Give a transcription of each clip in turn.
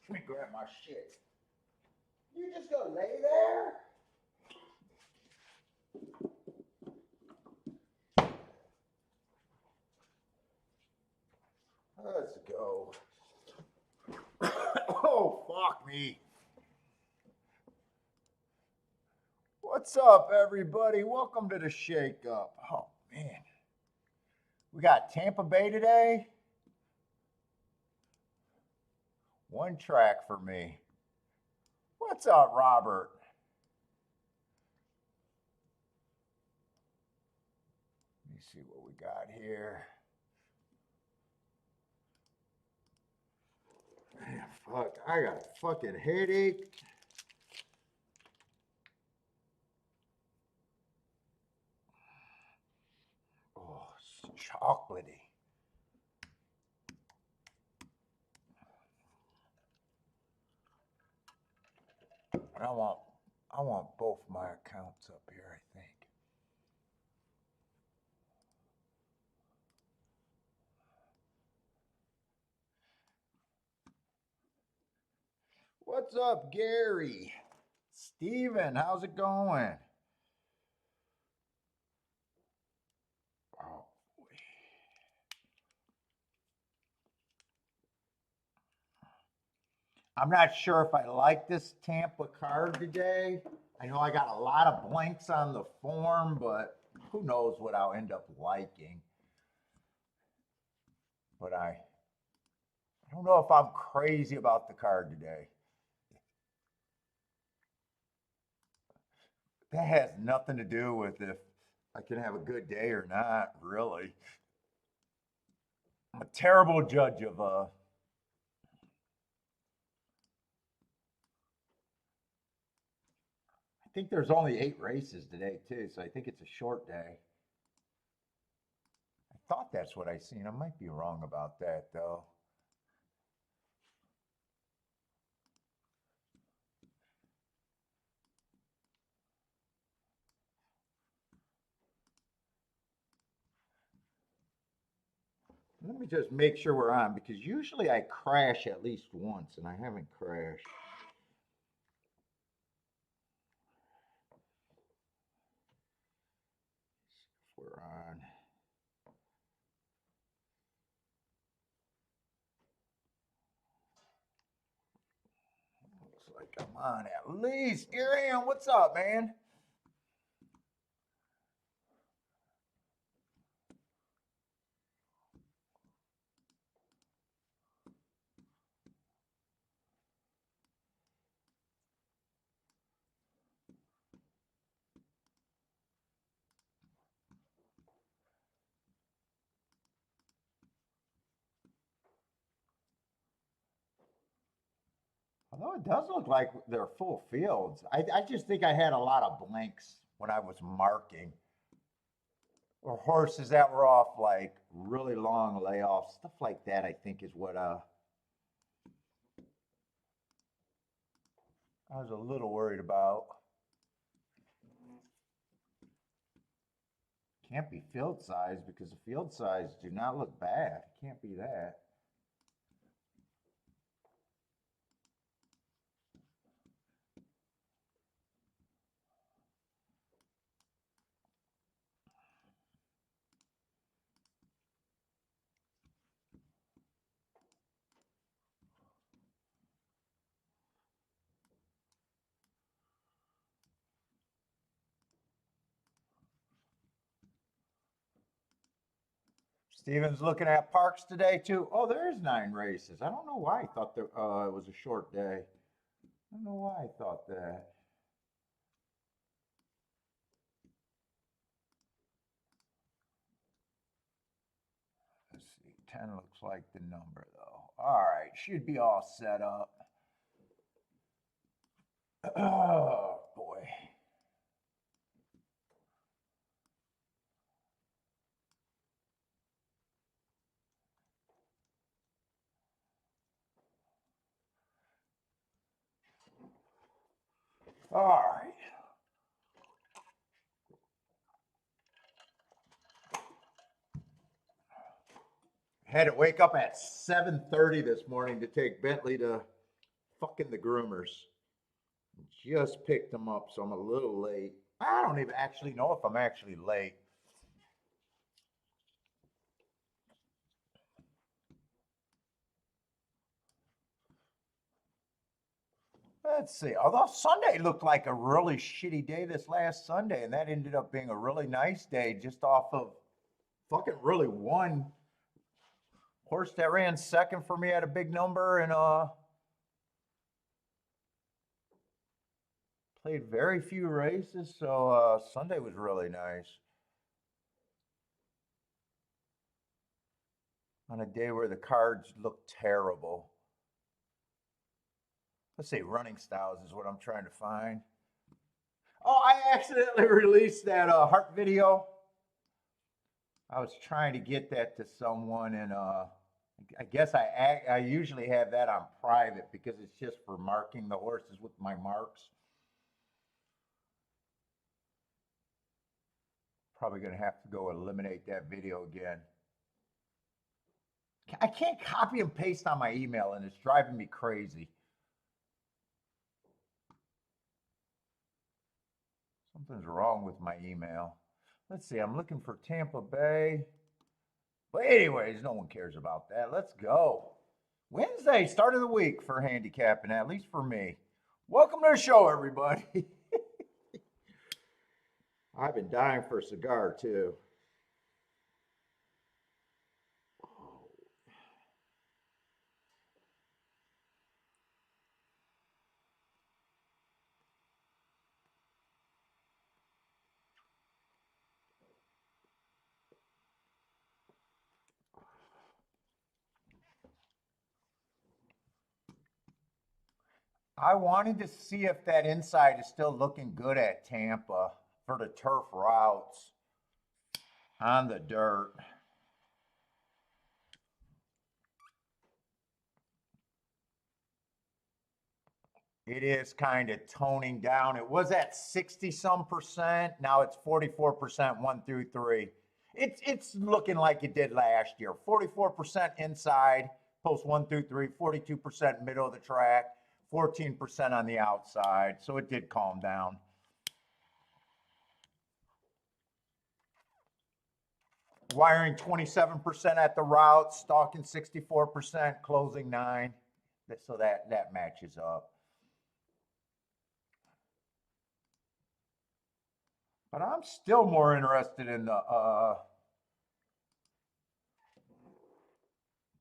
Let me grab my shit. You just gonna lay there? Let's go. Oh, fuck me. What's up, everybody? Welcome to the Shake Up. Oh, man. We got Tampa Bay today. One track for me. What's up, Robert? Let me see what we got here. Man, fuck, I got a fucking headache. Oh, it's chocolatey. I want both my accounts up here, I think. What's up, Gary? Steven, how's it going? Oh, boy. I'm not sure if I like this Tampa card today. I know I got a lot of blanks on the form, but who knows what I'll end up liking. But I don't know if I'm crazy about the card today. That has nothing to do with if I can have a good day or not, really. I'm a terrible judge of I think there's only 8 races today too, so I think it's a short day. I thought that's what I seen. I might be wrong about that though. Let me just make sure we're on because usually I crash at least once and I haven't crashed. If we're on. Looks like I'm on at least. Aaron, what's up, man? Although it does look like they're full fields. I just think I had a lot of blanks when I was marking. Or horses that were off like really long layoffs, stuff like that, I think is what I was a little worried about. Can't be field size because the field size do not look bad. Can't be that. Steven's looking at parks today too. Oh, there's 9 races. I don't know why I thought there, it was a short day. I don't know why I thought that. Let's see. 10 looks like the number though. All right, should be all set up. Oh boy. All right. Had to wake up at 7:30 this morning to take Bentley to fucking the groomers. Just picked them up, so I'm a little late. I don't even actually know if I'm actually late. Let's see. Although Sunday looked like a really shitty day this last Sunday, and that ended up being a really nice day just off of fucking really one horse that ran second for me at a big number and played very few races, so Sunday was really nice. On a day where the cards looked terrible. Let's see, running styles is what I'm trying to find. Oh, I accidentally released that heart video. I was trying to get that to someone, and I guess I usually have that on private because it's just for marking the horses with my marks. Probably going to have to go eliminate that video again. I can't copy and paste on my email, and it's driving me crazy. Something's wrong with my email. Let's see, I'm looking for Tampa Bay. But anyways, no one cares about that. Let's go. Wednesday, start of the week for handicapping, at least for me. Welcome to the show, everybody. I've been dying for a cigar, too. I wanted to see if that inside is still looking good at Tampa for the turf routes on the dirt. It is kind of toning down. It was at 60-some percent. Now it's 44% 1 through 3. It's looking like it did last year. 44% inside, post 1 through 3, 42% middle of the track, 14% on the outside. So it did calm down. Wiring 27% at the route, stalking 64%, closing 9. So that matches up. But I'm still more interested in the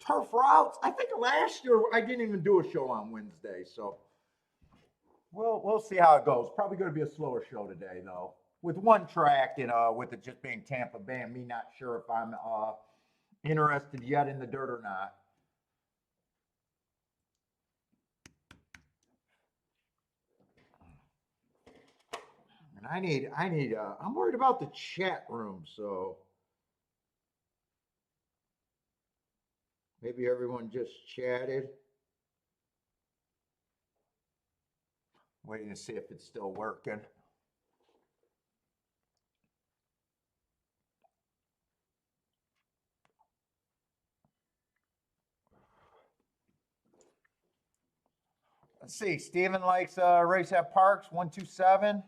turf routes. I think last year I didn't even do a show on Wednesday, so we'll see how it goes. Probably going to be a slower show today, though, with one track and with it just being Tampa Bay and me not sure if I'm interested yet in the dirt or not. And I'm worried about the chat room, so maybe everyone just chatted. Waiting to see if it's still working. Let's see. Steven likes race at Parks 127.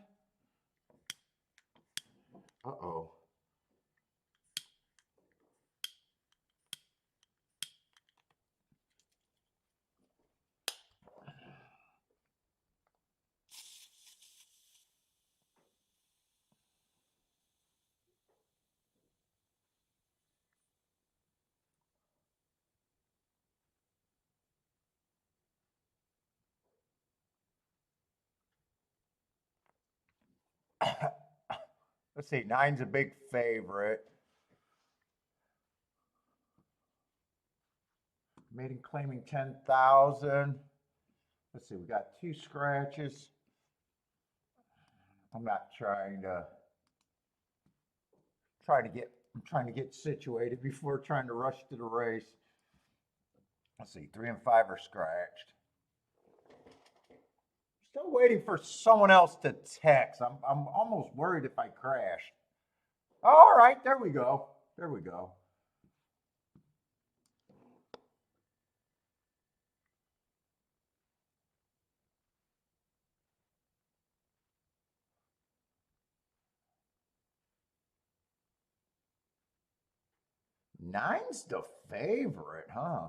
Uh-oh. Let's see. 9's a big favorite. Maiden claiming 10,000. Let's see. We got 2 scratches. I'm not trying to get situated before trying to rush to the race. Let's see. 3 and 5 are scratched. Still waiting for someone else to text. I'm almost worried if I crashed. All right, there we go. There we go. Nine's the favorite, huh?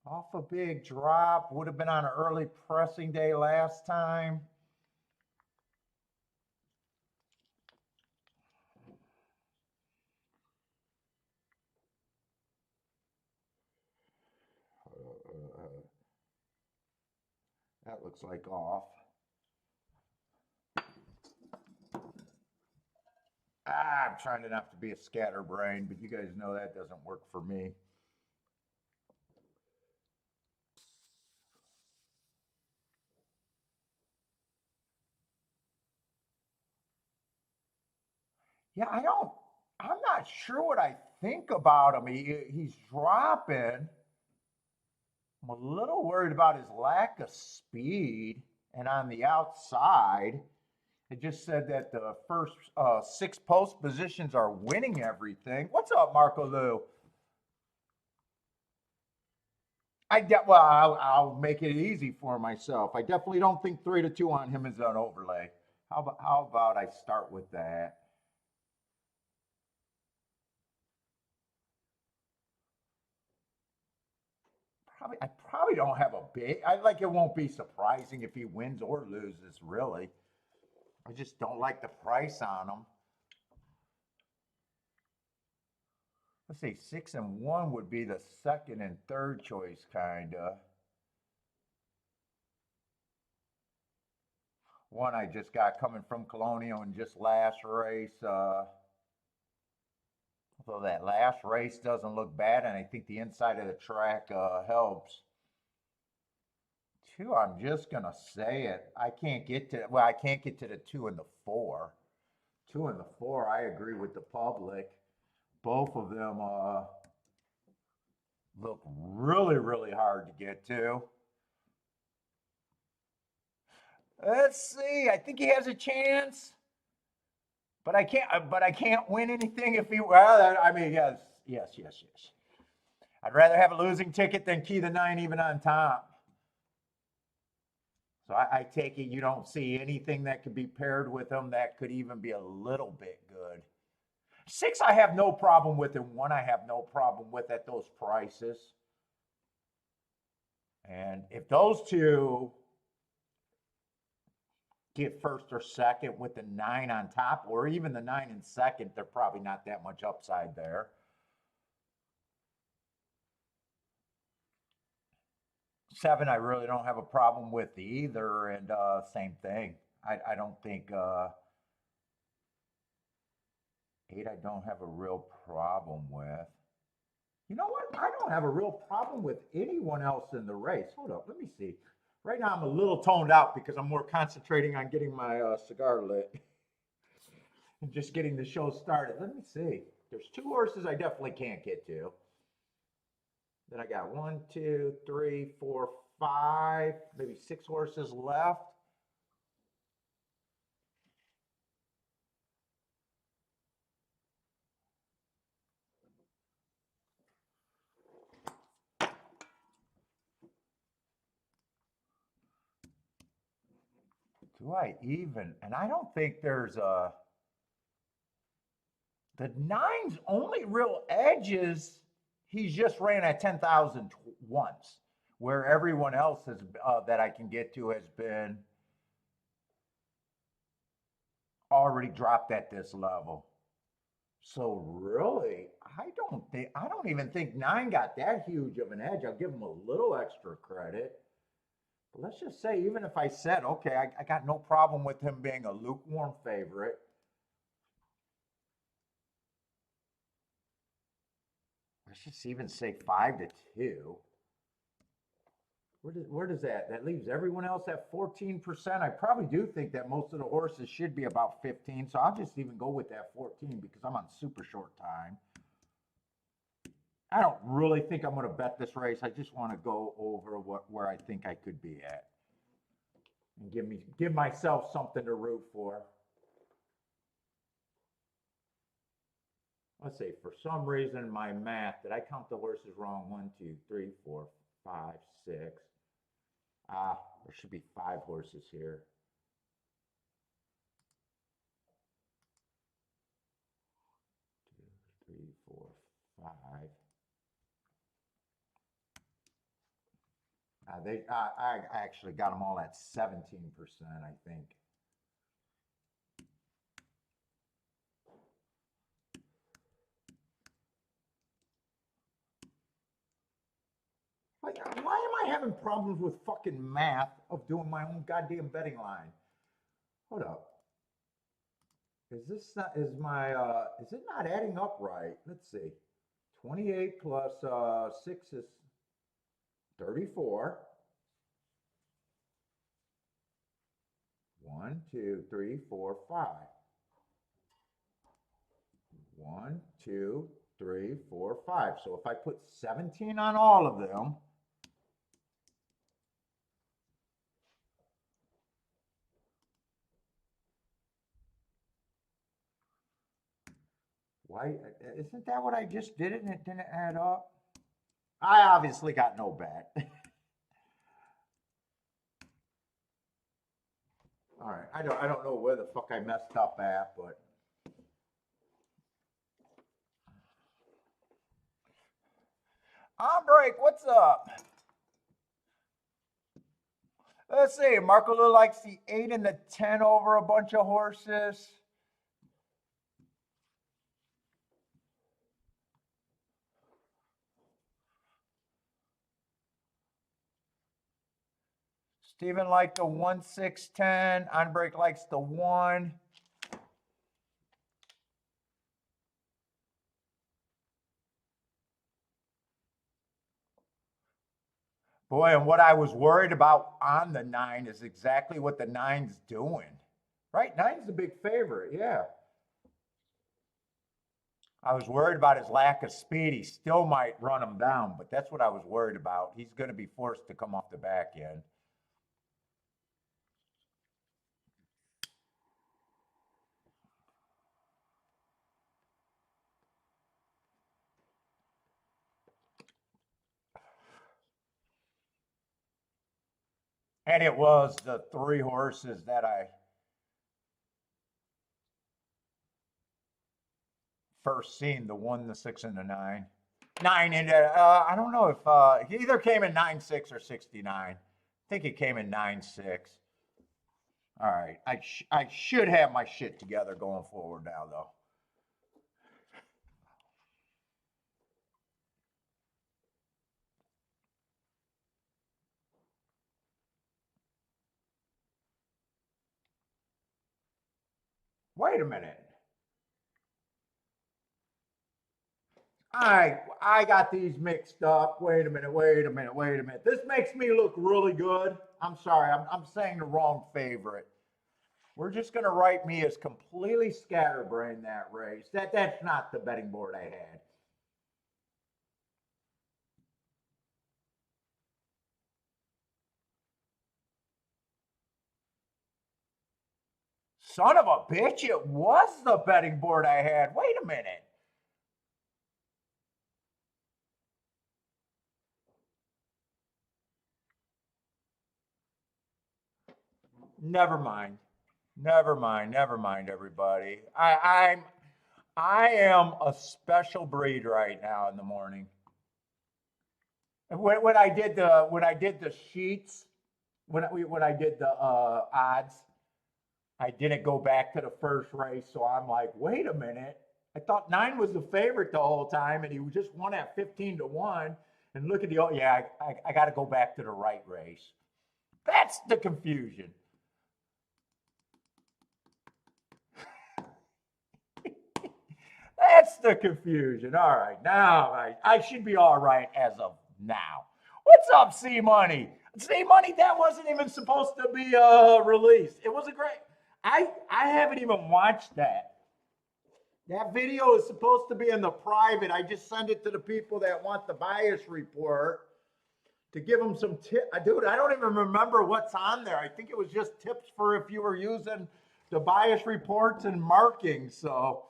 Off a big drop. Would have been on an early pressing day last time. That looks like off. I'm trying to not to be a scatterbrain, but you guys know that doesn't work for me. Yeah, I'm not sure what I think about him. He's dropping. I'm a little worried about his lack of speed. And on the outside, it just said that the first 6 post positions are winning everything. What's up, Marco Lou? Well, I'll make it easy for myself. I definitely don't think 3-2 on him is an overlay. How about I start with that? I probably don't have a big. I like it won't be surprising if he wins or loses. Really, I just don't like the price on him. Let's see, 6-1 would be the second and third choice, kinda. One I just got coming from Colonial in just last race. Although that last race doesn't look bad, and I think the inside of the track helps. 2, I'm just gonna say it. I can't get to I can't get to the 2 and the 4. 2 and the 4, I agree with the public. Both of them look really, really hard to get to. Let's see. I think he has a chance, but I can't. But I can't win anything if he. Well, I mean, yes, yes, yes, yes. I'd rather have a losing ticket than key the 9 even on top. So I take it you don't see anything that could be paired with him that could even be a little bit good. 6, I have no problem with, and 1, I have no problem with at those prices. And if those two get first or second with the 9 on top, or even the 9 in second, they're probably not that much upside there. 7, I really don't have a problem with either, and same thing. I don't think 8, I don't have a real problem with. You know what? I don't have a real problem with anyone else in the race. Hold up, let me see. Right now, I'm a little toned out because I'm more concentrating on getting my cigar lit and just getting the show started. Let me see. There's 2 horses I definitely can't get to. Then I got 1, 2, 3, 4, 5, maybe 6 horses left. Do I even? And I don't think there's a. The 9's only real edges, he's just ran at 10,000 once, where everyone else has that I can get to has been already dropped at this level. So really, I don't even think 9 got that huge of an edge. I'll give him a little extra credit. But let's just say, even if I said, okay, I got no problem with him being a lukewarm favorite. Let's just even say 5-2. Where does that leaves everyone else at 14%? I probably do think that most of the horses should be about 15, so I'll just even go with that 14 because I'm on super short time. I don't really think I'm going to bet this race. I just want to go over where I think I could be at and give myself something to root for. Let's see, for some reason, my math, did I count the horses wrong? 1, 2, 3, 4, 5, 6. There should be 5 horses here. I actually got them all at 17%, I think. Like, why am I having problems with fucking math of doing my own goddamn betting line? Hold up. Is this not, is it not adding up right? Let's see. 28 plus 6 is 34. 1, 2, 3, 4, 5. 1, 2, 3, 4, 5. So if I put 17 on all of them, why isn't that what I just did it and it didn't add up? I obviously got no bet. All right, I don't know where the fuck I messed up at, but on break, what's up? Let's see, Marco likes the 8 and the 10 over a bunch of horses. Steven liked the 1, 6, 10. On break likes the 1. Boy, and what I was worried about on the 9 is exactly what the 9's doing. Right? 9's the big favorite, yeah. I was worried about his lack of speed. He still might run him down, but that's what I was worried about. He's going to be forced to come off the back end. And it was the 3 horses that I first seen, the 1, the 6, and the 9. 9 and I don't know if he either came in 9-6 or 69. I think he came in 9-6. All right, I should have my shit together going forward now, though. Wait a minute. I got these mixed up. Wait a minute. This makes me look really good. I'm sorry, I'm saying the wrong favorite. We're just going to write me as completely scatterbrained that race. That's not the betting board I had. Son of a bitch, it was the betting board I had. Wait a minute. Never mind, everybody. I am a special breed right now in the morning. When I did the sheets, when I did the odds, I didn't go back to the first race, so I'm like, wait a minute. I thought 9 was the favorite the whole time, and he just won at 15-1. And look at I got to go back to the right race. That's the confusion. That's the confusion. All right, now I should be all right as of now. What's up, C Money? C Money, that wasn't even supposed to be released. It was a great. I haven't even watched that. That video is supposed to be in the private. I just send it to the people that want the bias report to give them some tips. Dude, I don't even remember what's on there. I think it was just tips for if you were using the bias reports and markings. So,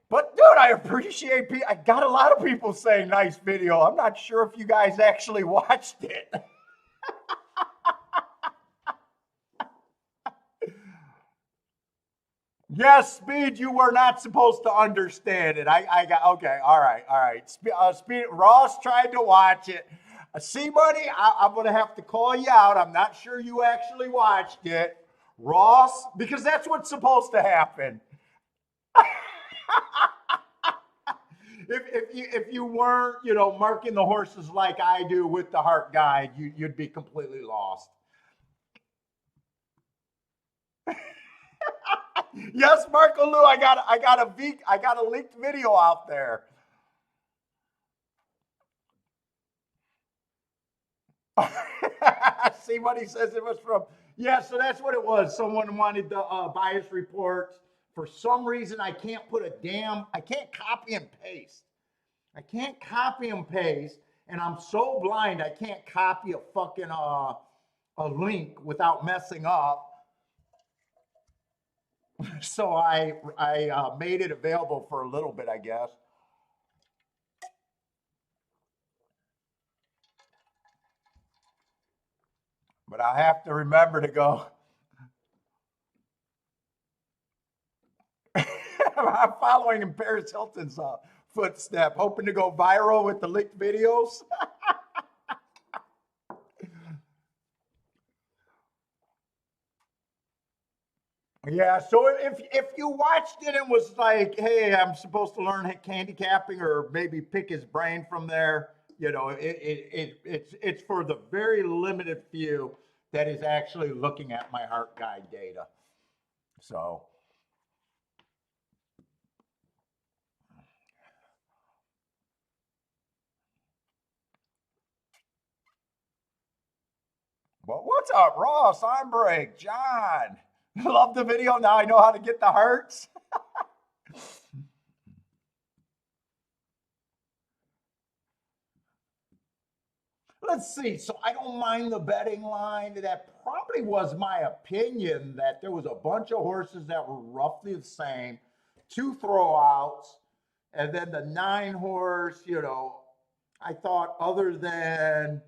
but dude, I appreciate. I got a lot of people saying nice video. I'm not sure if you guys actually watched it. Yes, Speed, you were not supposed to understand it. I got, okay, all right. Speed, Ross tried to watch it. See, buddy, I'm going to have to call you out. I'm not sure you actually watched it, Ross, because that's what's supposed to happen. If you weren't, marking the horses like I do with the heart guide, you'd be completely lost. Yes, Marco Lou, I got a leaked video out there. See what he says it was from. Yeah, so that's what it was. Someone wanted the bias reports. For some reason, I can't copy and paste. I can't copy and paste, and I'm so blind I can't copy a fucking a link without messing up. So I made it available for a little bit, I guess. But I have to remember to go. I'm following in Paris Hilton's footstep, hoping to go viral with the leaked videos. Yeah, so if you watched it and was like, hey, I'm supposed to learn handicapping or maybe pick his brain from there, it's for the very limited few that is actually looking at my heart guide data. So. Well, what's up, Ross? I'm Break, John. Love the video. Now I know how to get the hearts. Let's see. So I don't mind the betting line. That probably was my opinion that there was a bunch of horses that were roughly the same, 2 throwouts, and then the 9 horse, I thought other than,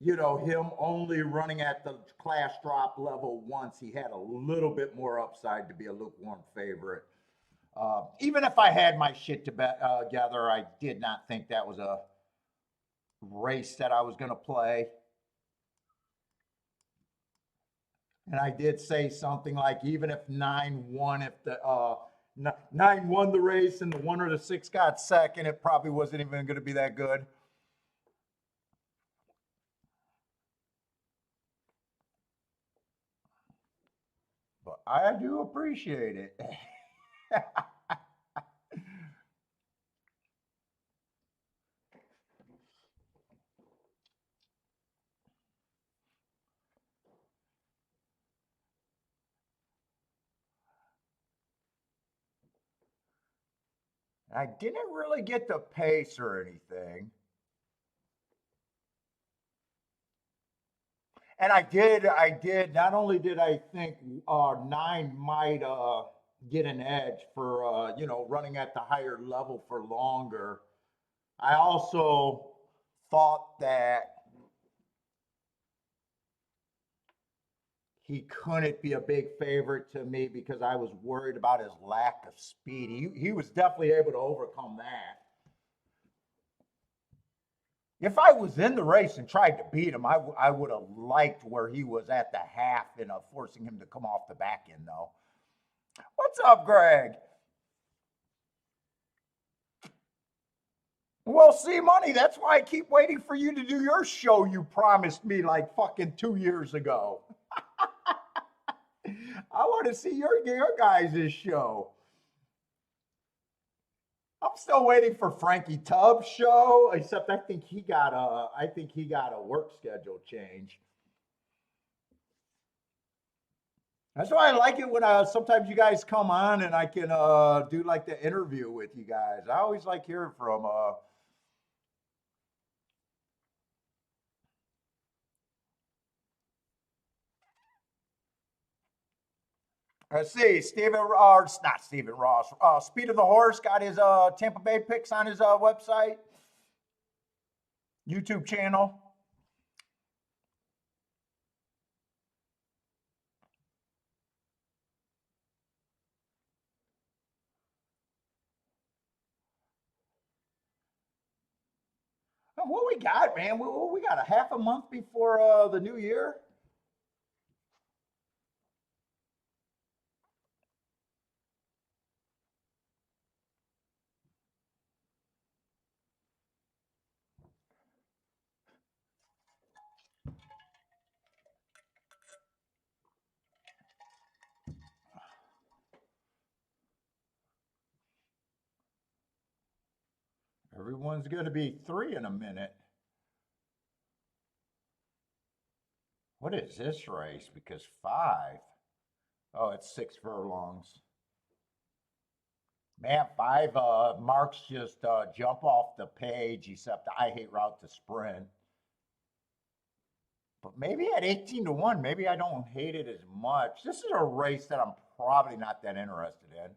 him only running at the class drop level once, he had a little bit more upside to be a lukewarm favorite. Even if I had my shit together, I did not think that was a race that I was going to play. And I did say something like, even if 9 won, if the 9 won the race and the 1 or the 6 got second, it probably wasn't even going to be that good. But I do appreciate it. I didn't really get the pace or anything. And I did. Not only did I think 9 might get an edge for, running at the higher level for longer, I also thought that he couldn't be a big favorite to me because I was worried about his lack of speed. He was definitely able to overcome that. If I was in the race and tried to beat him, I would have liked where he was at the half and forcing him to come off the back end, though. What's up, Greg? Well, see, money, that's why I keep waiting for you to do your show you promised me like fucking 2 years ago. I want to see your guys' show. I'm still waiting for Frankie Tubbs' show, except I think he got a work schedule change. That's why I like it when sometimes you guys come on and I can do like the interview with you guys. I always like hearing from let's see, not Stephen Ross. Speed of the Horse got his Tampa Bay picks on his website, YouTube channel. What we got, man? We got a half a month before the new year. Everyone's going to be 3 in a minute. What is this race? Because 5. Oh, it's 6 furlongs. Man, 5 marks just jump off the page, except I hate route to sprint. But maybe at 18-1, maybe I don't hate it as much. This is a race that I'm probably not that interested in.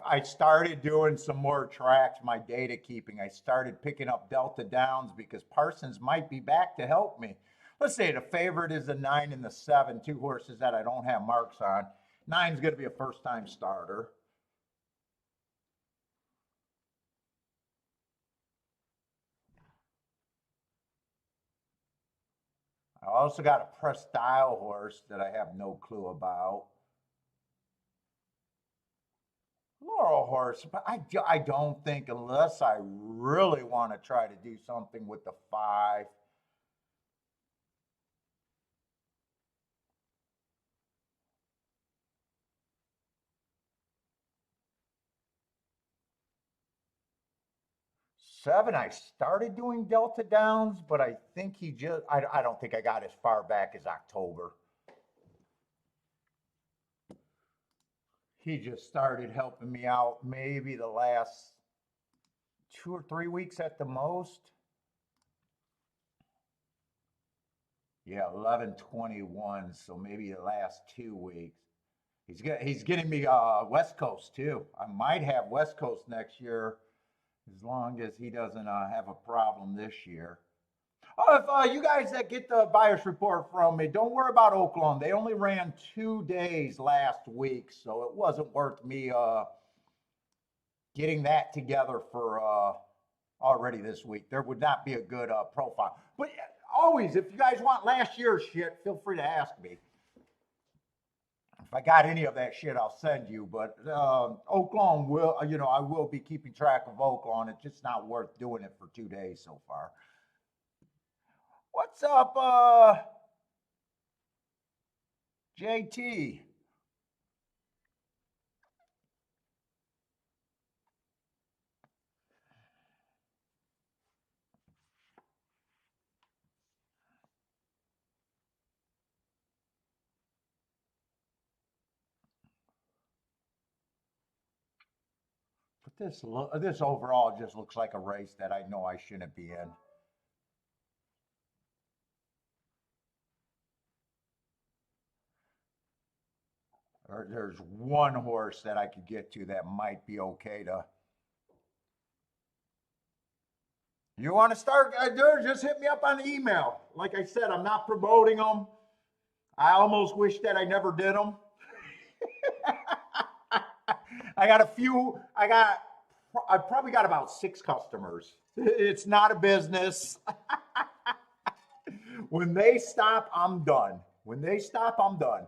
I started doing some more tracks, my data keeping. I started picking up Delta Downs because Parsons might be back to help me. Let's say the favorite is the 9 and the 7, 2 horses that I don't have marks on. 9's going to be a first-time starter. I also got a press style horse that I have no clue about. Laurel horse, but I don't think unless I really want to try to do something with the 5. 7, I started doing Delta Downs, but I think I don't think I got as far back as October. He just started helping me out maybe the last 2 or 3 weeks at the most. Yeah, 11/21, so maybe the last 2 weeks. He's getting me West Coast too. I might have West Coast next year as long as he doesn't have a problem this year. Oh, if you guys that get the bias report from me, don't worry about Oakland. They only ran 2 days last week, so it wasn't worth me getting that together for already this week. There would not be a good profile. But always, if you guys want last year's shit, feel free to ask me. If I got any of that shit, I'll send you. But Oakland will, I will be keeping track of Oakland. It's just not worth doing it for 2 days so far. What's up, JT? But this overall just looks like a race that I know I shouldn't be in. There's one horse that I could get to that might be okay to. You want to start, dude? Just hit me up on the email. Like I said, I'm not promoting them. I almost wish that I never did them. I got a few. I probably got about 6 customers. It's not a business. When they stop, I'm done. When they stop, I'm done.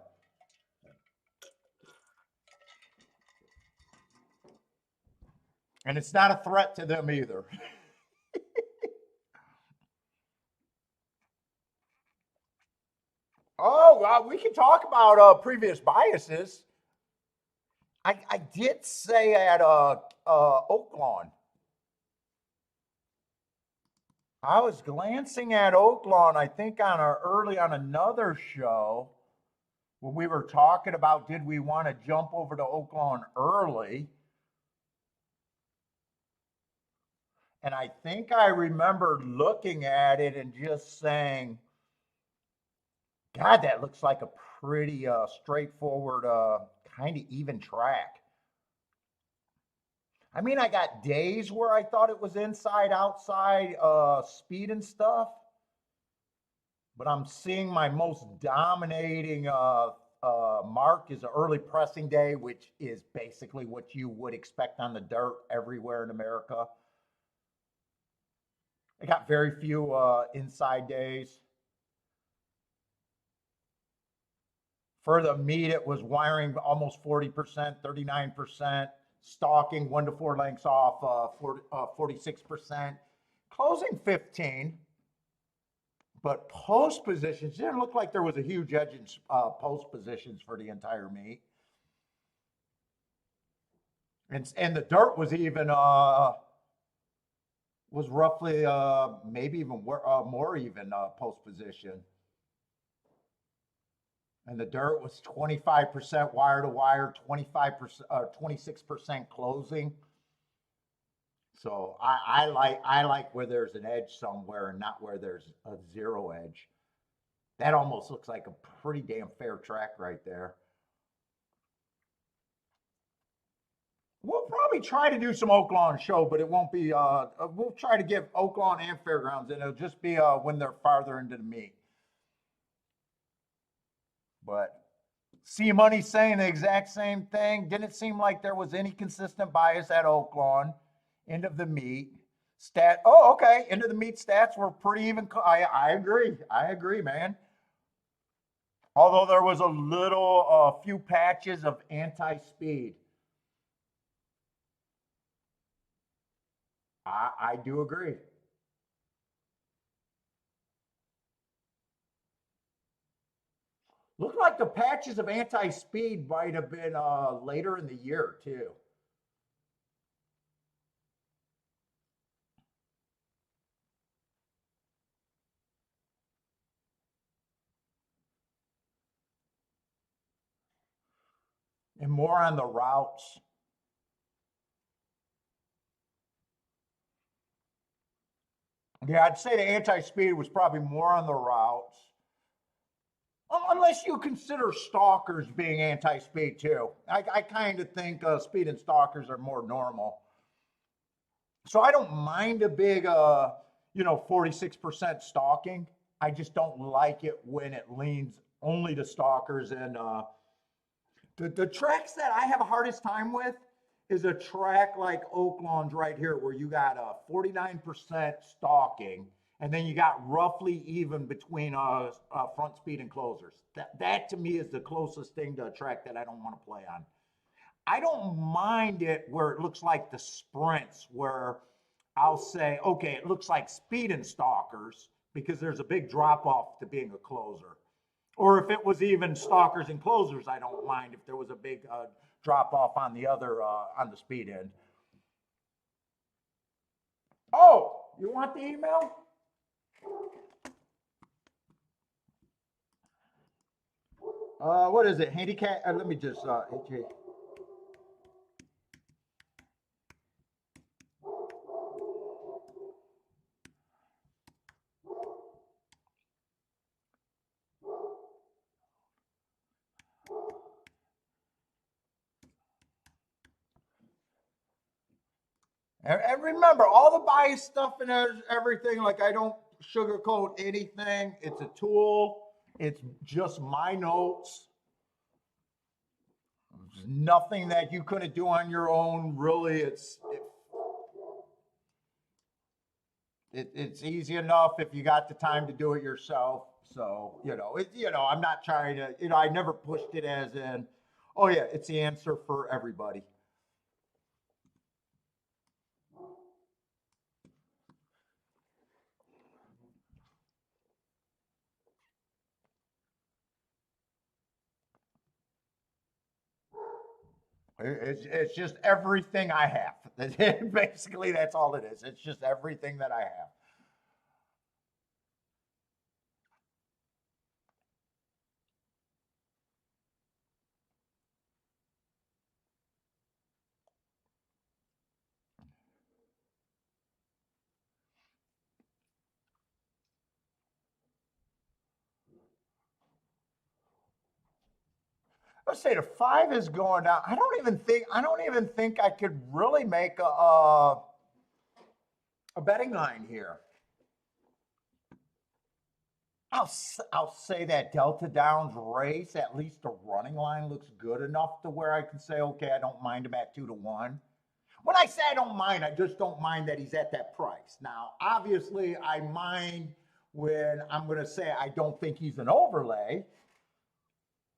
And it's not a threat to them either. Oh, we can talk about previous biases. I did say at Oaklawn. I was glancing at Oaklawn, I think early on another show when we were talking about did we want to jump over to Oaklawn early. And I think I remember looking at it and just saying, God, that looks like a pretty straightforward, kind of even track. I mean, I got days where I thought it was inside, outside, speed and stuff. But I'm seeing my most dominating mark is an early pressing day, which is basically what you would expect on the dirt everywhere in America. I got very few inside days. For the meat, it was wiring almost 40%, 39%. Stalking 1 to 4 lengths off 46%. Closing 15. But post positions, didn't look like there was a huge edge in post positions for the entire meet. And the dirt was even was roughly maybe even more even post position. And the dirt was 25% wire to wire, 25%, 26% closing. So I like where there's an edge somewhere and not where there's a zero edge. That almost looks like a pretty damn fair track right there. We'll probably try to do some Oaklawn show, but it won't be, we'll try to give Oaklawn and Fairgrounds, and it'll just be when they're farther into the meet. But C Money saying the exact same thing. Didn't seem like there was any consistent bias at Oaklawn. End of the meet. Oh, okay. End of the meet stats were pretty even. I agree. I agree, man. Although there was a few patches of anti-speed. I do agree. Looked like the patches of anti-speed might have been later in the year, too. And more on the routes. Yeah, I'd say the anti-speed was probably more on the routes. Unless you consider stalkers being anti-speed too. I kind of think speed and stalkers are more normal. So I don't mind a big, 46% stalking. I just don't like it when it leans only to stalkers. And the tracks that I have a hardest time with is a track like Oaklawn's right here, where you got a 49% stalking, and then you got roughly even between front speed and closers. That to me is the closest thing to a track that I don't want to play on. I don't mind it where it looks like the sprints, where I'll say, okay, it looks like speed and stalkers because there's a big drop off to being a closer. Or if it was even stalkers and closers, I don't mind if there was a big drop off on the other, on the speed end. Oh, you want the email? What is it? Handicap? Let me just, and remember, all the bias stuff and everything, like I don't sugarcoat anything. It's a tool. It's just my notes. There's nothing that you couldn't do on your own, really. It's easy enough if you got the time to do it yourself. So, I'm not trying to, I never pushed it as in, oh yeah, it's the answer for everybody. It's just everything I have. Basically, that's all it is. It's just everything that I have. Let's say the 5 is going down. I don't even think I could really make a betting line here. I'll say that Delta Downs race, at least the running line looks good enough to where I can say, okay, I don't mind him at 2-1. When I say I don't mind, I just don't mind that he's at that price. Now, obviously, I mind when I'm going to say I don't think he's an overlay,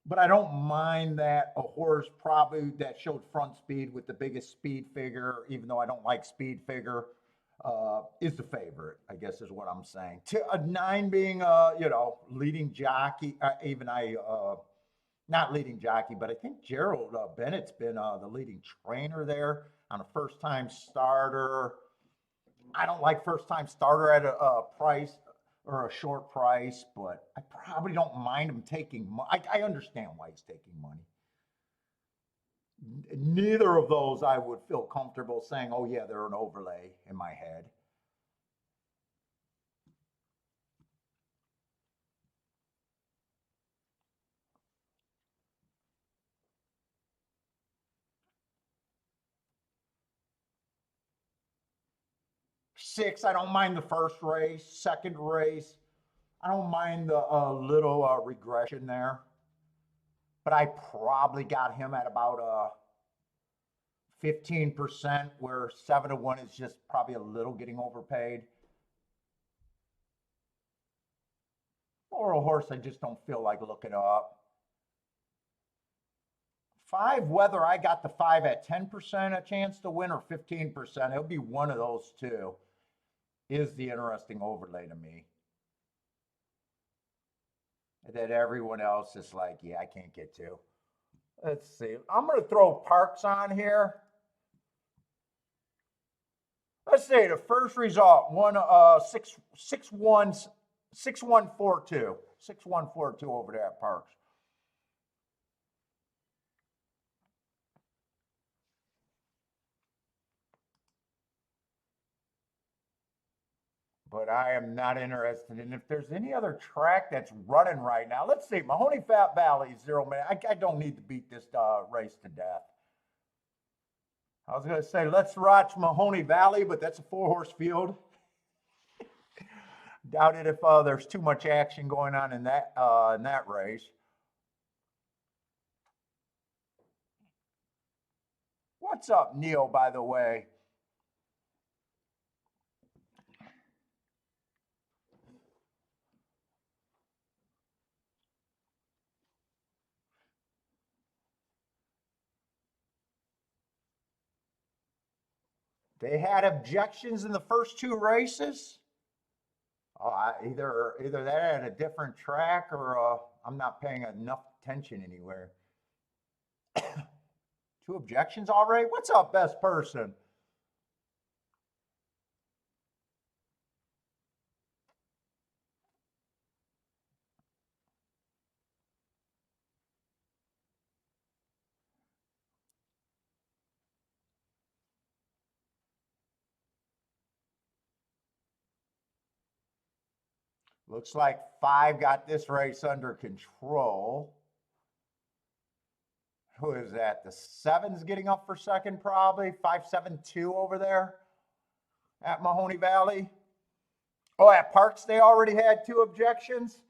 but I don't mind that a horse probably that showed front speed with the biggest speed figure, even though I don't like speed figure, is the favorite, I guess is what I'm saying. A 9 being, leading jockey, not leading jockey, but I think Gerald Bennett's been the leading trainer there on a first time starter. I don't like first time starter at a price or a short price, but I probably don't mind him taking money. I understand why he's taking money. Neither of those I would feel comfortable saying, oh, yeah, they're an overlay in my head. Six, I don't mind the first race. Second race, I don't mind the little regression there. But I probably got him at about 15%, where 7-1 is just probably a little getting overpaid. Or a horse I just don't feel like looking up. 5, whether I got the 5 at 10% a chance to win or 15%, it'll be one of those two, is the interesting overlay to me. That everyone else is like, yeah, I can't get to. Let's see. I'm going to throw Parks on here. Let's say the first result, 6142. 6142 over there at Parks. But I am not interested in if there's any other track that's running right now. Let's see, Mahoney Fat Valley, 0 minute. I don't need to beat this race to death. I was going to say, let's watch Mahoney Valley, but that's a 4-horse field. Doubt it if there's too much action going on in that race. What's up, Neil, by the way? They had objections in the first 2 races. Either that at a different track, or I'm not paying enough attention anywhere. 2 objections already? What's up, best person? Looks like 5 got this race under control. Who is that? The 7's getting up for second, probably. 572 over there at Mahoney Valley. Oh, at Parks, they already had 2 objections.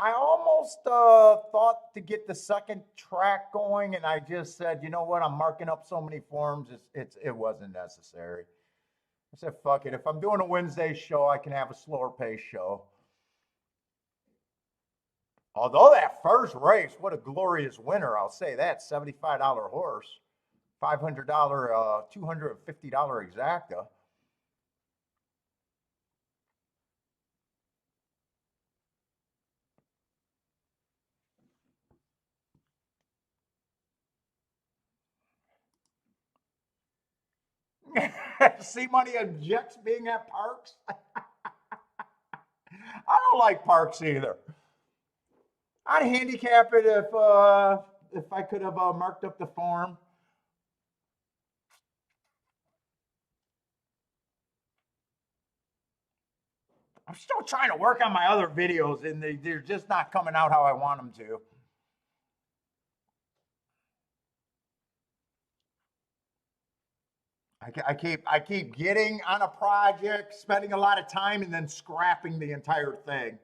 I almost thought to get the second track going, and I just said, you know what? I'm marking up so many forms, it wasn't necessary. I said, fuck it. If I'm doing a Wednesday show, I can have a slower pace show. Although that first race, what a glorious winner, I'll say that. $75 horse, $500, $250 exacta. See, money objects being at Parks. I don't like Parks either. I'd handicap it if I could have marked up the form. I'm still trying to work on my other videos, and they're just not coming out how I want them to. I keep getting on a project, spending a lot of time, and then scrapping the entire thing.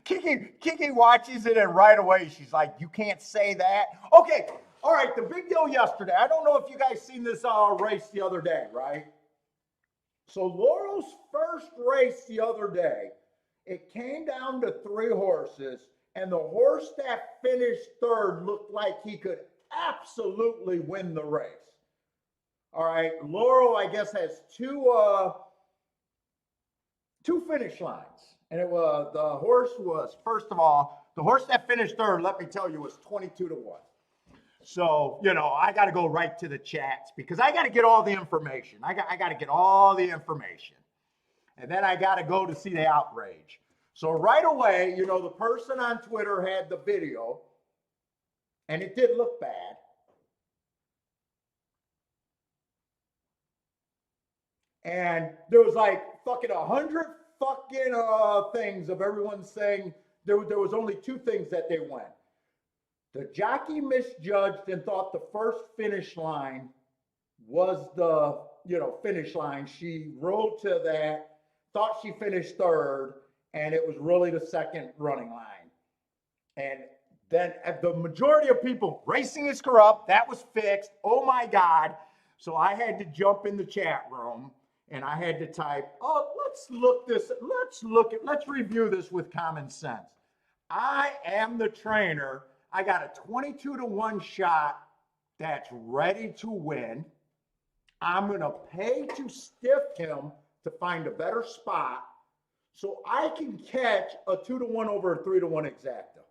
Kiki watches it, and right away she's like, "You can't say that." Okay, all right. The big deal yesterday. I don't know if you guys seen this race the other day, right? So Laurel's first race the other day, it came down to 3 horses, and the horse that finished third looked like he could absolutely win the race. All right, Laurel, I guess, has two finish lines, and it was the horse was first of all the horse that finished third. Let me tell you, was 22-1. So I got to go right to the chats because I got to get all the information. I got to get all the information, and then I got to go to see the outrage. So right away, the person on Twitter had the video, and it did look bad. And there was like fucking 100 fucking things of everyone saying there was only 2 things that they went. The jockey misjudged and thought the first finish line was the finish line. She rode to that, thought she finished third, and it was really the second running line. And then the majority of people, racing is corrupt. That was fixed. Oh my God. So I had to jump in the chat room and I had to type, let's review this with common sense. I am the trainer. I got a 22-1 shot that's ready to win. I'm going to pay to stiff him to find a better spot so I can catch a 2-1 over a 3-1 exacta.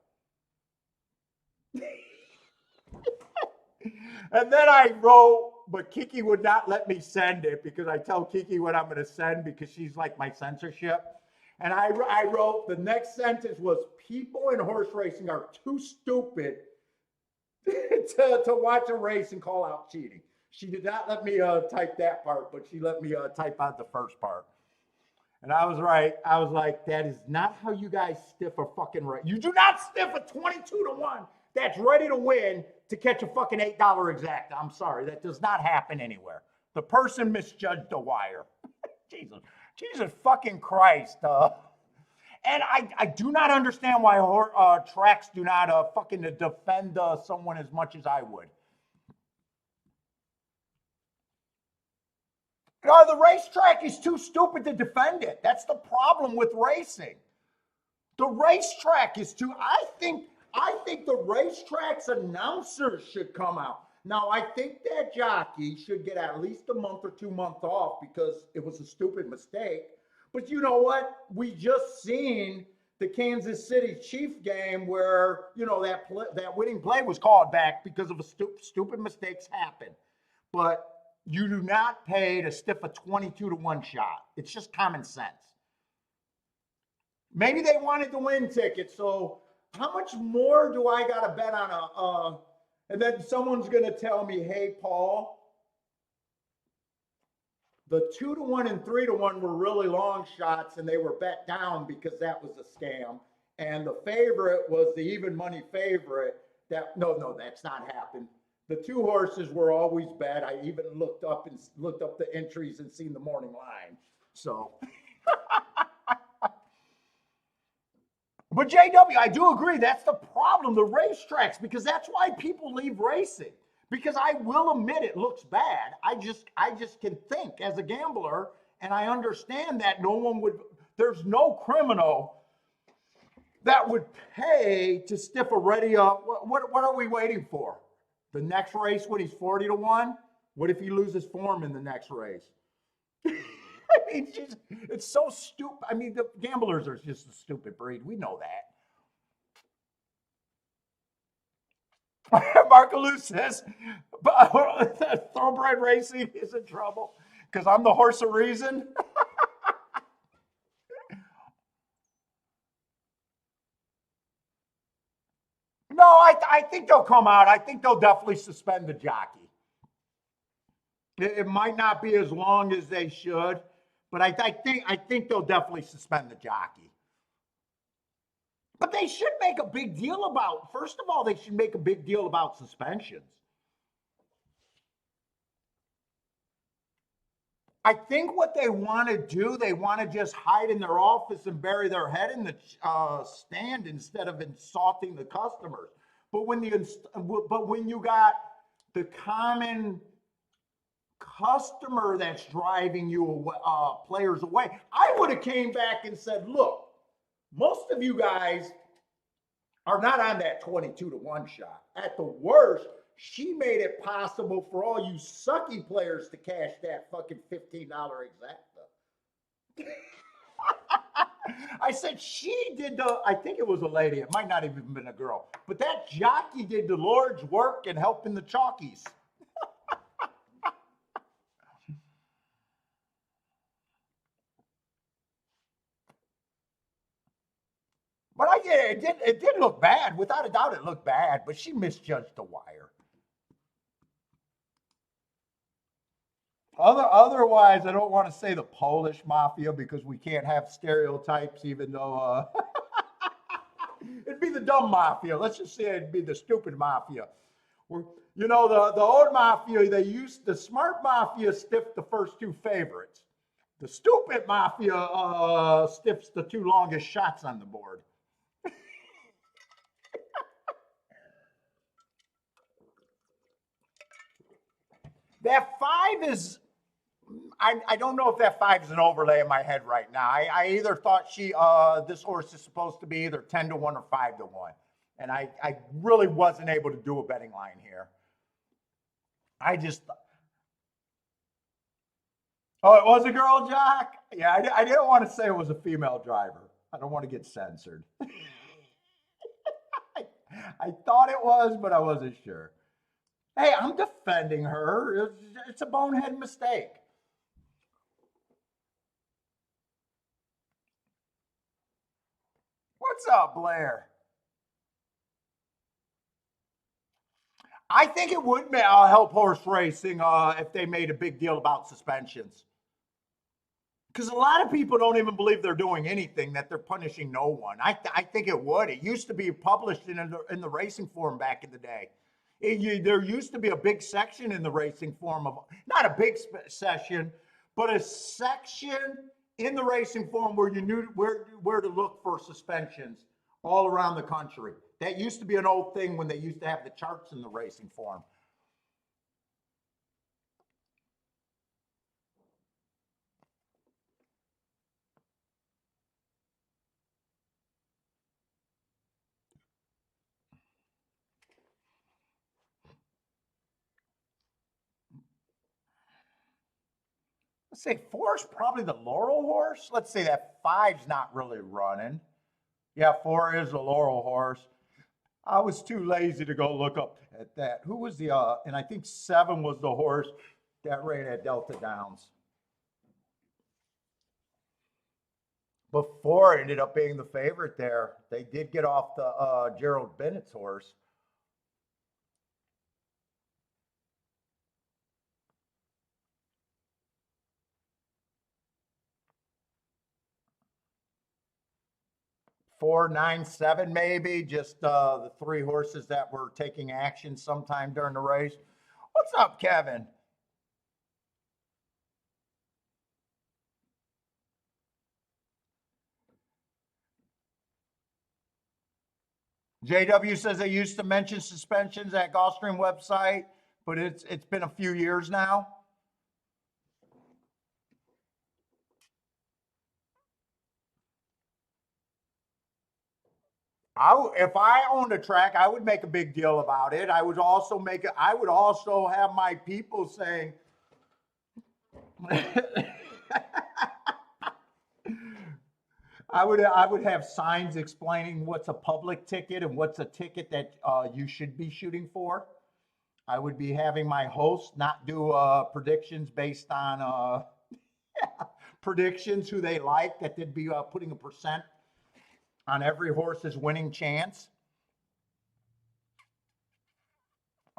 And then I wrote, but Kiki would not let me send it because I tell Kiki what I'm going to send because she's like my censorship. And I wrote, the next sentence was, people in horse racing are too stupid to watch a race and call out cheating. She did not let me type that part, but she let me type out the first part. And I was right. I was like, that is not how you guys stiff a fucking race. You do not stiff a 22-1 that's ready to win to catch a fucking $8 exacta. I'm sorry. That does not happen anywhere. The person misjudged the wire. Jesus fucking Christ. And I do not understand why tracks do not fucking defend someone as much as I would. The racetrack is too stupid to defend it. That's the problem with racing. The racetrack is too. I think the racetrack's announcers should come out. Now, I think that jockey should get at least a month or 2 months off because it was a stupid mistake. But you know what? We just seen the Kansas City Chief game where, that winning play was called back because of a stupid mistakes happen. But you do not pay to stiff a 22-1 shot. It's just common sense. Maybe they wanted to win tickets, so how much more do I got to bet on and then someone's going to tell me, hey, Paul, the 2-1 and 3-1 were really long shots and they were bet down because that was a scam. And the favorite was the even money favorite. No, that's not happened. The 2 horses were always bet. I even looked up the entries and seen the morning line. So, but JW, I do agree. That's the problem, the racetracks, because that's why people leave racing. Because I will admit it looks bad. I just can think as a gambler, and I understand that there's no criminal that would pay to stiff a ready up. What are we waiting for? The next race when he's 40-1? What if he loses form in the next race? I mean, it's so stupid. I mean, the gamblers are just a stupid breed. We know that. Markaloo says, thoroughbred racing is in trouble because I'm the horse of reason. No, I think they'll come out. I think they'll definitely suspend the jockey. It might not be as long as they should, but I think they'll definitely suspend the jockey. But they should make a big deal about, first of all, they should make a big deal about suspensions. I think what they want to do, they want to just hide in their office and bury their head in the stand instead of insulting the customers. But when you got the common customer that's driving you players away, I would have came back and said, look, most of you guys are not on that 22 to 1 shot. At the worst, she made it possible for all you sucky players to cash that fucking $15 exacta. I said she did I think it was a lady, it might not have even been a girl, but that jockey did the Lord's work in helping the chalkies. But it did look bad. Without a doubt, it looked bad, but she misjudged the wire. Otherwise, I don't want to say the Polish mafia because we can't have stereotypes, even though it'd be the dumb mafia. Let's just say it'd be the stupid mafia. You know, the old mafia, the smart mafia stiffed the first two favorites. The stupid mafia stiffs the two longest shots on the board. That 5 is, I don't know if that 5 is an overlay in my head right now. I either thought this horse is supposed to be either 10 to 1 or 5 to 1. And I really wasn't able to do a betting line here. Oh, it was a girl jock? Yeah, I didn't want to say it was a female driver. I don't want to get censored. I thought it was, but I wasn't sure. Hey, I'm defending her. It's a bonehead mistake. What's up, Blair? I think it would help horse racing if they made a big deal about suspensions. Because a lot of people don't even believe they're doing anything, that they're punishing no one. I think it would. It used to be published in the racing forum back in the day. There used to be a big section in the racing forum of, not a big session, but a section in the racing forum where you knew where to look for suspensions all around the country. That used to be an old thing when they used to have the charts in the racing forum. Let's say 4 is probably the Laurel horse. Let's say that 5's not really running. Yeah, 4 is the Laurel horse. I was too lazy to go look up at that. Who was and I think 7 was the horse that ran at Delta Downs. But 4 ended up being the favorite there. They did get off the Gerald Bennett's horse. Four, 9, 7, maybe. Just the 3 horses that were taking action sometime during the race. What's up, Kevin? JW says they used to mention suspensions at Gulfstream website, but it's been a few years now. If I owned a track, I would make a big deal about it. I would also have my people saying, I would have signs explaining what's a public ticket and what's a ticket that you should be shooting for. I would be having my host not do predictions based on predictions who they like, that they'd be putting a percent on every horse's winning chance.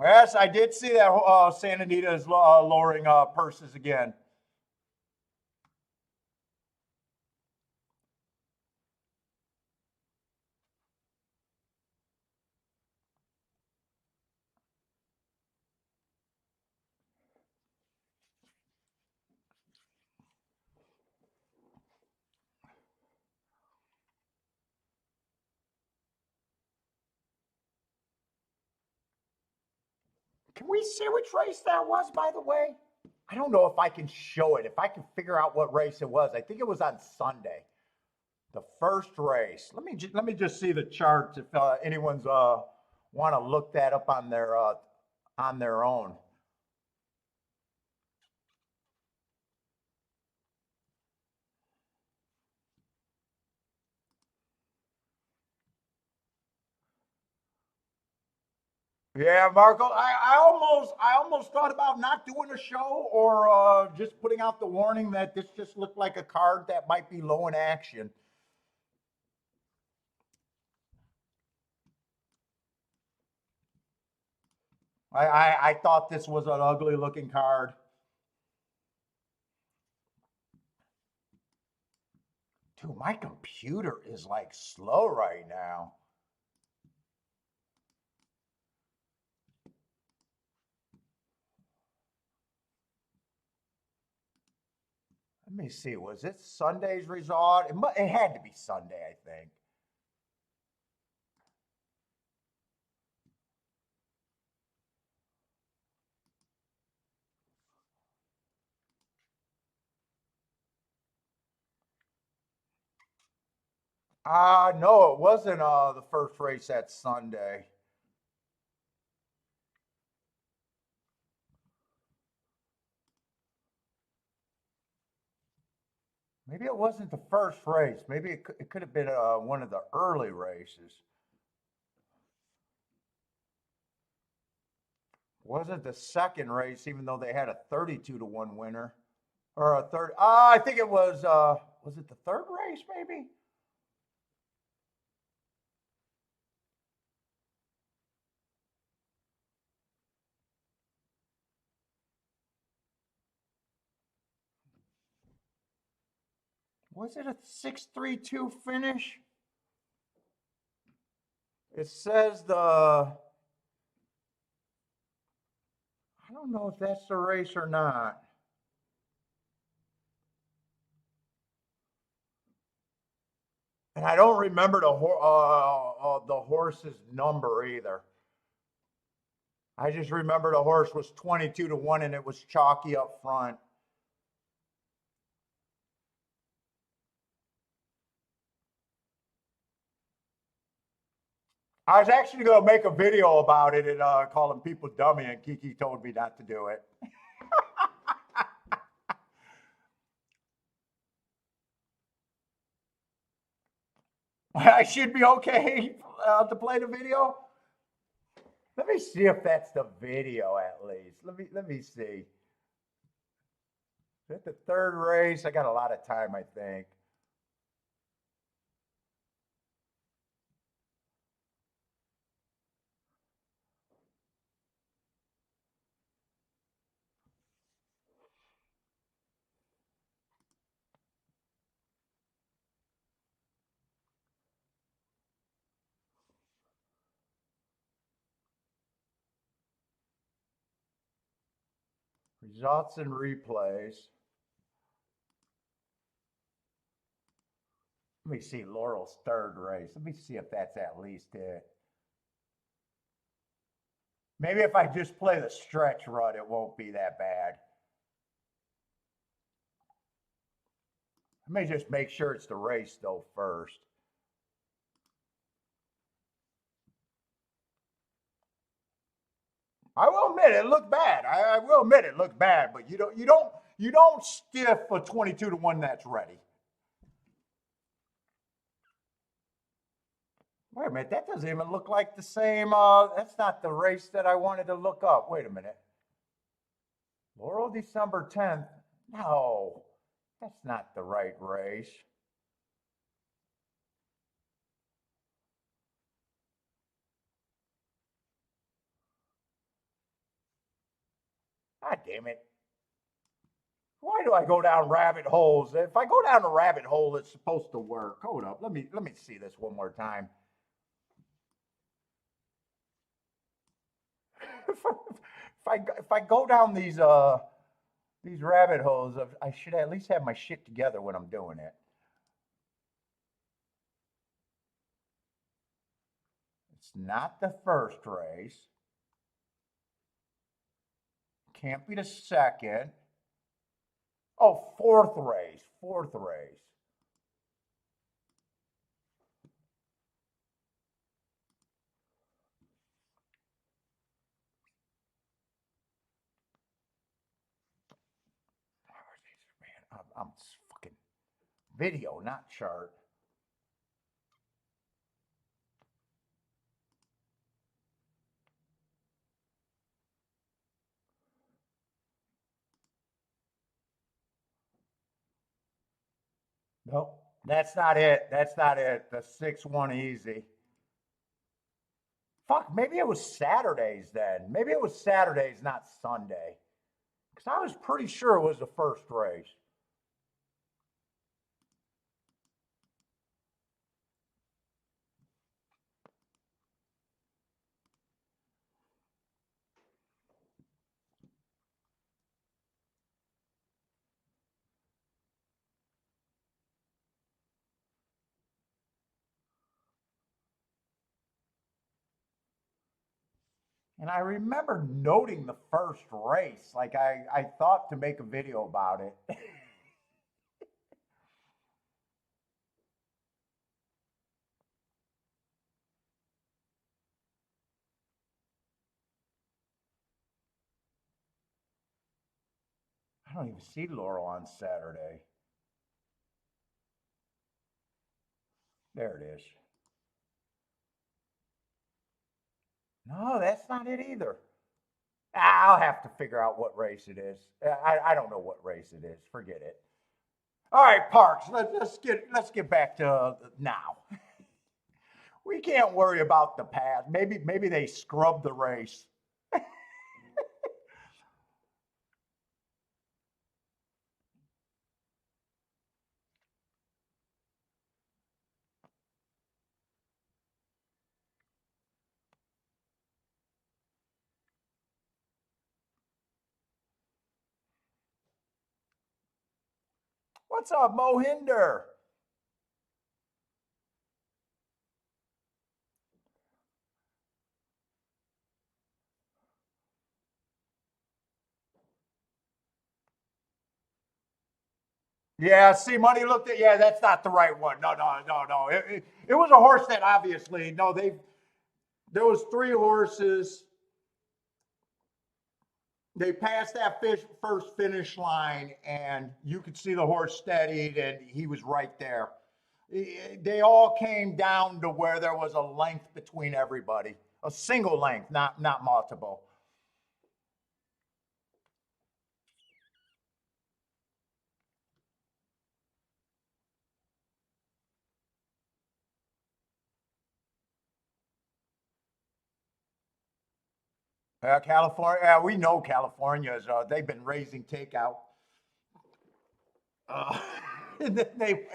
Yes, I did see that Santa Anita is lowering purses again. Can we see which race that was, by the way? I don't know if I can show it. If I can figure out what race it was. I think it was on Sunday. The first race. Let me just see the charts if anyone's want to look that up on their own. Yeah, Marco, I almost thought about not doing a show or just putting out the warning that this just looked like a card that might be low in action. I thought this was an ugly looking card. Dude, my computer is like slow right now. Let me see. Was it Sunday's result? It had to be Sunday, I think. No, it wasn't the first race that Sunday. Maybe it wasn't the first race. Maybe it could have been one of the early races. Wasn't the second race, even though they had a 32-1 winner or a third. I think it was it the third race? Maybe. Was it a 6-3-2 finish? It says I don't know if that's the race or not. And I don't remember the horse's number either. I just remember the horse was 22-1 and it was chalky up front. I was actually going to make a video about it and calling people dummy, and Kiki told me not to do it. I should be okay to play the video. Let me see if that's the video at least. Let me see. Is that the third race? I got a lot of time, I think. Results and replays. Let me see Laurel's third race. Let me see if that's at least it. Maybe if I just play the stretch run, it won't be that bad. Let me just make sure it's the race though first. I will admit it looked bad. I will admit it looked bad, but you don't stiff a 22-1 that's ready. Wait a minute, that doesn't even look like the same. That's not the race that I wanted to look up. Wait a minute. Laurel, December 10th. No, that's not the right race. God damn it. Why do I go down rabbit holes? If I go down a rabbit hole, it's supposed to work. Hold up. Let me see this one more time. If I go down these rabbit holes, I should at least have my shit together when I'm doing it. It's not the first race. Can't be the second. Oh, fourth race. Fourth race. Man, I'm fucking video, not chart. Nope, that's not it. That's not it. The 6-1 easy. Fuck, maybe it was Saturdays then. Maybe it was Saturdays, not Sunday. Because I was pretty sure it was the first race. And I remember noting the first race. Like I thought to make a video about it. I don't even see Laurel on Saturday. There it is. No, that's not it either. I'll have to figure out what race it is. I don't know what race it is. Forget it. All right, Parks. Let's get back to now. We can't worry about the past. Maybe they scrubbed the race. What's up, Mohinder? Yeah, see, Money looked at. Yeah, that's not the right one. No. It was a horse that obviously no. There was three horses. They passed that first finish line, and you could see the horse steadied, and he was right there. They all came down to where there was a length between everybody, a single length, not multiple. California, we know California's. They've been raising takeout. Uh, and then they,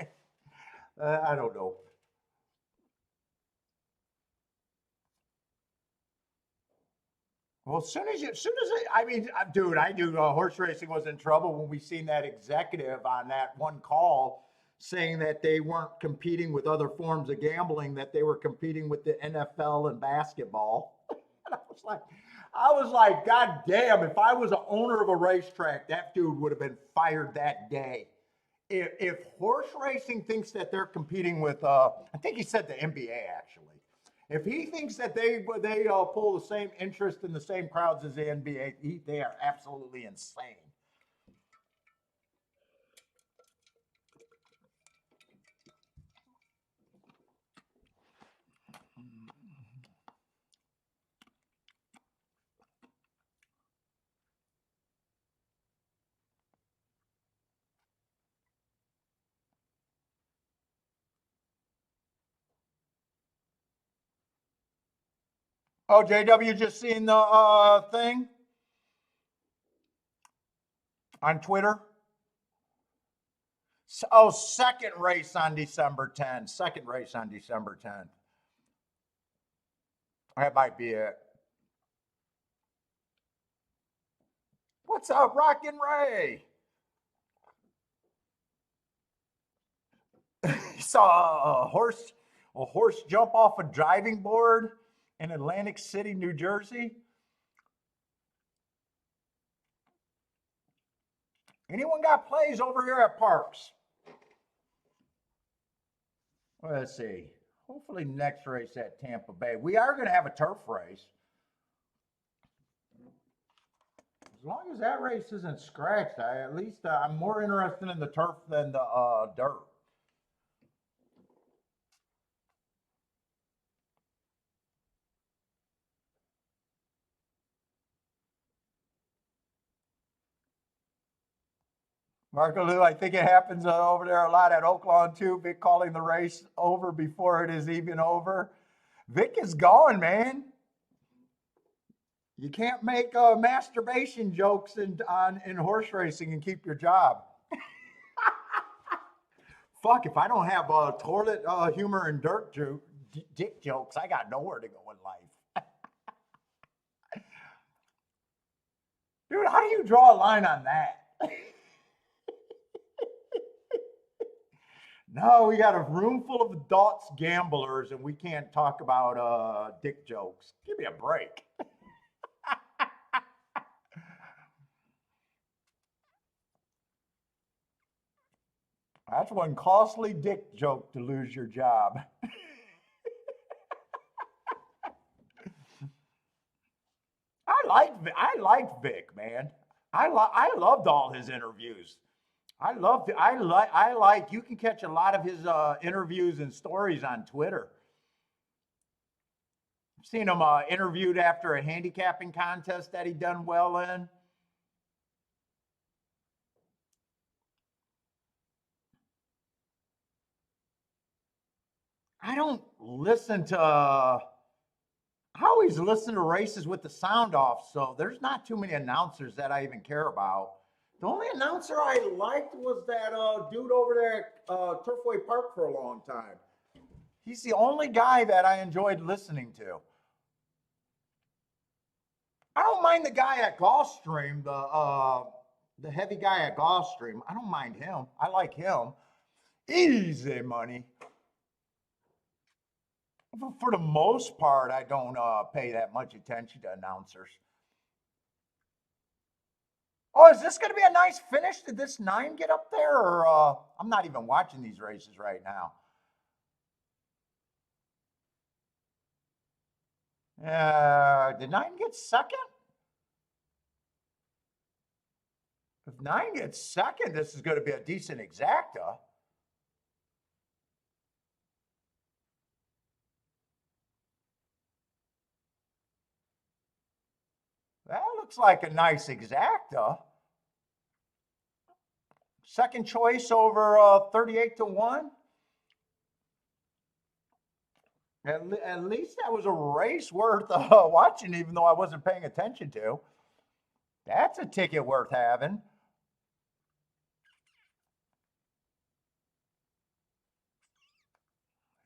I don't know. Well, as soon as I mean, dude, I knew horse racing was in trouble when we seen that executive on that one call saying that they weren't competing with other forms of gambling, that they were competing with the NFL and basketball. And I was like, God damn! If I was an owner of a racetrack, that dude would have been fired that day. If horse racing thinks that they're competing with, I think he said the NBA actually. If he thinks that they pull the same interest in the same crowds as the NBA, they are absolutely insane. Oh, JW just seen the thing on Twitter. Oh, second race on December 10th. Second race on December 10th. That might be it. What's up, Rockin' Ray? You saw a horse jump off a driving board in Atlantic City, New Jersey. Anyone got plays over here at Parks? Let's see. Hopefully next race at Tampa Bay. We are going to have a turf race. As long as that race isn't scratched, at least I'm more interested in the turf than the dirt. Marco Lou, I think it happens over there a lot at Oaklawn too. Vic calling the race over before it is even over. Vic is gone, man. You can't make masturbation jokes in horse racing and keep your job. Fuck, if I don't have toilet humor and dick jokes, I got nowhere to go in life. Dude, how do you draw a line on that? No, we got a room full of adults gamblers and we can't talk about dick jokes. Give me a break. That's one costly dick joke to lose your job. I liked Vic, man. I loved all his interviews. I like you can catch a lot of his interviews and stories on Twitter. I've seen him interviewed after a handicapping contest that he done well in. I don't listen to I always listen to races with the sound off, so there's not too many announcers that I even care about. The only announcer I liked was that dude over there at Turfway Park for a long time. He's the only guy that I enjoyed listening to. I don't mind the guy at Gulfstream, the heavy guy at Gulfstream. I don't mind him. I like him. Easy money. For the most part, I don't pay that much attention to announcers. Oh, is this going to be a nice finish? Did this 9 get up there? Or I'm not even watching these races right now. Did 9 get second? If 9 gets second, this is going to be a decent exacta. That looks like a nice exacta. Second choice over 38-1. At least that was a race worth watching, even though I wasn't paying attention to. That's a ticket worth having.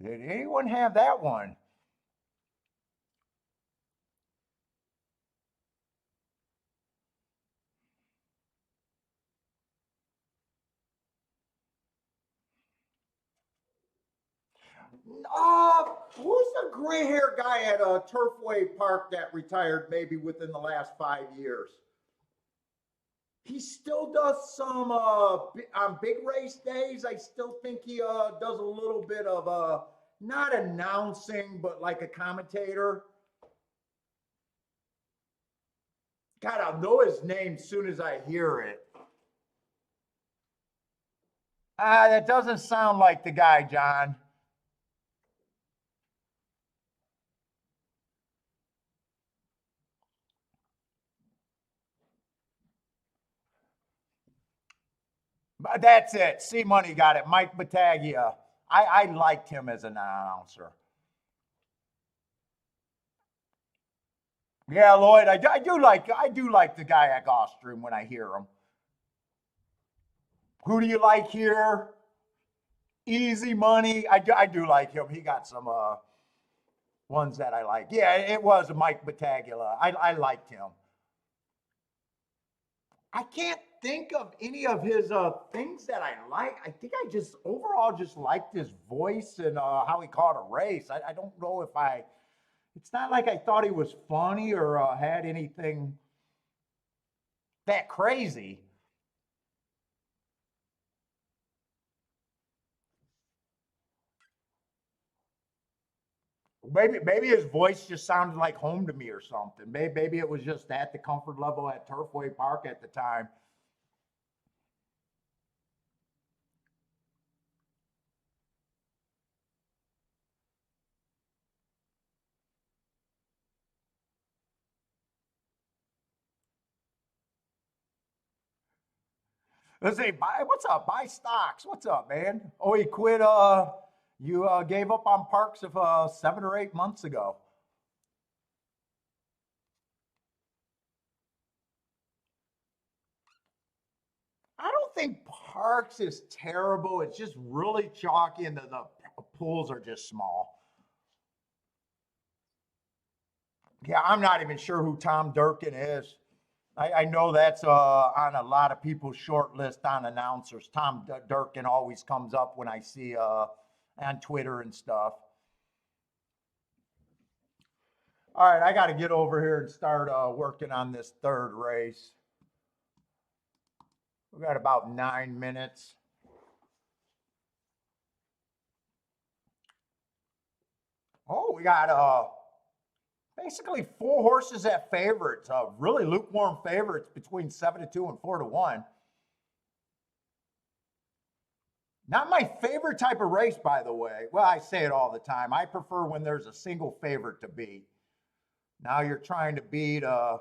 Did anyone have that one? Who's the gray hair guy at Turfway Park that retired maybe within the last 5 years? He still does some on big race days. I still think he does a little bit of not announcing, but like a commentator. God, I'll know his name as soon as I hear it. That doesn't sound like the guy, John. But that's it. C Money got it. Mike Battaglia. I liked him as an announcer. Yeah, Lloyd, I do like the guy at Gulfstream when I hear him. Who do you like here? Easy Money. I do like him. He got some ones that I like. Yeah, it was Mike Battaglia. I liked him. I can't think of any of his things that I like. I think I just overall just liked his voice and how he called a race. I don't know if it's not like I thought he was funny or had anything that crazy. Maybe his voice just sounded like home to me or something. Maybe it was just at the comfort level at Turfway Park at the time. Let's say, what's up? Buy stocks. What's up, man? Oh, he quit. You gave up on Parks of 7 or 8 months ago. I don't think Parks is terrible. It's just really chalky, and the pools are just small. Yeah, I'm not even sure who Tom Durkin is. I know that's on a lot of people's short list on announcers. Tom Durkin always comes up when I see on Twitter and stuff. All right, I got to get over here and start working on this third race. We got about 9 minutes. Oh, we got basically 4 horses at favorites, really lukewarm favorites between 7-2 and 4-1. Not my favorite type of race, by the way. Well, I say it all the time. I prefer when there's a single favorite to beat. Now you're trying to beat. Oh,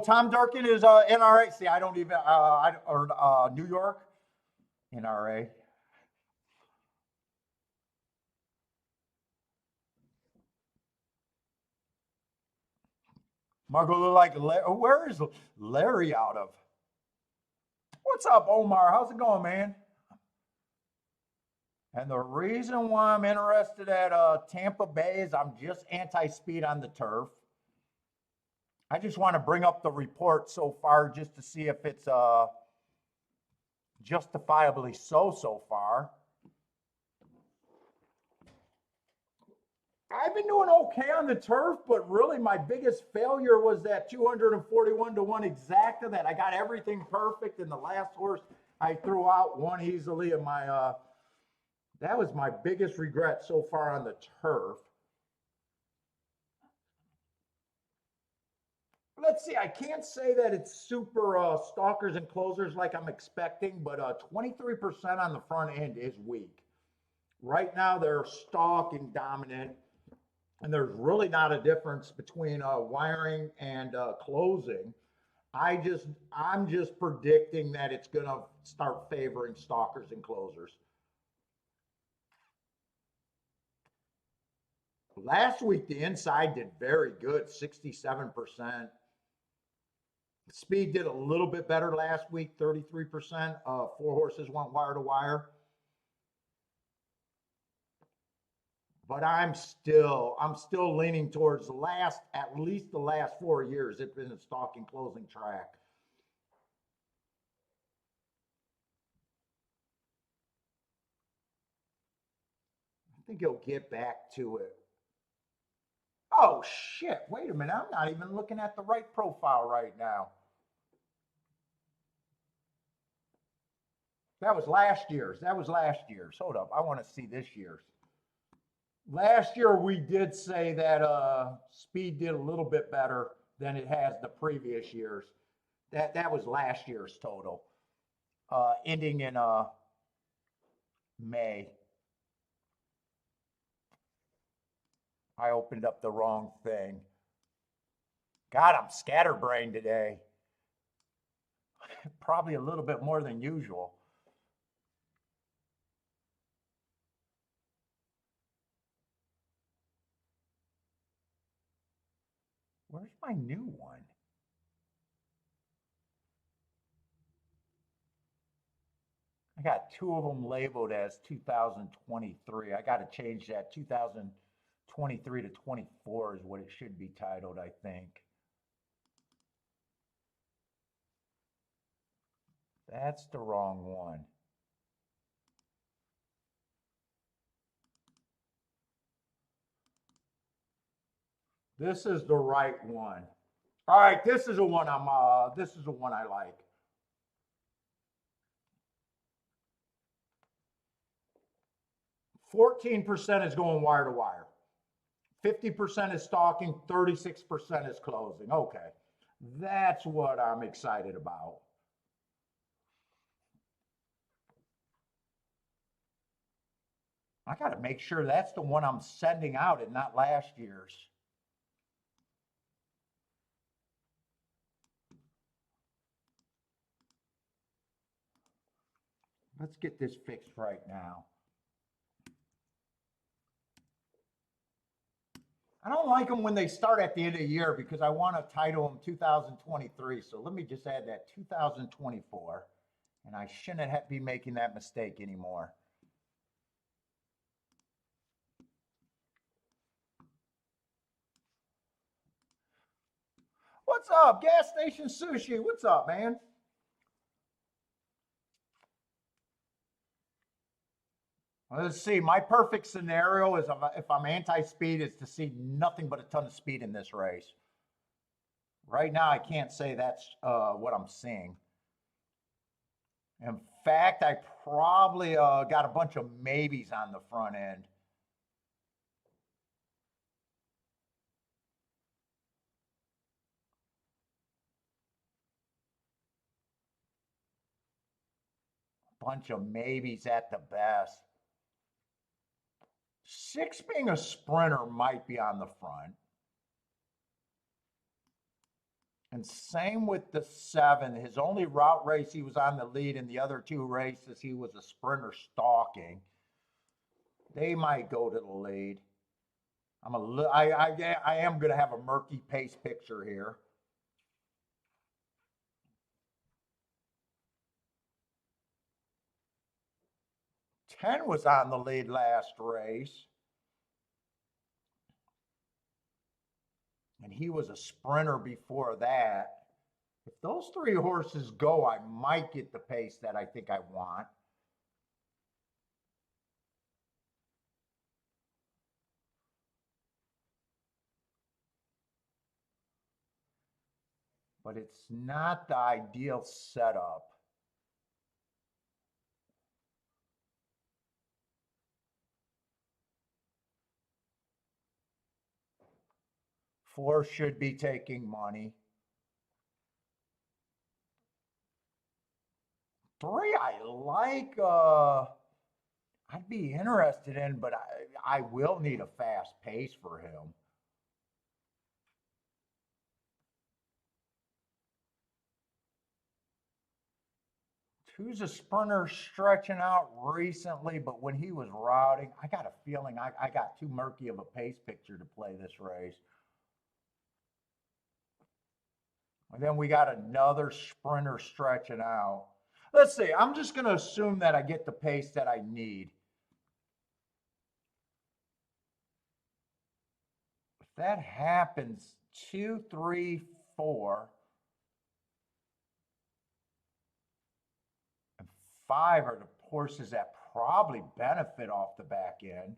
Tom Durkin is NRA. See, I don't even or New York NRA. Margot look like where is Larry out of? What's up, Omar? How's it going, man? And the reason why I'm interested at Tampa Bay is I'm just anti-speed on the turf. I just want to bring up the report so far just to see if it's justifiably so far. I've been doing okay on the turf, but really my biggest failure was that 241-1 exacta that I got everything perfect, and the last horse I threw out won easily, and that was my biggest regret so far on the turf. Let's see, I can't say that it's super stalkers and closers like I'm expecting, but 23% on the front end is weak. Right now, they're stalking dominant, and there's really not a difference between wiring and closing. I'm just predicting that it's going to start favoring stalkers and closers. Last week, the inside did very good, 67%. Speed did a little bit better last week, 33%. 4 horses went wire to wire. But I'm still leaning towards at least the last 4 years, it's been a stalking closing track. I think he'll get back to it. Oh shit, wait a minute, I'm not even looking at the right profile right now. That was last year's. Hold up, I want to see this year's. Last year we did say that speed did a little bit better than it has the previous years. That was last year's total, ending in May. I opened up the wrong thing. God, I'm scatterbrained today. Probably a little bit more than usual. Where's my new one? I got 2 of them labeled as 2023. I got to change that. 2023 to 24 is what it should be titled, I think. That's the wrong one. This is the right one. All right, this is the one I like. 14% is going wire to wire. 50% is stalking, 36% is closing. Okay, that's what I'm excited about. I got to make sure that's the one I'm sending out and not last year's. Let's get this fixed right now. I don't like them when they start at the end of the year because I want to title them 2023. So let me just add that 2024. And I shouldn't be making that mistake anymore. What's up, Gas Station Sushi? What's up, man? Let's see. My perfect scenario is if I'm anti-speed is to see nothing but a ton of speed in this race. Right now, I can't say that's what I'm seeing. In fact, I probably got a bunch of maybes on the front end. Bunch of maybes at the best. 6 being a sprinter might be on the front. And same with the 7. His only route race, he was on the lead. In the other 2 races, he was a sprinter stalking. They might go to the lead. I am going to have a murky pace picture here. Ten was on the lead last race. And he was a sprinter before that. If those 3 horses go, I might get the pace that I think I want. But it's not the ideal setup. Four should be taking money. 3 I like. I'd be interested in, but I will need a fast pace for him. Two's a sprinter stretching out recently, but when he was routing, I got a feeling I got too murky of a pace picture to play this race. And then we got another sprinter stretching out. Let's see, I'm just going to assume that I get the pace that I need. If that happens, 2, 3, 4, and 5 are the horses that probably benefit off the back end.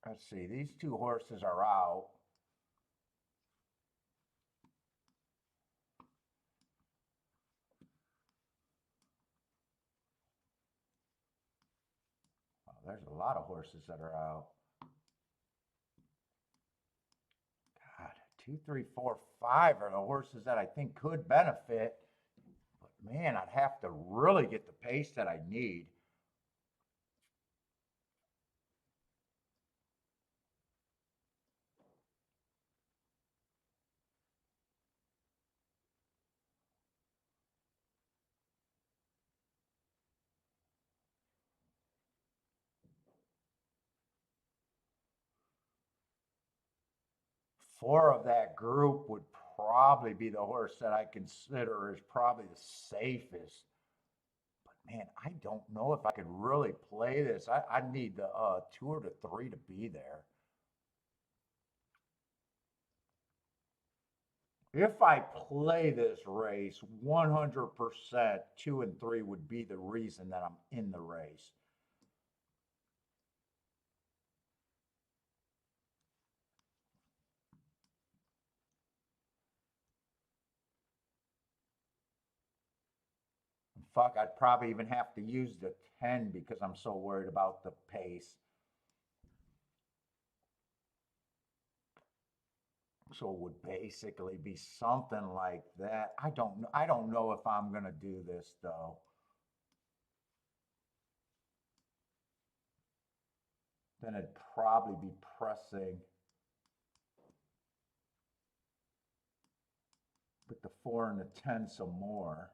Let's see, these 2 horses are out. Oh, there's a lot of horses that are out. God, 2, 3, 4, 5 are the horses that I think could benefit. But man, I'd have to really get the pace that I need. Four of that group would probably be the horse that I consider is probably the safest. But man, I don't know if I could really play this. I need the 2 or the 3 to be there. If I play this race, 100% 2 and 3 would be the reason that I'm in the race. Fuck, I'd probably even have to use the 10 because I'm so worried about the pace. So it would basically be something like that. I don't know if I'm gonna do this though. Then it'd probably be pressing with the 4 and the 10 some more.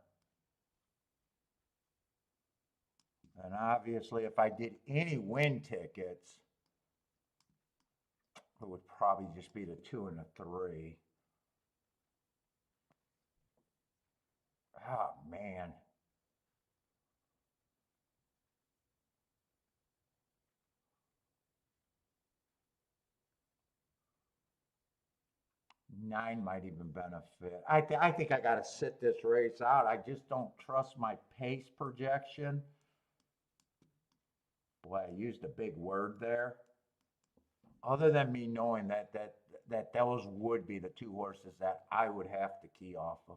And obviously if I did any win tickets, it would probably just be the 2 and the 3. Oh man. Nine might even benefit. I think I got to sit this race out. I just don't trust my pace projection. Boy, I used a big word there. Other than me knowing that those would be the 2 horses that I would have to key off of.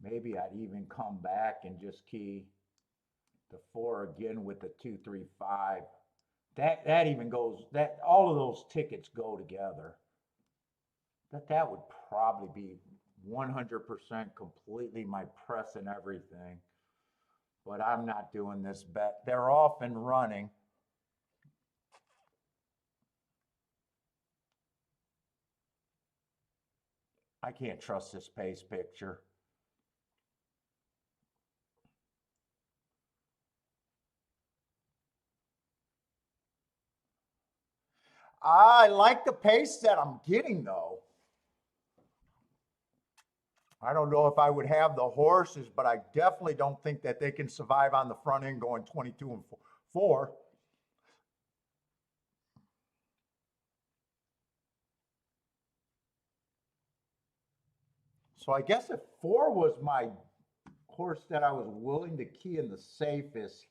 Maybe I'd even come back and just key the 4 again with the 2, 3, 5. That even goes, that all of those tickets go together. That would probably be 100% completely my press and everything. But I'm not doing this bet. They're off and running. I can't trust this pace picture. I like the pace that I'm getting though. I don't know if I would have the horses, but I definitely don't think that they can survive on the front end going 22 and 4. So I guess if 4 was my horse that I was willing to key in the safest,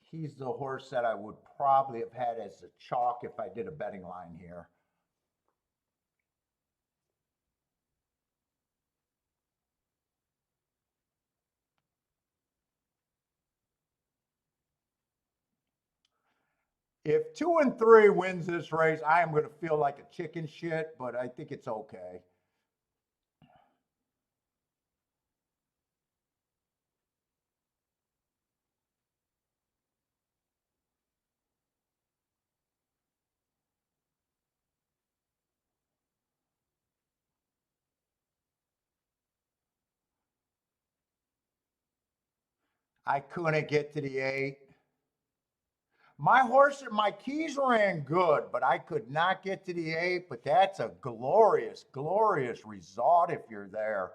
he's the horse that I would probably have had as a chalk if I did a betting line here. If 2 and 3 wins this race, I am going to feel like a chicken shit, but I think it's okay. I couldn't get to the 8. My horse, my keys ran good, but I could not get to the 8. But that's a glorious, glorious result if you're there.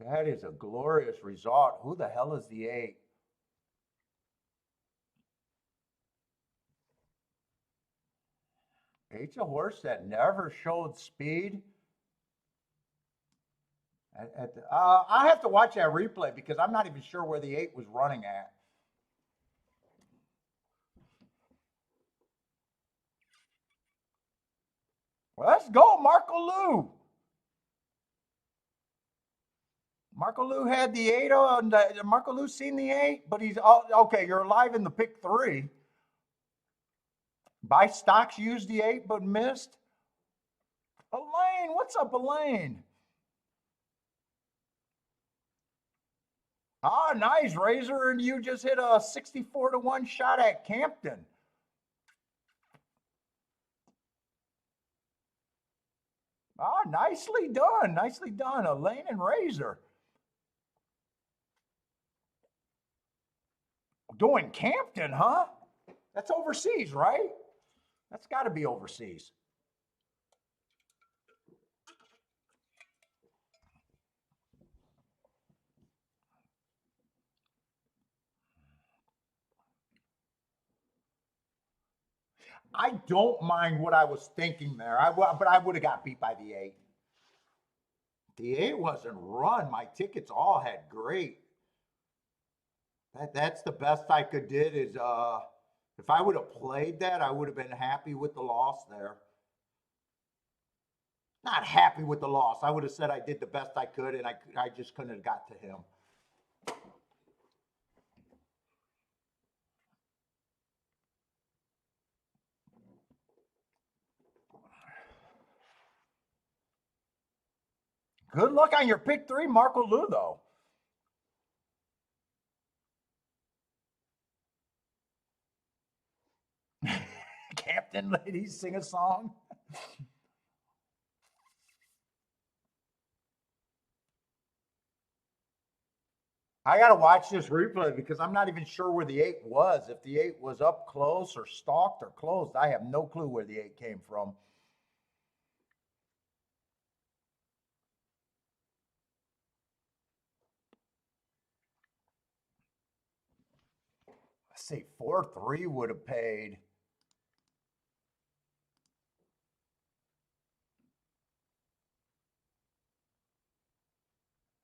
That is a glorious result. Who the hell is the 8? Eight's a horse that never showed speed. I have to watch that replay because I'm not even sure where the 8 was running at. Well, let's go, Marco Lou. Marco Lou had the 8 on. Marco Lou seen the 8, but he's okay. You're alive in the pick 3. Buy stocks used the 8 but missed. Elaine, what's up, Elaine? Ah, nice, Razor, and you just hit a 64-1 shot at Campton. Ah, nicely done, Elaine and Razor. Doing Campton, huh? That's overseas, right? That's got to be overseas. I don't mind what I was thinking there. But I would have got beat by the 8. The 8 wasn't run. My tickets all had great. That's the best I could did is if I would have played that, I would have been happy with the loss there. Not happy with the loss. I would have said I did the best I could, and I just couldn't have got to him. Good luck on your pick 3, Marco Lu, though. Captain Ladies, sing a song. I got to watch this replay because I'm not even sure where the 8 was. If the 8 was up close or stalked or closed, I have no clue where the 8 came from. Let's see, 4-3 would have paid.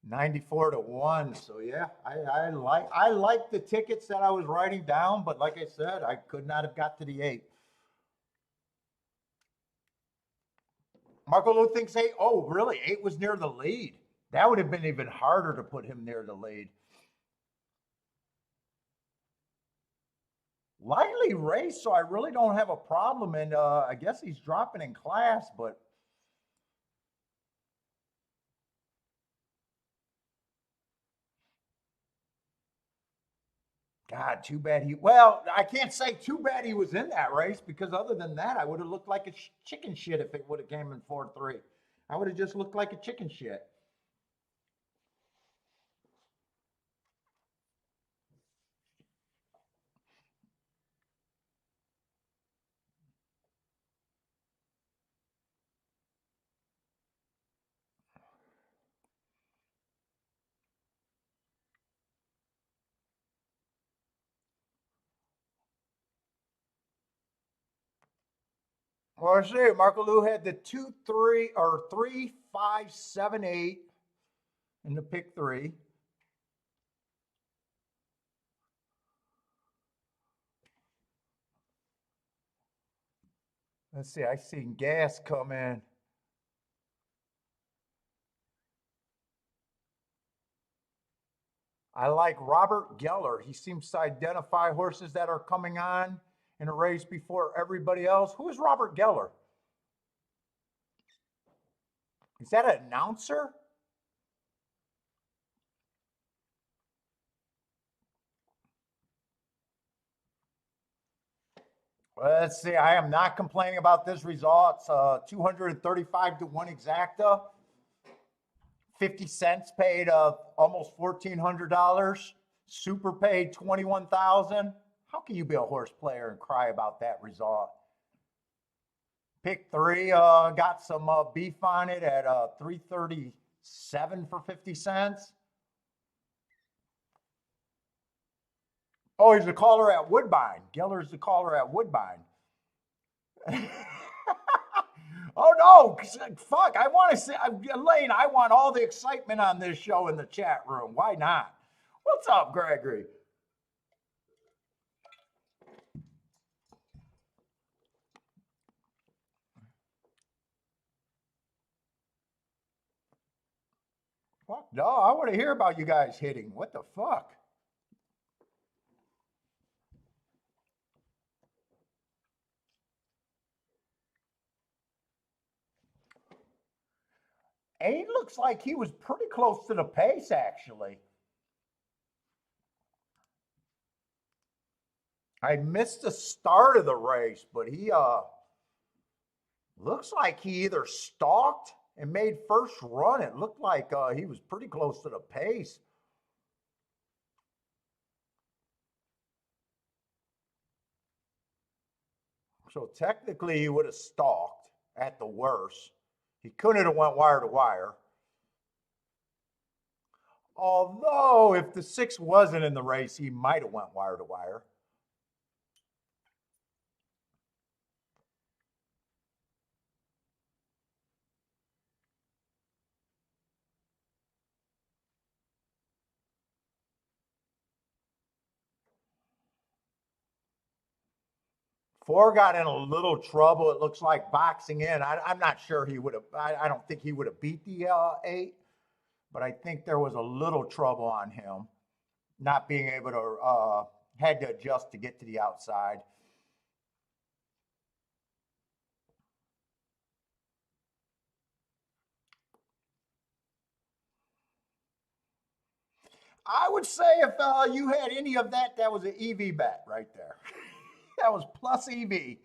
$94-1. So yeah, I like the tickets that I was writing down, but like I said, I could not have got to the 8. Marco Lu thinks 8. Oh, really? 8 was near the lead. That would have been even harder to put him near the lead. Lightly raced, so I really don't have a problem. And I guess he's dropping in class, but God, too bad he. Well, I can't say too bad he was in that race because other than that, I would have looked like a chicken shit if it would have came in 4-3. I would have just looked like a chicken shit. Well, let's see. Marco Lu had the 2-3 or 3-5-7-8 in the pick 3. Let's see. I seen gas come in. I like Robert Geller. He seems to identify horses that are coming on in a race before everybody else. Who is Robert Geller? Is that an announcer? Well, let's see. I am not complaining about this result. It's 235-1 exacta. 50 cents paid almost $1,400. Super paid 21,000. How can you be a horse player and cry about that result? Pick 3 got some beef on it at 337 for 50 cents. Oh, he's the caller at Woodbine. Geller's the caller at Woodbine. Oh no, fuck! I want to say, Elaine. I want all the excitement on this show in the chat room. Why not? What's up, Gregory? Fuck no, I want to hear about you guys hitting. What the fuck? He looks like he was pretty close to the pace, actually. I missed the start of the race, but he looks like he either stalked and made first run. It looked like he was pretty close to the pace. So technically, he would have stalked at the worst. He couldn't have went wire to wire. Although, if the 6 wasn't in the race, he might have went wire to wire. Four got in a little trouble. It looks like boxing in. I'm not sure he would have. I don't think he would have beat the eight, but I think there was a little trouble on him, not being able to had to adjust to get to the outside. I would say if you had any of that, that was an EV bet right there. That was plus EV.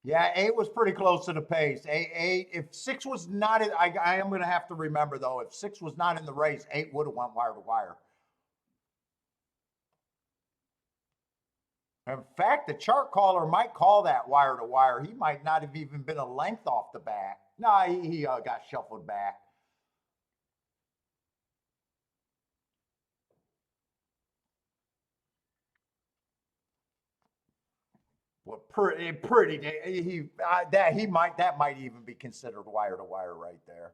Yeah, eight was pretty close to the pace. Eight, if six was not in, I am going to have to remember though, if six was not in the race, eight would have went wire to wire. In fact, the chart caller might call that wire to wire. He might not have even been a length off the back. No, he got shuffled back. Well, pretty. That might even be considered wire to wire right there.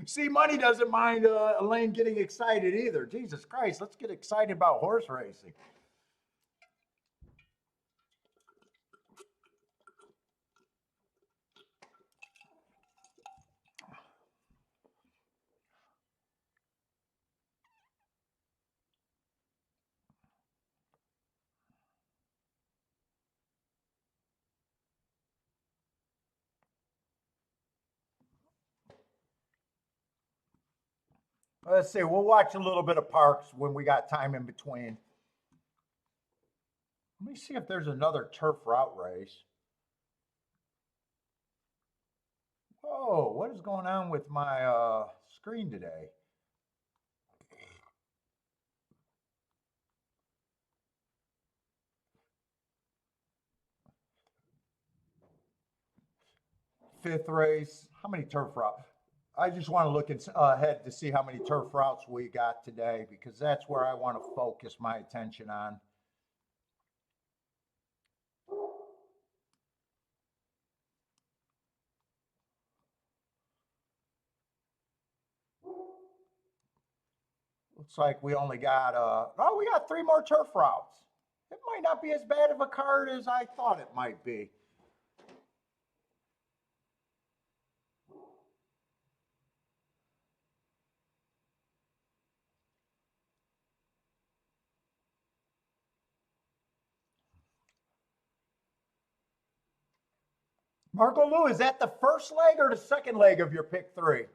see, money doesn't mind Elaine getting excited either. Jesus Christ, let's get excited about horse racing. Let's see. We'll watch a little bit of Parks when we got time in between. Let me see if there's another turf route race. Oh, what is going on with my screen today? Fifth race. How many turf routes? I just want to look ahead to see how many turf routes we got today because that's where I want to focus my attention on. Looks like we only got we got three more turf routes. It might not be as bad of a card as I thought it might be. Marco Lou, is that the first leg or the second leg of your pick three?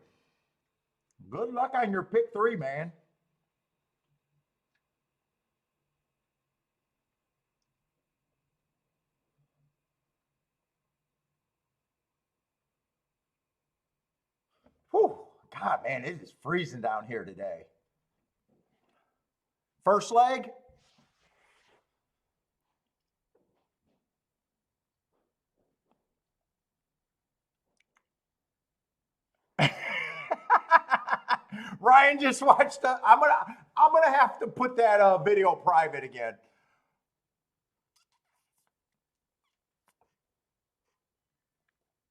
Good luck on your pick three, man. Whew. God, man, it is freezing down here today. First leg? Ryan just watched the. I'm gonna have to put that video private again.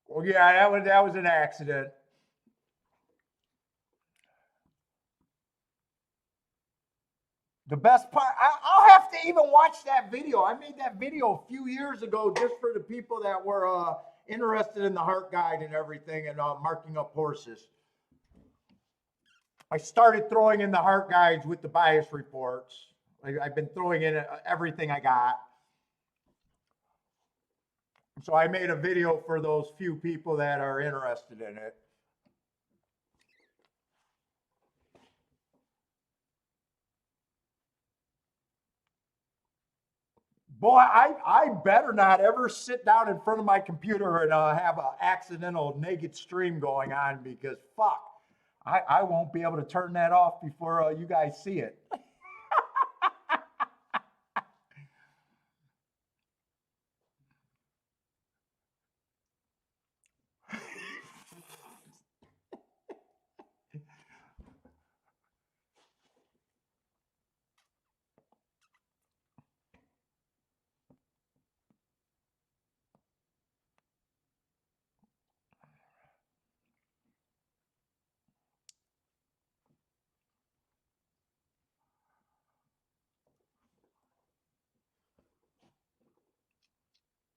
Well, yeah, that was an accident. The best part, I'll have to even watch that video. I made that video a few years ago just for the people that were interested in the heart guide and everything and marking up horses. I started throwing in the heart guides with the bias reports. I've been throwing in everything I got. So I made a video for those few people that are interested in it. Boy, I better not ever sit down in front of my computer and have an accidental naked stream going on because fuck, I won't be able to turn that off before you guys see it.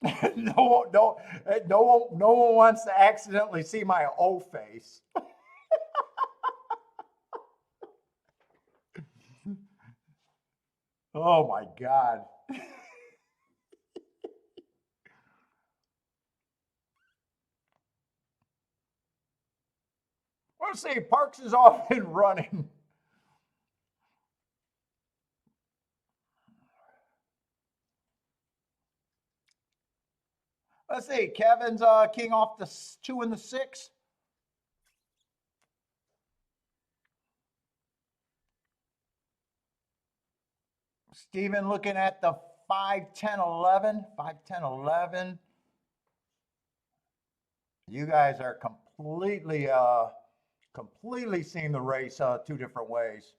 No one wants to accidentally see my O face. Oh my God. Let's see, Parks is off and running. Let's see, Kevin's king off the 2 and the 6. Steven looking at the 5, 10, 11. 5, 10, 11. You guys are completely seeing the race two different ways.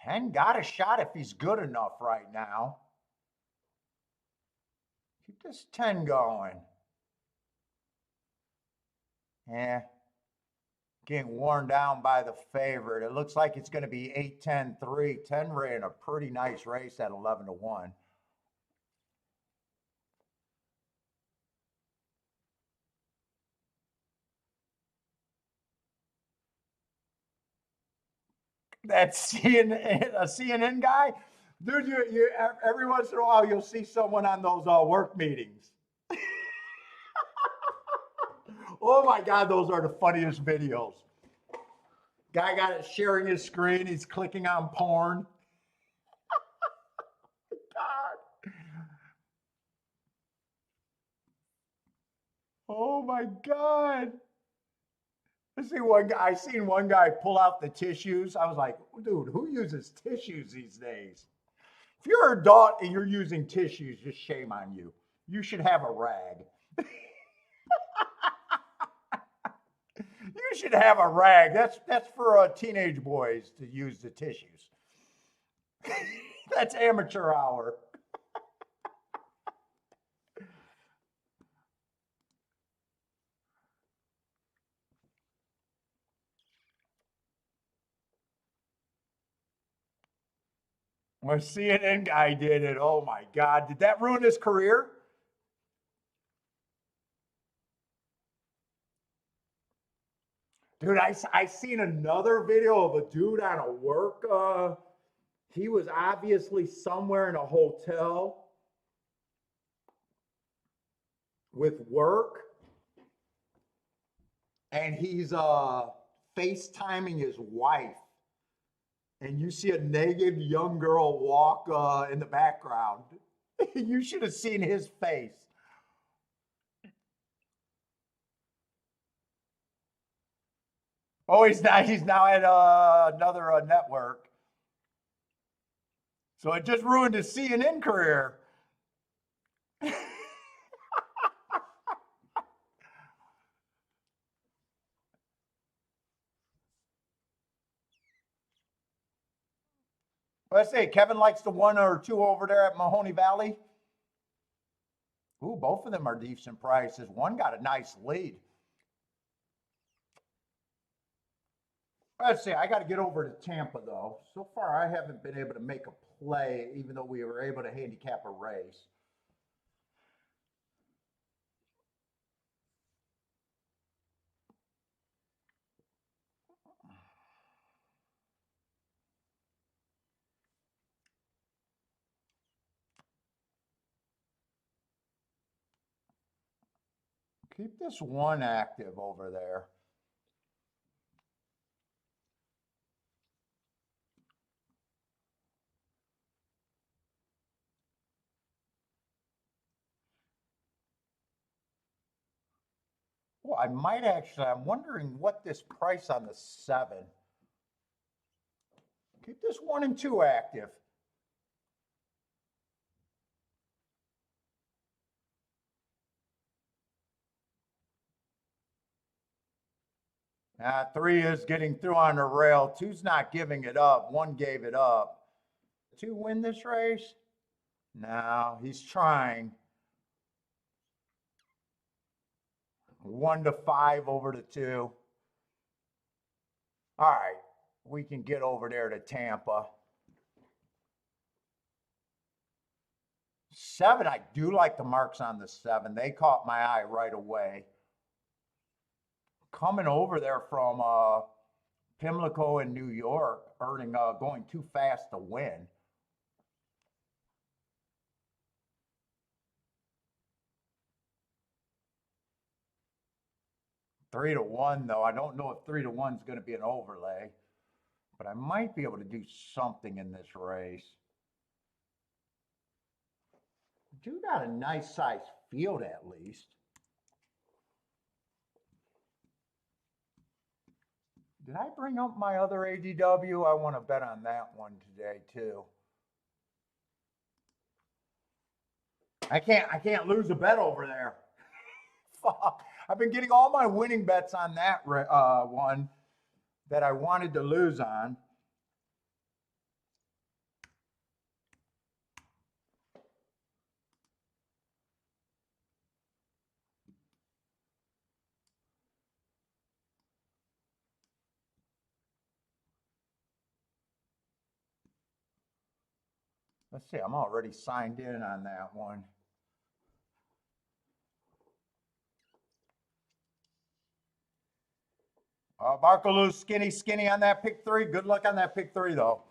10 got a shot if he's good enough right now. Keep this 10 going. Yeah. Getting worn down by the favorite. It looks like it's going to be 8, 10, 3. 10 ran a pretty nice race at 11 to 1. That CNN guy, dude. You every once in a while you'll see someone on those work meetings. Oh my God, those are the funniest videos. Guy got it sharing his screen. He's clicking on porn. God. Oh my God. I seen one guy pull out the tissues. I was like, dude, who uses tissues these days? If you're an adult and you're using tissues, just shame on you. You should have a rag. You should have a rag. That's for teenage boys to use the tissues. That's amateur hour. When CNN guy did it, oh my God, did that ruin his career? Dude, I seen another video of a dude on a work. He was obviously somewhere in a hotel with work, and he's FaceTiming his wife, and you see a naked young girl walk in the background. You should have seen his face. Oh, he's not. He's now at another network. So it just ruined his CNN career. Let's say Kevin likes the 1 or 2 over there at Mahoney Valley. Ooh, both of them are decent prices. One got a nice lead. Let's see, I got to get over to Tampa, though. So far, I haven't been able to make a play, even though we were able to handicap a race. Keep this 1 active over there. Well, I might actually, I'm wondering what this price on the 7. Keep this 1 and 2 active. Now, 3 is getting through on the rail. 2's not giving it up. 1 gave it up. 2 win this race? No, he's trying. 1 to 5 over to 2. All right, we can get over there to Tampa. 7, I do like the marks on the 7. They caught my eye right away. Coming over there from Pimlico in New York, earning going too fast to win. Three to one though. I don't know if 3 to 1 is going to be an overlay, but I might be able to do something in this race. Do got a nice sized field at least. Did I bring up my other ADW? I want to bet on that one today too. I can't lose a bet over there. Fuck. I've been getting all my winning bets on that one that I wanted to lose on. Let's see, I'm already signed in on that one. Barkaloo, skinny on that pick 3. Good luck on that pick 3, though.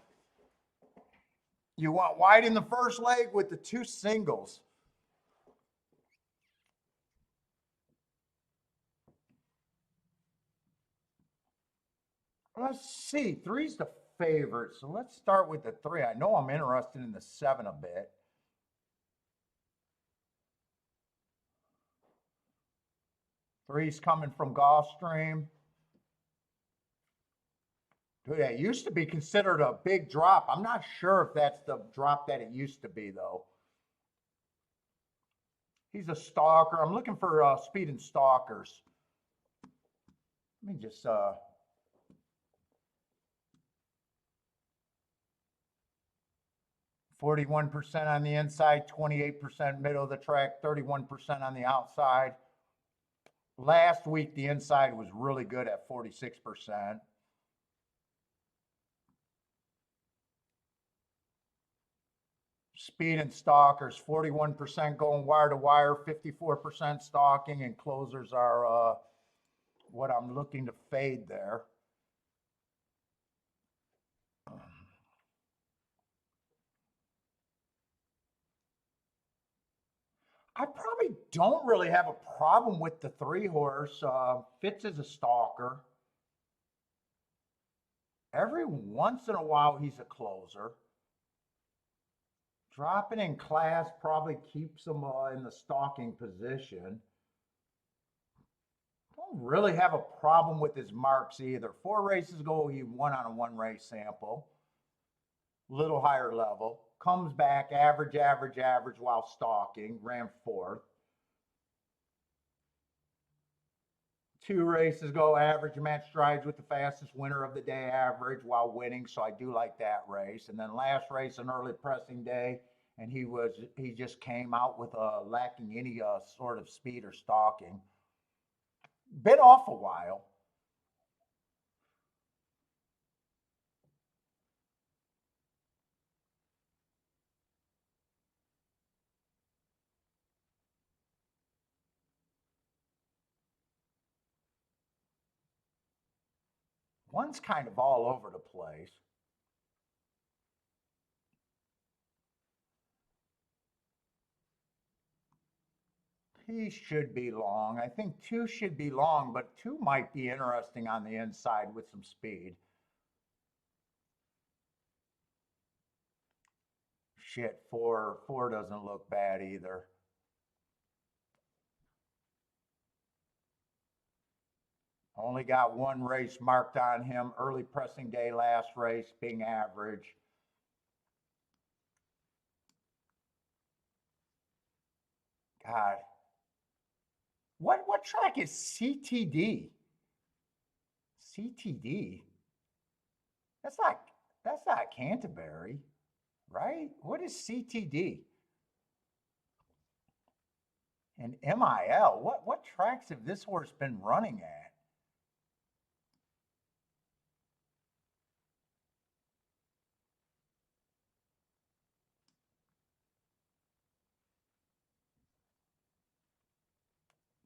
You want wide in the first leg with the 2 singles. Let's see, 3's the favorite, so let's start with the 3. I know I'm interested in the 7 a bit. Three's coming from Gulfstream. Dude, that used to be considered a big drop. I'm not sure if that's the drop that it used to be, though. He's a stalker. I'm looking for speed and stalkers. Let me just 41% on the inside, 28% middle of the track, 31% on the outside. Last week, the inside was really good at 46%. Speed and stalkers, 41% going wire to wire, 54% stalking, and closers are what I'm looking to fade there. I probably don't really have a problem with the 3 horse. Fitz as a stalker. Every once in a while, he's a closer. Dropping in class probably keeps him in the stalking position. Don't really have a problem with his marks either. 4 races ago, he won on a 1 race sample. Little higher level. Comes back, average while stalking. Ran 4th. 2 races ago, average match strides with the fastest winner of the day average while winning. So I do like that race. And then last race, an early pressing day, and he just came out with lacking any sort of speed or stalking. Been off a while. One's kind of all over the place. He should be long. I think 2 should be long, but 2 might be interesting on the inside with some speed. Shit, 4 doesn't look bad either. Only got 1 race marked on him. Early pressing day, last race being average. God. What track is CTD? CTD? That's not Canterbury, right? What is CTD? And MIL, what tracks have this horse been running at?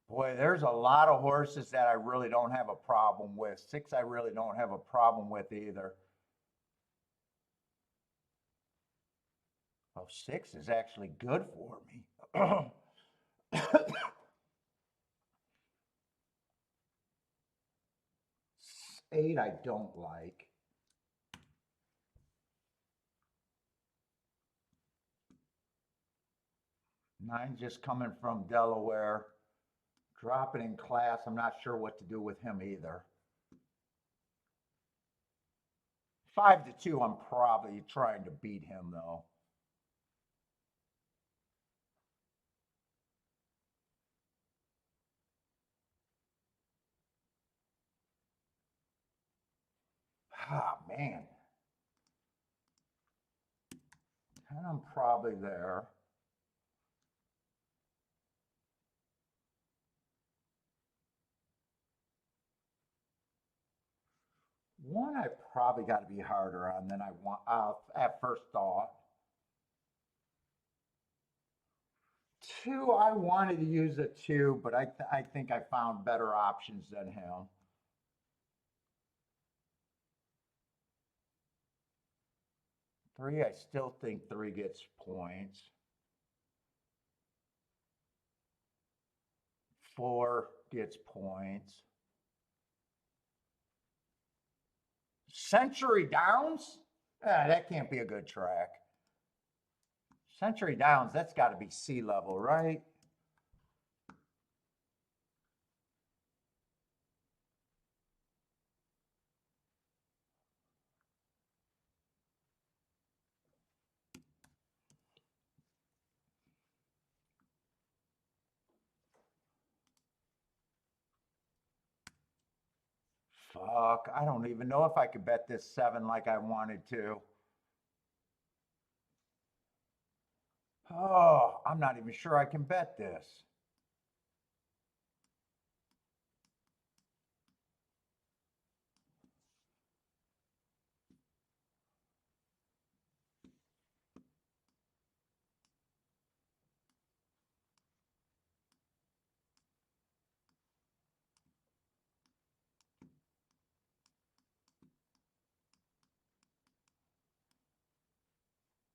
Boy, there's a lot of horses that I really don't have a problem with. 6, I really don't have a problem with either. Oh, 6 is actually good for me. 8, I don't like. 9 just coming from Delaware. Dropping in class, I'm not sure what to do with him either. 5-2, I'm probably trying to beat him though. Ah, man. 10, I'm probably there. 1, I probably got to be harder on than I want at first thought. 2, I wanted to use a 2, but I think I found better options than him. 3, I still think 3 gets points. 4 gets points. Century Downs? That can't be a good track. Century Downs, that's got to be sea level, right? Fuck, I don't even know if I could bet this 7 like I wanted to. Oh, I'm not even sure I can bet this.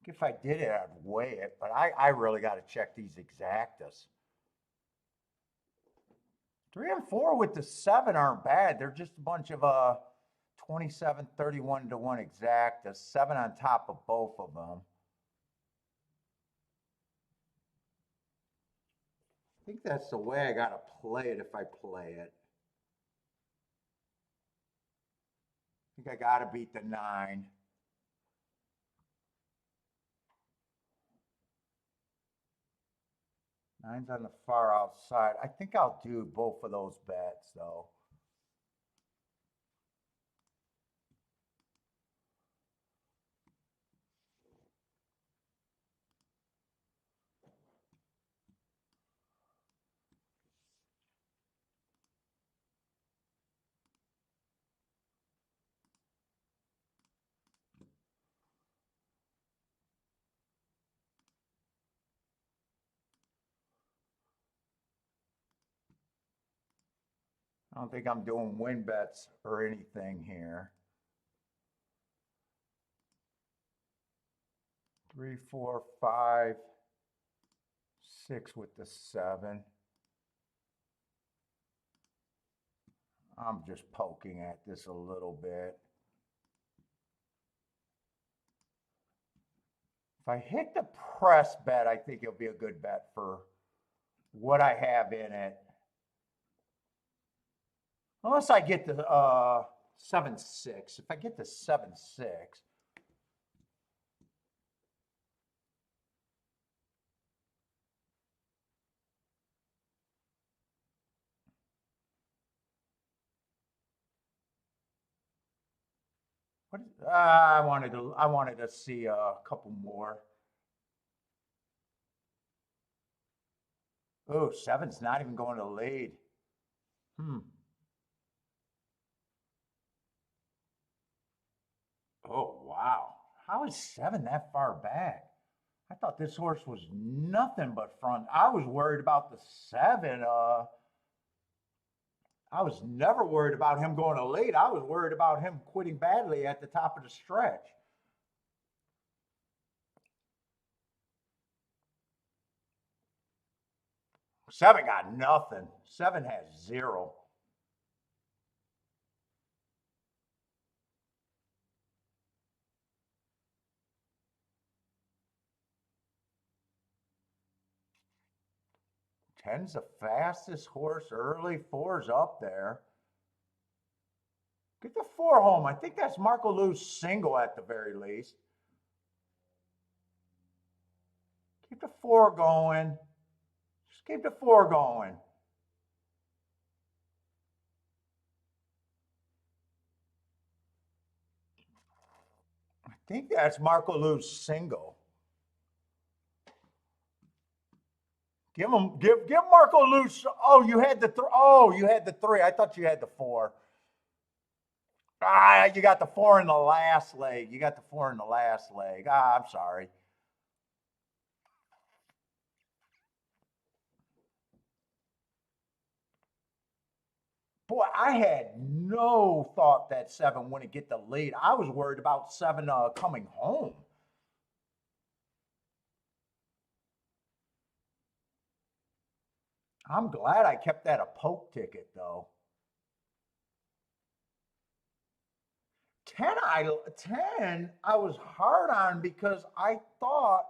If I did it, I'd weigh it, but I really got to check these exactas. 3 and 4 with the 7 aren't bad. They're just a bunch of 27, 31 to 1 exactas, 7 on top of both of them. I think that's the way I got to play it if I play it. I think I got to beat the 9. Nine's on the far outside. I think I'll do both of those bets, though. I don't think I'm doing win bets or anything here. 3, 4, 5, 6 with the 7. I'm just poking at this a little bit. If I hit the press bet, I think it'll be a good bet for what I have in it. Unless I get the 7-6. If I get the 7-6. What is, I wanted to see a couple more. Oh, 7's not even going to lead. Oh, wow. How is 7 that far back? I thought this horse was nothing but front. I was worried about the 7. I was never worried about him going to lead. I was worried about him quitting badly at the top of the stretch. Seven got nothing. Seven has zero. Ten's the fastest horse early. Four's up there. Get the four home. I think that's Marco Lou's single at the very least. Keep the four going. Just keep the four going. I think that's Marco Lou's single. Give Marco Lou. Oh, you had the you had the three. I thought you had the four. Ah, you got the four in the last leg. You got the four in the last leg. Ah, I'm sorry. Boy, I had no thought that seven wouldn't get the lead. I was worried about seven coming home. I'm glad I kept that a poke ticket though. 10 I was hard on because I thought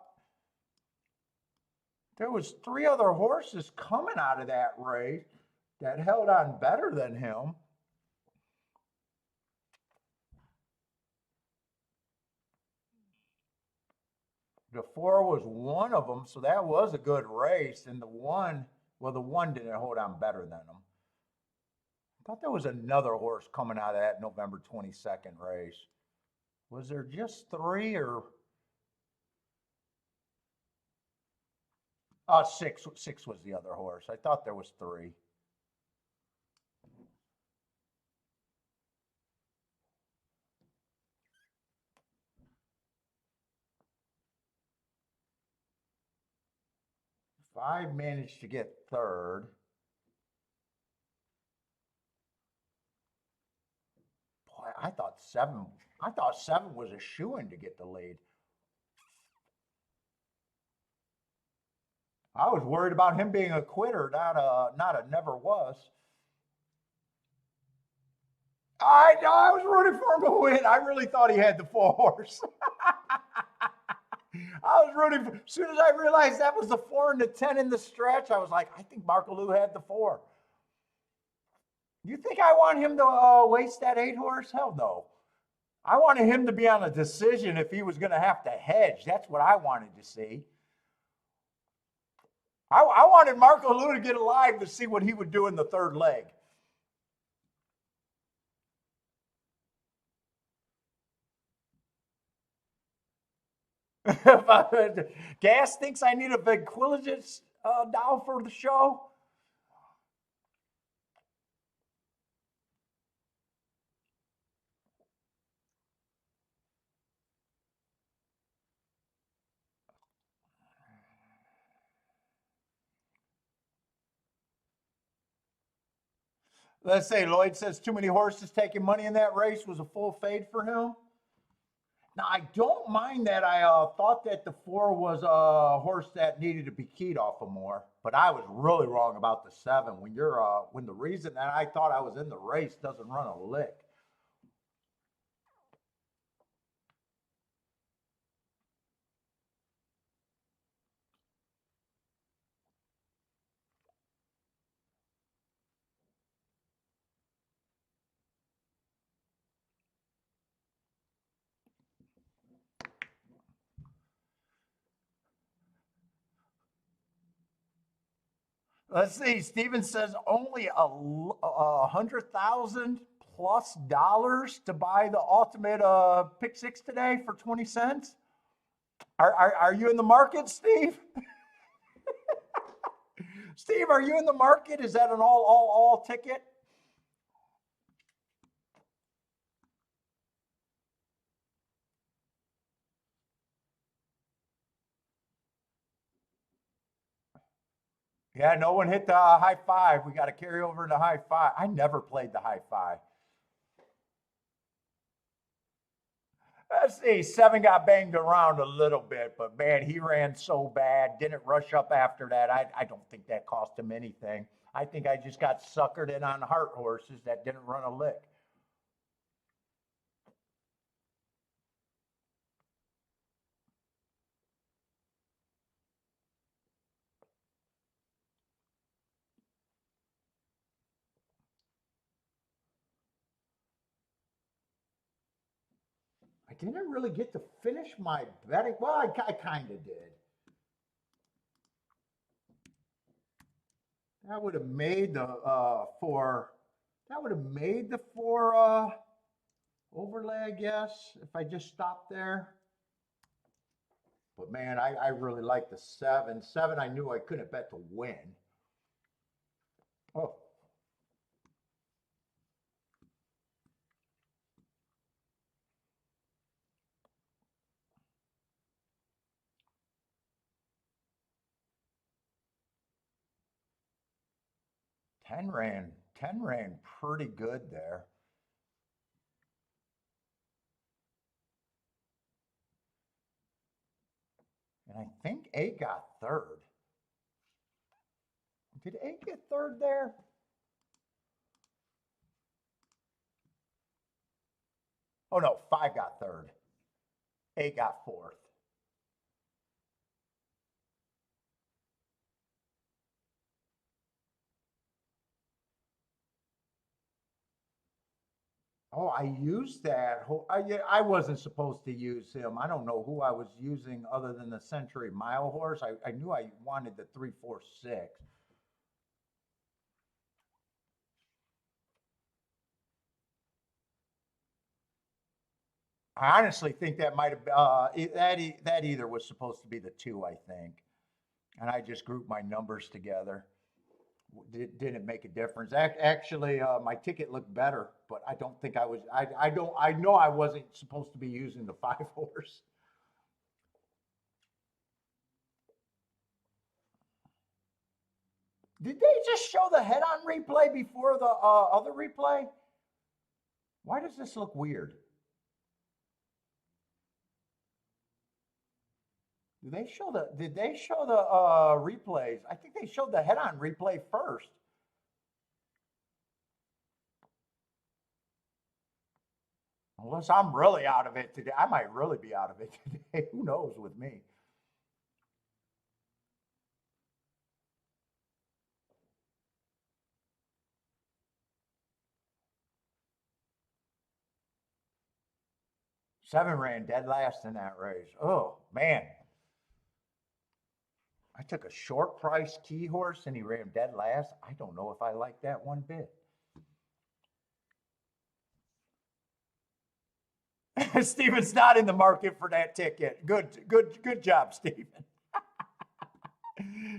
there was three other horses coming out of that race that held on better than him. The four was one of them, so that was a good race. And the one didn't hold on better than him. I thought there was another horse coming out of that November 22nd race. Was there just three or? Six. Six was the other horse. I thought there was three. Five managed to get third. Boy, I thought seven was a shoo-in to get the lead. I was worried about him being a quitter, not a never was. I was rooting for him to win. I really thought he had the four horse. I was rooting for. As soon as I realized that was the 4 and the 10 in the stretch, I was like, I think Marco Lou had the four. You think I want him to waste that 8 horse? Hell no. I wanted him to be on a decision if he was going to have to hedge. That's what I wanted to see. I wanted Marco Lou to get alive to see what he would do in the third leg. Gas thinks I need a Vequiligence doll for the show. Let's say Lloyd says too many horses taking money in that race was a full fade for him. Now, I don't mind that. I thought that the 4 was a horse that needed to be keyed off of more, but I was really wrong about the 7. When the reason that I thought I was in the race doesn't run a lick. Let's see. Steven says only $100,000 plus to buy the ultimate pick six today for 20 cents. Are you in the market, Steve? Steve, are you in the market? Is that an all ticket? Yeah, no one hit the high five. We got to carry over to high five. I never played the high five. Let's see, seven got banged around a little bit, but man, he ran so bad. Didn't rush up after that. I don't think that cost him anything. I think I just got suckered in on heart horses that didn't run a lick. I didn't really get to finish my betting. Well, I kind of did. That would have made the for. That would have made the four overlay, I guess, if I just stopped there. But man, I really like the seven. Seven, I knew I couldn't bet to win. Oh, 10 ran pretty good there. And I think 8 got third. Did 8 get third there? Oh no, 5 got third. 8 got fourth. Oh, I used that. I wasn't supposed to use him. I don't know who I was using other than the Century Mile horse. I knew I wanted the 346. I honestly think that might have that either was supposed to be the 2, I think, and I just grouped my numbers together. Didn't make a difference. Actually, my ticket looked better, but I don't think I was. I don't. I know I wasn't supposed to be using the 5 horse. Did they just show the head on replay before the other replay? Why does this look weird? Did they show the replays? I think they showed the head on replay first. Unless I'm really out of it today. I might really be out of it today. Who knows with me? Seven ran dead last in that race. Oh man. I took a short price key horse and he ran dead last. I don't know if I like that one bit. Steven's not in the market for that ticket. Good job, Steven.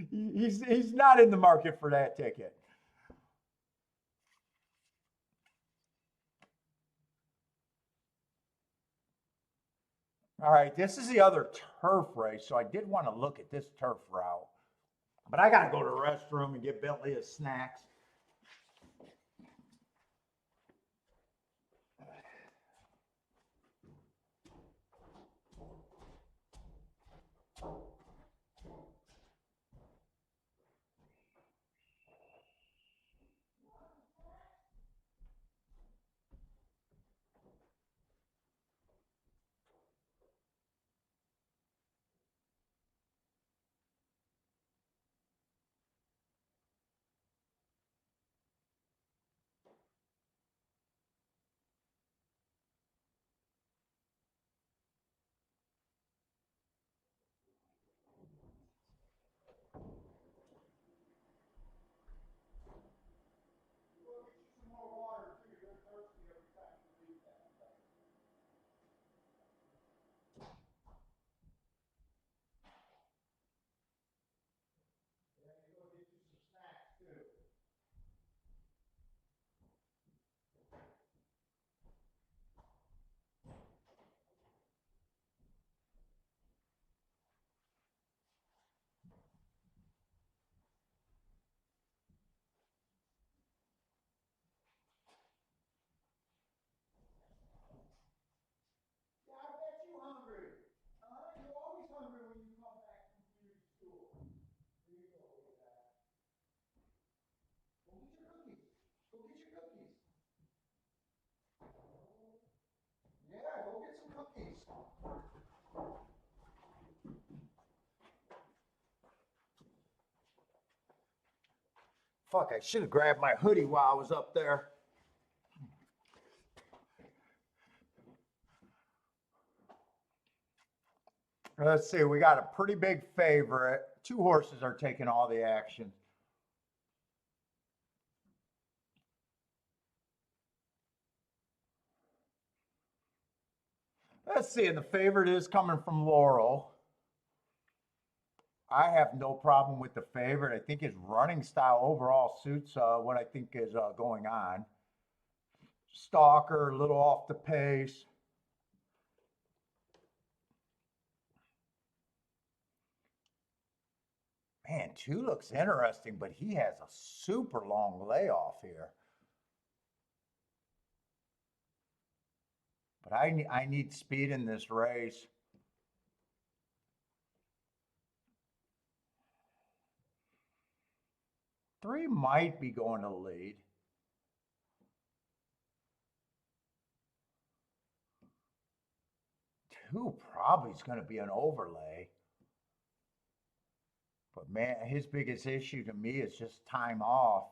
he's not in the market for that ticket. All right, this is the other turf race, so I did want to look at this turf route. But I got to go to the restroom and get Bentley his snacks. Fuck, I should have grabbed my hoodie while I was up there. Let's see, we got a pretty big favorite. Two horses are taking all the action. Let's see, and the favorite is coming from Laurel. I have no problem with the favorite. I think his running style overall suits what I think is going on. Stalker, a little off the pace. Man, 2 looks interesting, but he has a super long layoff here. But I need speed in this race. Three might be going to lead. Two probably is going to be an overlay. But man, his biggest issue to me is just time off.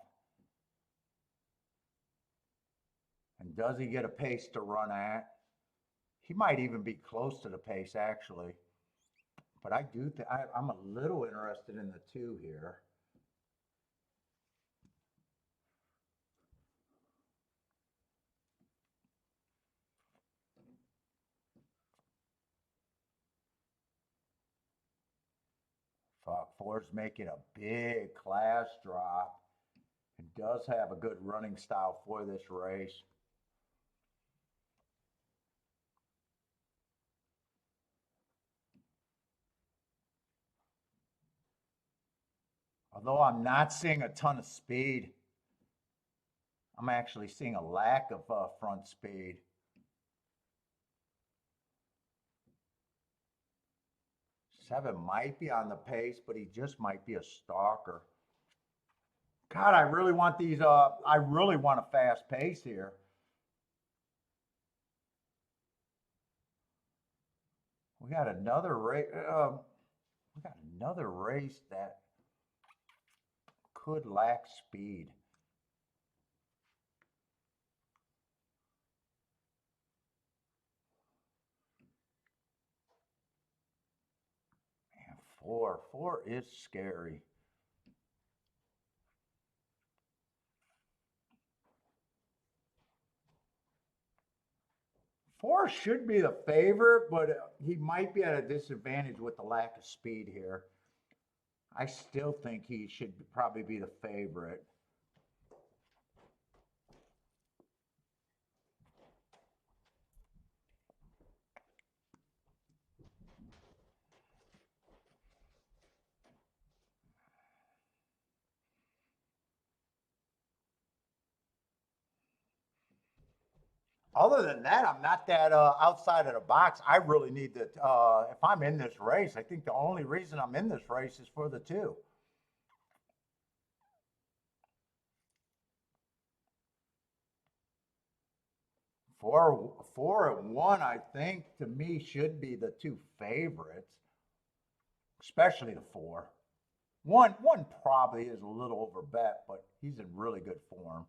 And does he get a pace to run at? He might even be close to the pace, actually. But I do think I'm a little interested in the 2 here. Fuck, 4's making a big class drop. It does have a good running style for this race. Although I'm not seeing a ton of speed, I'm actually seeing a lack of front speed. Seven might be on the pace, but he just might be a stalker. God, I really want these, I really want a fast pace here. We got another race, that could lack speed. Man, 4 is scary. Four should be the favorite, but he might be at a disadvantage with the lack of speed here. I still think he should probably be the favorite. Other than that, I'm not that outside of the box. I really need to, if I'm in this race, I think the only reason I'm in this race is for the 2. Four and 1, I think, to me, should be the 2 favorites, especially the 4. One probably is a little over bet, but he's in really good form.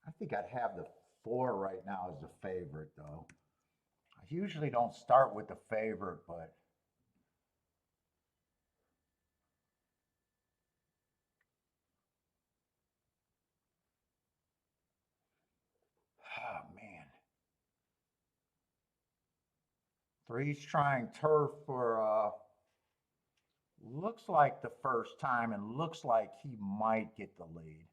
I think I'd have the 4 right now as the favorite, though. I usually don't start with the favorite, but oh man. 3's trying turf for looks like the first time, and looks like he might get the lead.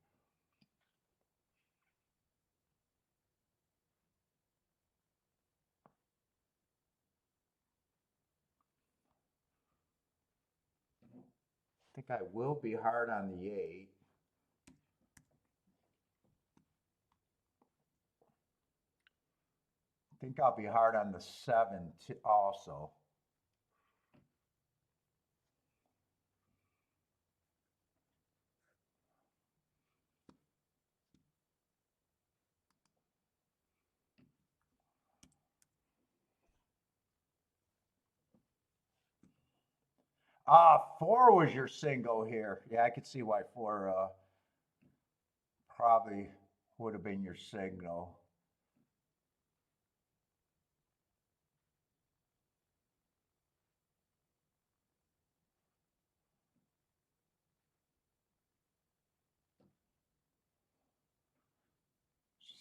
I think I will be hard on the 8. I think I'll be hard on the 7 also. 4 was your single here. Yeah, I could see why 4 probably would have been your signal.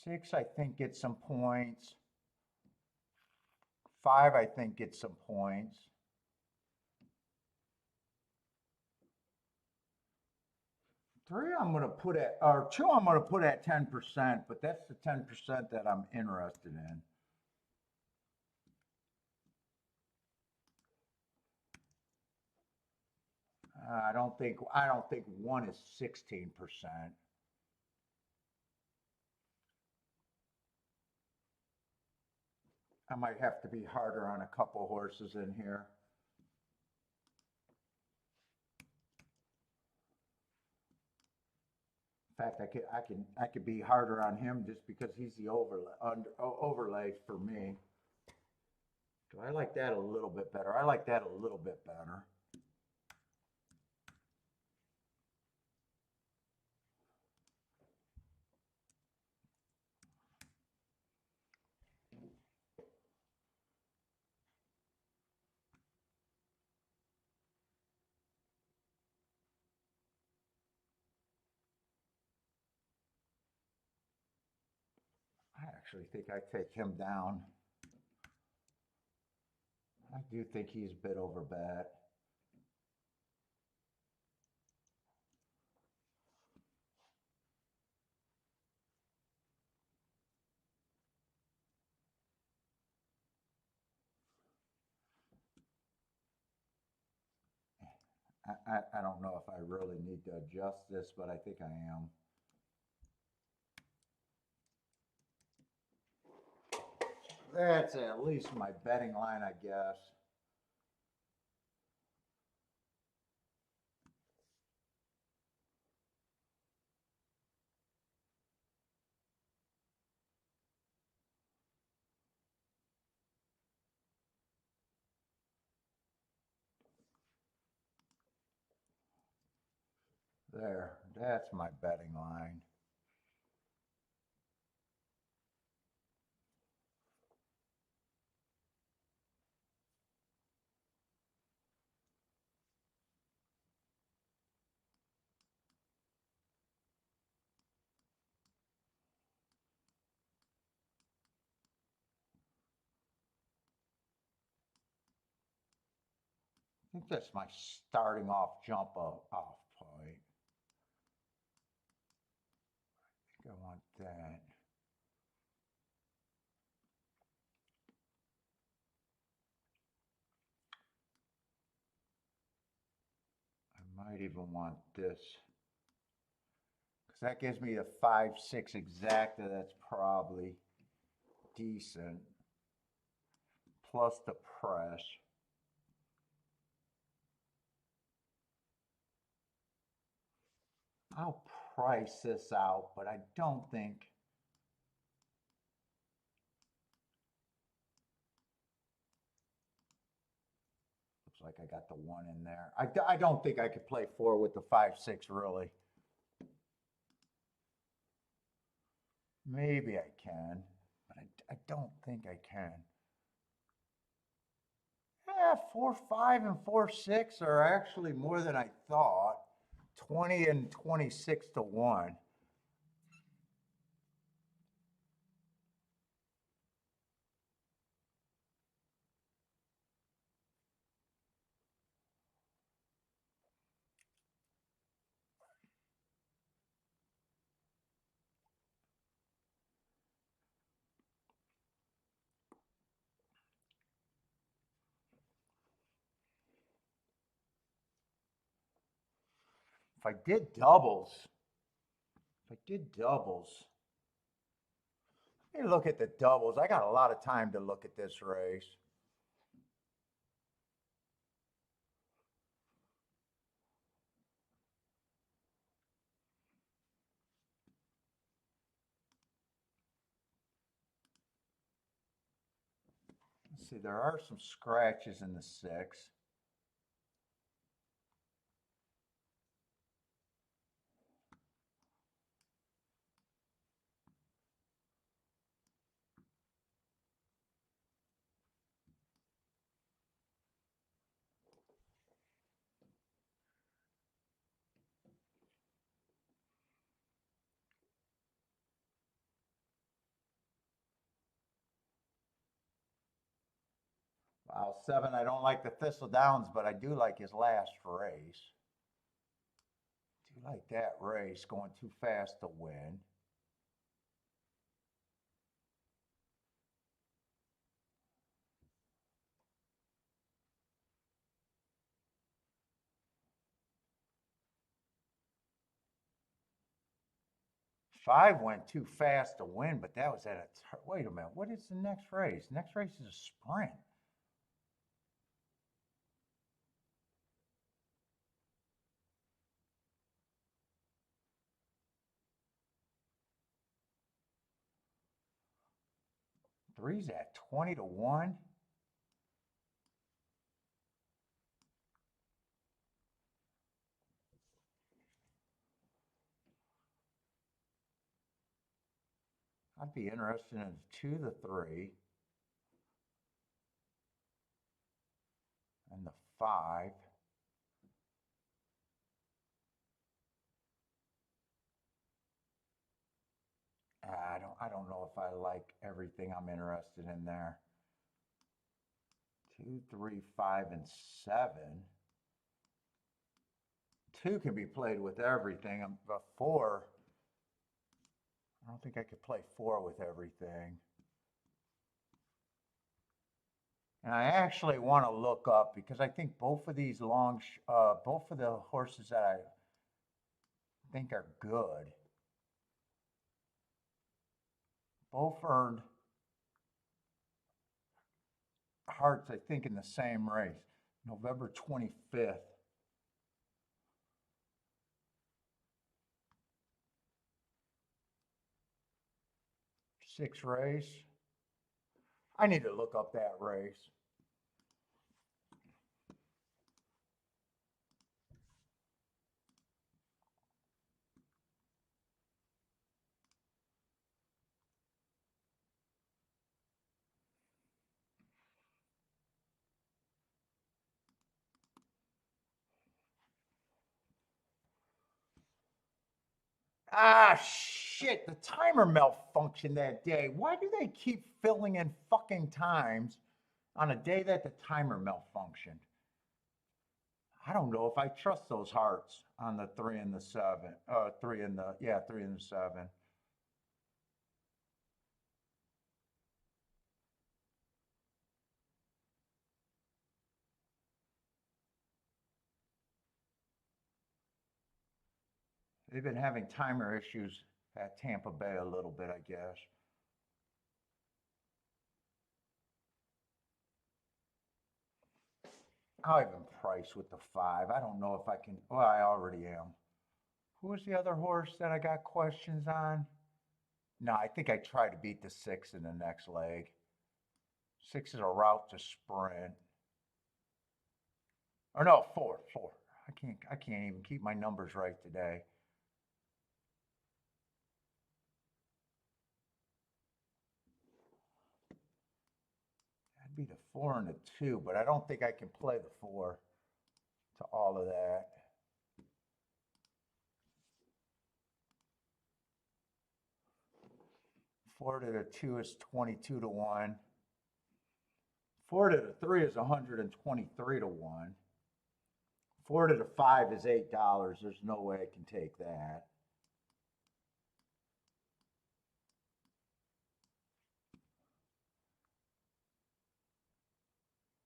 Six, I think, gets some points. 5, I think, gets some points. 3, I'm going to put at, or 2, I'm going to put at 10%, but that's the 10% that I'm interested in. I don't think 1 is 16%. I might have to be harder on a couple horses in here. In fact, I could be harder on him just because he's the overlay for me. So I like that a little bit better. I like that a little bit better. I actually think I take him down. I do think he's a bit over bet. I don't know if I really need to adjust this, but I think I am. That's at least my betting line, I guess. There, that's my betting line. I think that's my starting off jump off point. I think I want that. I might even want this. Because that gives me a 5-6 exacta. That's probably decent. Plus the press. I'll price this out, but I don't think. Looks like I got the 1 in there. I don't think I could play 4 with the 5-6 really. Maybe I can, but I don't think I can. Yeah, 4-5 and 4-6 are actually more than I thought. 20 and 26 to 1. If I did doubles, let me look at the doubles. I got a lot of time to look at this race. Let's see, there are some scratches in the 6. File 7, I don't like the Thistle Downs, but I do like his last race. Do like that race, going too fast to win. Five went too fast to win, but that was at a, wait a minute, what is the next race? Next race is a sprint. Three's at 20 to 1. I'd be interested in 2 to 3 and the 5. I don't know if I like everything I'm interested in there. 2, 3, 5, and 7. 2 can be played with everything. But 4, I don't think I could play 4 with everything. And I actually want to look up because I think both of these both of the horses that I think are good, both earned hearts, I think, in the same race, November 25th. Sixth race. I need to look up that race. Ah, shit, the timer malfunctioned that day. Why do they keep filling in fucking times on a day that the timer malfunctioned? I don't know if I trust those hearts on the 3 and the 7. 3 and the, yeah, 3 and the 7. They've been having timer issues at Tampa Bay a little bit, I guess. I'll even price with the 5. I don't know if I can. Well, I already am. Who was the other horse that I got questions on? No, I think I try to beat the 6 in the next leg. 6 is a route to sprint. Or no, 4, 4. I can't even keep my numbers right today. That'd be the 4 and the 2, but I don't think I can play the 4 to all of that. 4 to the 2 is 22 to 1. 4 to the 3 is 123 to 1. 4 to the 5 is $8. There's no way I can take that.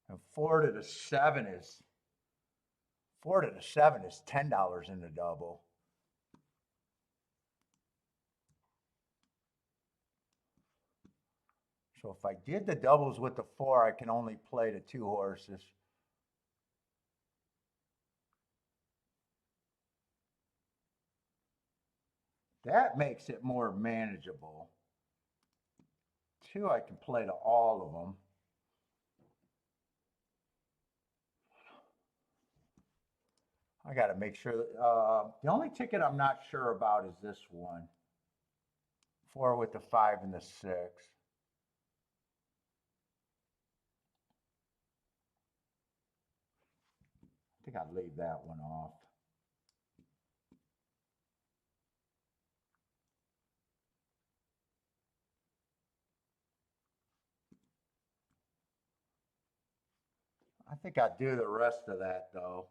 And 4 to the 7 is $10 in the double. So if I did the doubles with the 4, I can only play the 2 horses. That makes it more manageable. 2, I can play to all of them. I got to make sure. The only ticket I'm not sure about is this one. 4 with the 5 and the 6. I think I'd leave that one off. think I'll do the rest of that though.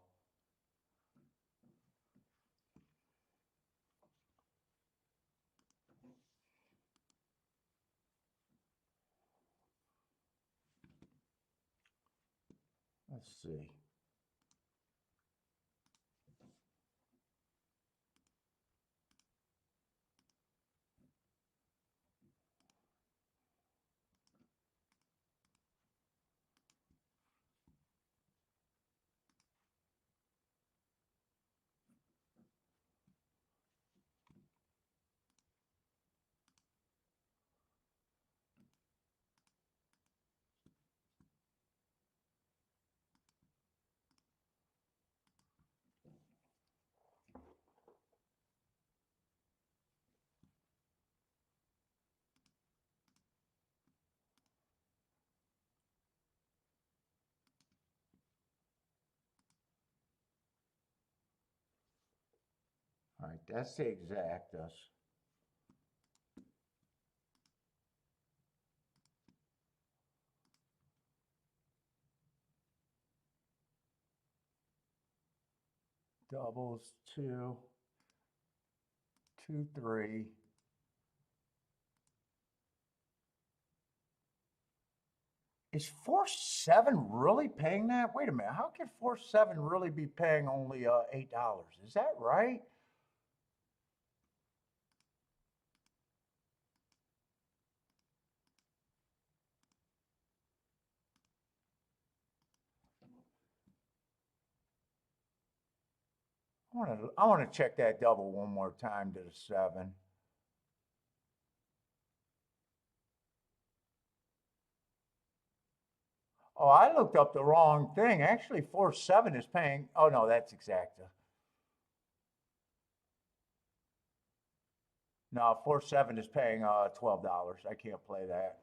Let's see. All right, that's the exactus. Doubles 2, 2, 3. Is 4-7 really paying that? Wait a minute. How can 4-7 really be paying only $8? Is that right? I want to check that double one more time to the 7. Oh, I looked up the wrong thing. Actually, 4-7 is paying. Oh no, that's exacta. No, 4-7 is paying $12. I can't play that.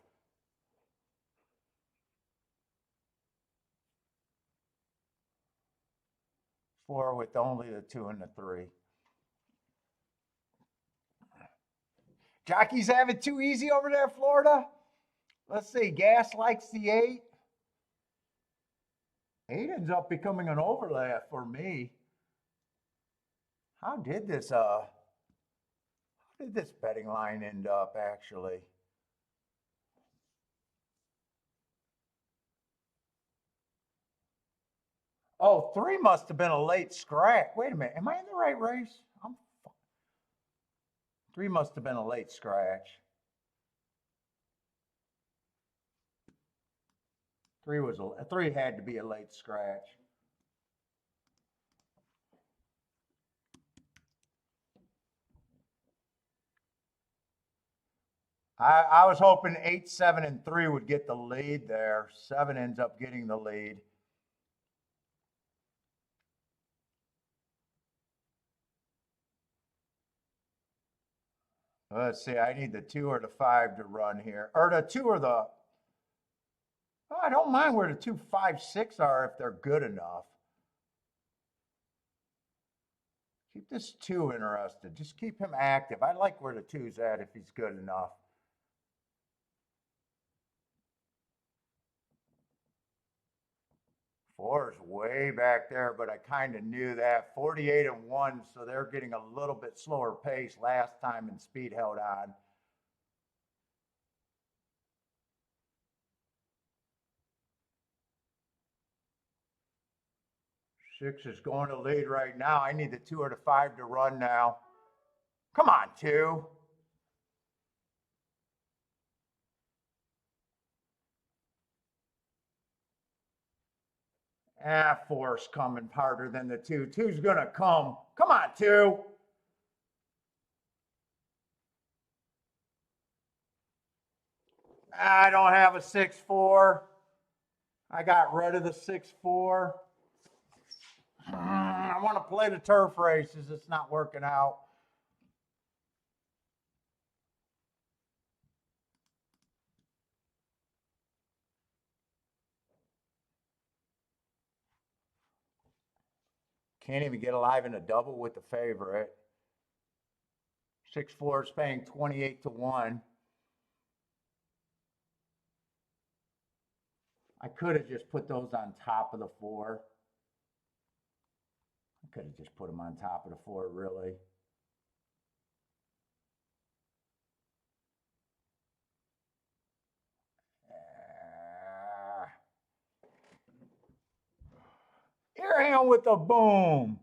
4 with only the 2 and the 3. Jockey's have it too easy over there, Florida. Let's see. Gas likes the 8. 8 ends up becoming an overlap for me. How did this betting line end up actually? Oh, 3 must have been a late scratch. Wait a minute. Am I in the right race? 3 must have been a late scratch. 3 had to be a late scratch. I was hoping 8, 7, and 3 would get the lead there. 7 ends up getting the lead. Let's see. I need the 2 or the 5 to run here, or the 2 or the. Oh, I don't mind where the 2, 5, 6 are if they're good enough. Keep this 2 interested. Just keep him active. I like where the 2's at if he's good enough. 4 is way back there, but I kind of knew that. 48 and 1, so they're getting a little bit slower pace last time, and speed held on. Six is going to lead right now. I need the 2 or the 5 to run now. Come on, 2. Ah, 4's coming harder than the 2. 2's going to come. Come on, 2. I don't have a 6-4. I got rid of the 6-4. I want to play the turf races. It's not working out. Can't even get alive in a double with the favorite. 6-4 is paying 28 to 1. I could have just put those on top of the 4. I could have just put them on top of the 4, really. Here I am with the boom.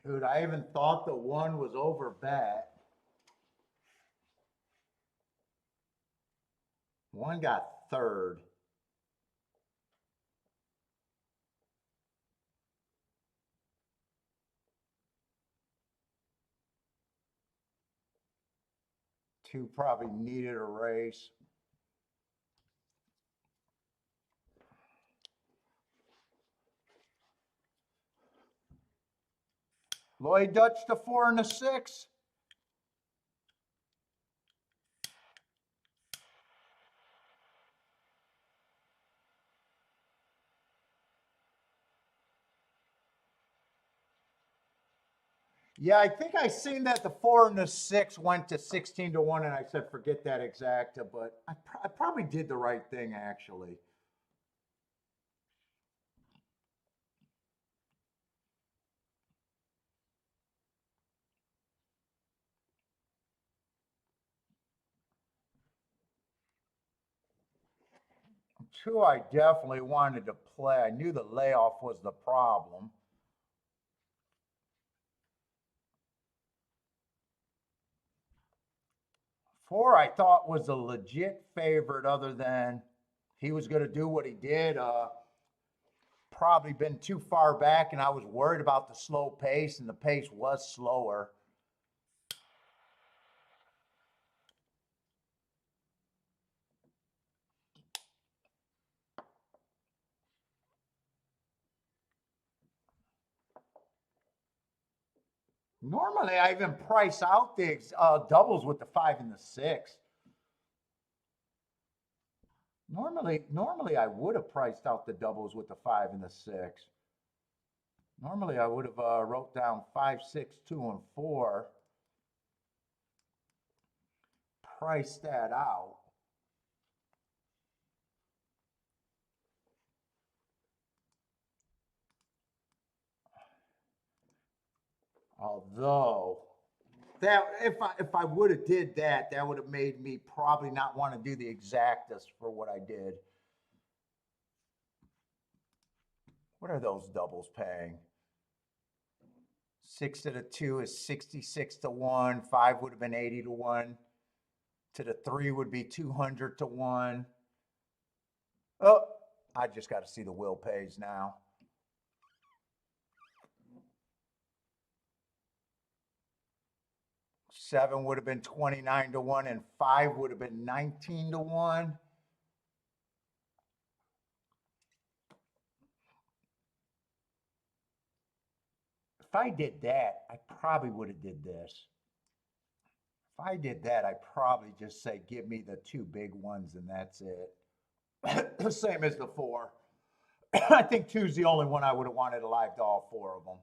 Dude, I even thought the 1 was over bet. 1 got 3rd. Two probably needed a race. Lloyd Dutch the 4 and the 6. Yeah, I think I seen that the 4 and the 6 went to 16 to 1, and I said, forget that exacta, but I probably did the right thing, actually. Two, I definitely wanted to play. I knew the layoff was the problem. Four, I thought was a legit favorite, other than he was going to do what he did. Probably been too far back, and I was worried about the slow pace, and the pace was slower. Normally, I even price out the doubles with the 5 and the 6. Normally I would have priced out the doubles with the 5 and the 6. Normally I would have wrote down 5, 6, 2, and 4. Price that out. Although that if I would have did that, that would have made me probably not want to do the exactus for what I did. What are those doubles paying? 6 to the 2 is 66 to 1. 5 would have been 80 to 1. To the 3 would be 200 to 1. Oh, I just got to see the will pays now. Seven would have been 29 to 1, and 5 would have been 19 to 1. If I did that, I probably would have did this. If I did that, I'd probably just say, give me the 2 big ones, and that's it. The same as the 4. I think 2's the only one I would have wanted alive to all 4 of them.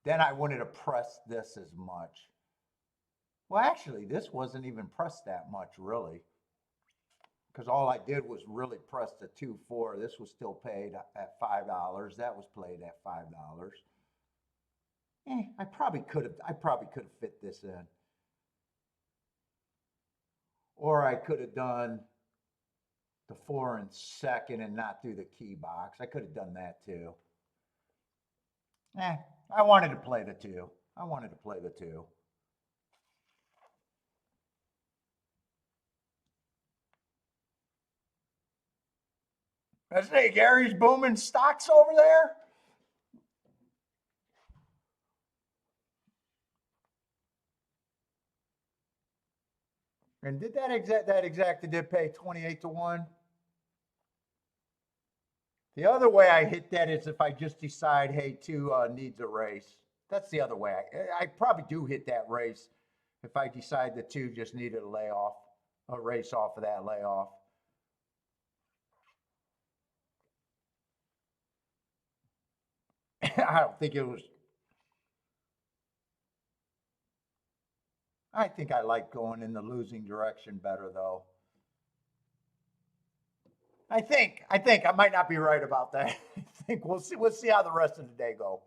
Then I wouldn't have pressed this as much. Well, actually, this wasn't even pressed that much, really. Because all I did was really press the 2-4. This was still paid at $5. That was played at $5. I probably could have fit this in. Or I could have done the 4 in second and not do the key box. I could have done that too. I wanted to play the 2. I wanted to play the 2. Let's see, Gary's booming stocks over there. And did that exact did pay 28 to 1? The other way I hit that is if I just decide, hey, two needs a race. That's the other way. I probably do hit that race if I decide the two just needed a layoff, a race off of that layoff. I don't think it was. I think I like going in the losing direction better though. I might not be right about that. I think we'll see. We'll see how the rest of the day go.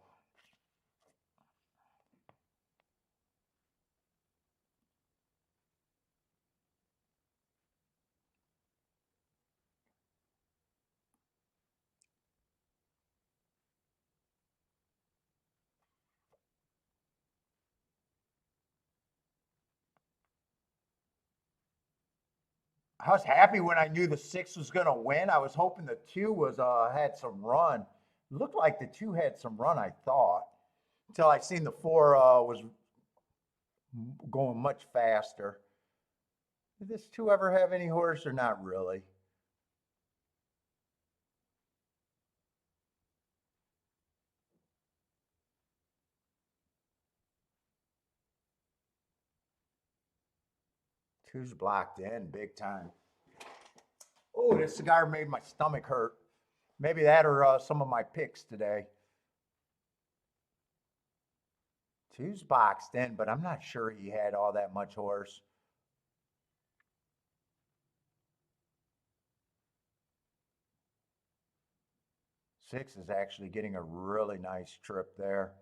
I was happy when I knew the six was going to win. I was hoping the two was had some run. It looked like the two had some run. I thought until I seen the four was going much faster. Did this two ever have any horse or not really? Two's blocked in big time. Oh, this cigar made my stomach hurt. Maybe that or some of my picks today. Two's boxed in, but I'm not sure he had all that much horse. Six is actually getting a really nice trip there.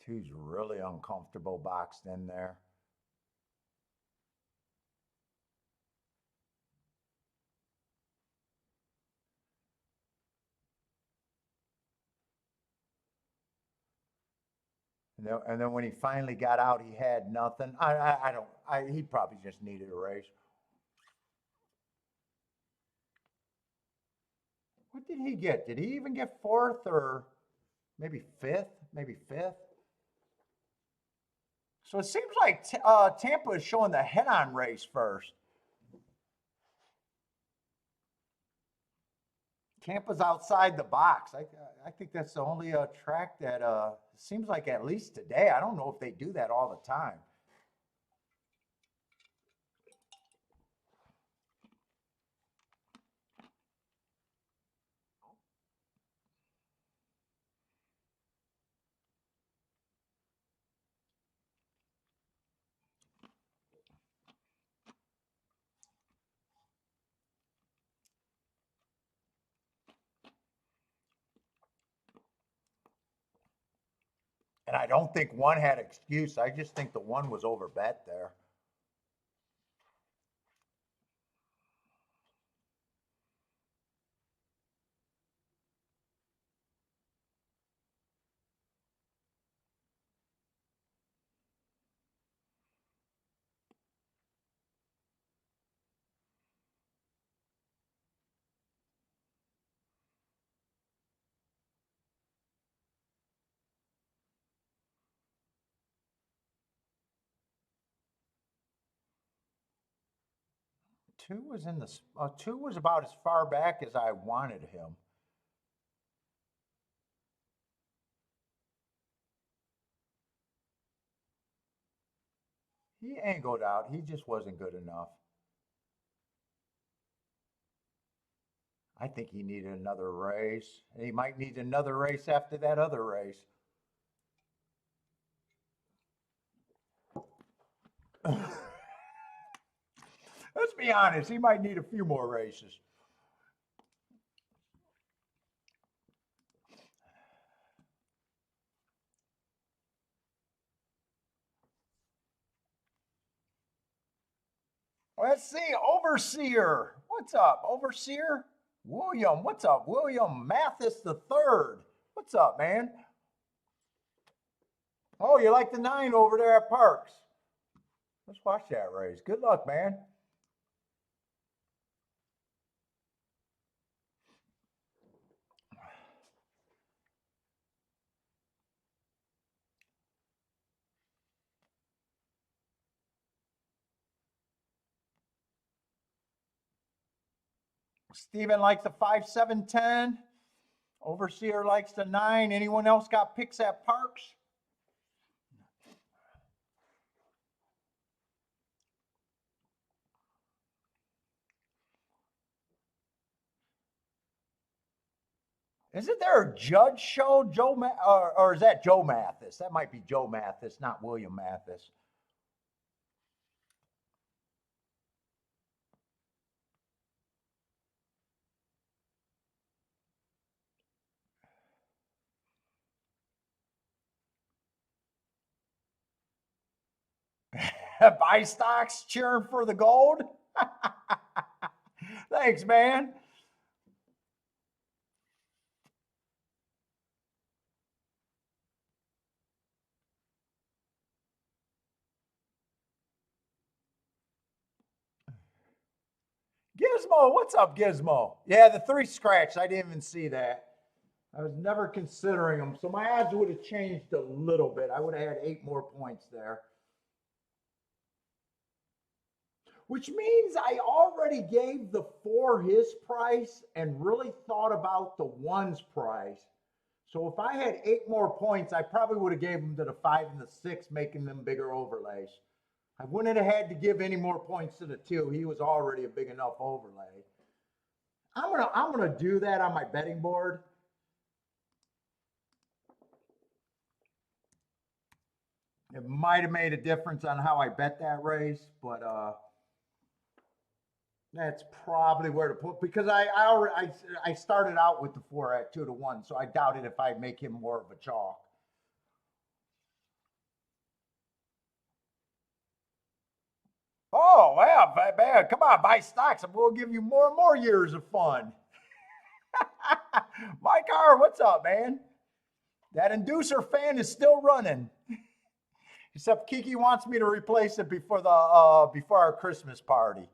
Two's really uncomfortable boxed in there. And then when he finally got out, he had nothing. I don't. He probably just needed a race. What did he get? Did he even get fourth or maybe fifth? Maybe fifth. So it seems like Tampa is showing the head-on race first. Tampa's outside the box. I think that's the only track that seems like at least today. I don't know if they do that all the time. And I don't think one had excuse. I just think the one was over bet there. Two was about as far back as I wanted him. He angled out. He just wasn't good enough. I think he needed another race. And he might need another race after that other race. Let's be honest, he might need a few more races. Let's see, Overseer. What's up, Overseer? William, what's up? William Mathis the third. What's up, man? Oh, you like the 9 over there at Parks? Let's watch that race. Good luck, man. Steven likes the 5, 7, 10. Overseer likes the 9. Anyone else got picks at Parks? Isn't there a judge show, or is that Joe Mathis? That might be Joe Mathis, not William Mathis. Buy stocks cheering for the gold. Thanks, man. Gizmo, what's up, Gizmo? Yeah, the 3 scratch. I didn't even see that. I was never considering them, so my odds would have changed a little bit. I would have had 8 more points there. Which means I already gave the 4 his price and really thought about the 1's price. So if I had 8 more points, I probably would have gave them to the 5 and the 6, making them bigger overlays. I wouldn't have had to give any more points to the 2. He was already a big enough overlay. I'm gonna do that on my betting board. It might have made a difference on how I bet that race, but that's probably where to put, because I started out with the 4 at 2 to 1, so I doubted if I'd make him more of a chalk. Oh, well, man, come on, buy stocks and we'll give you more and more years of fun. Mike R, what's up, man? That inducer fan is still running. Except Kiki wants me to replace it before our Christmas party.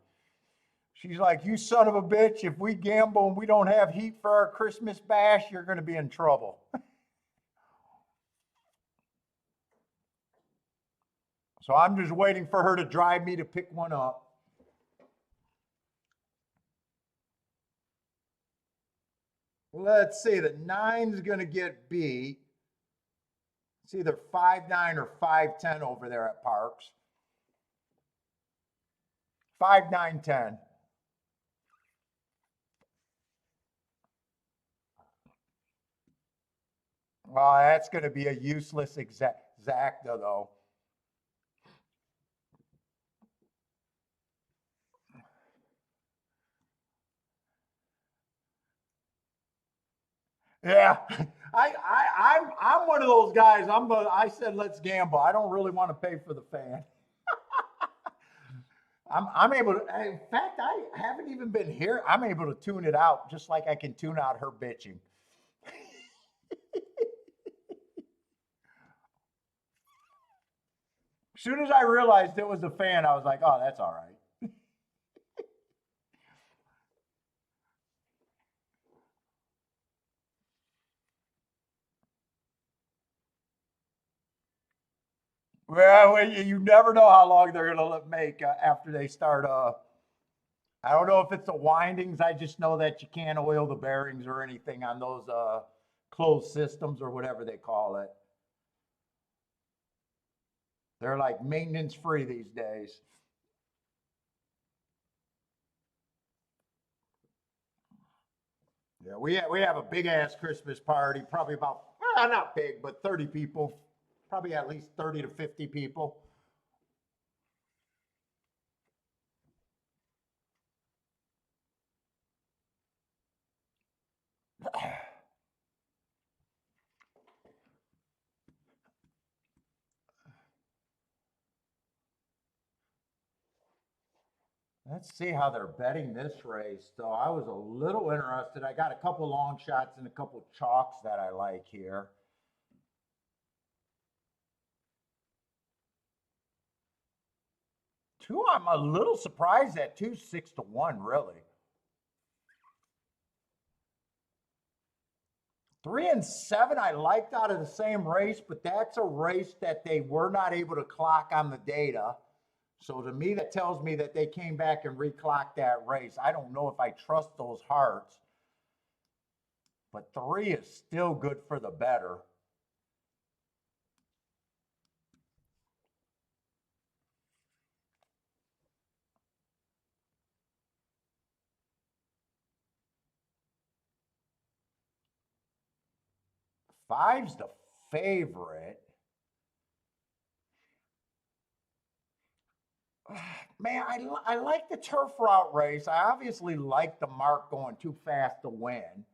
She's like, you son of a bitch, if we gamble and we don't have heat for our Christmas bash, you're going to be in trouble. So I'm just waiting for her to drive me to pick one up. Let's see, the 9's going to get beat. It's either 5-9 or 5-10 over there at Parks. 5-9-10. Well, that's going to be a useless exacta, though. Yeah, I'm one of those guys. I said let's gamble. I don't really want to pay for the fan. I'm able to. In fact, I haven't even been here. I'm able to tune it out just like I can tune out her bitching. As soon as I realized it was a fan, I was like, oh, that's all right. Well, you never know how long they're going to make after they start. I don't know if it's the windings. I just know that you can't oil the bearings or anything on those closed systems or whatever they call it. They're like maintenance free these days. Yeah, we have a big ass Christmas party, probably about not big, but 30 people, probably at least 30 to 50 people. Let's see how they're betting this race, though. I was a little interested. I got a couple long shots and a couple chalks that I like here. Two, I'm a little surprised at 2, 6 to 1, really. 3 and 7, I liked out of the same race, but that's a race that they were not able to clock on the data. So to me, that tells me that they came back and reclocked that race. I don't know if I trust those hearts, but 3 is still good for the better. Five's the favorite. Man, I like the turf route race. I obviously like the mark going too fast to win.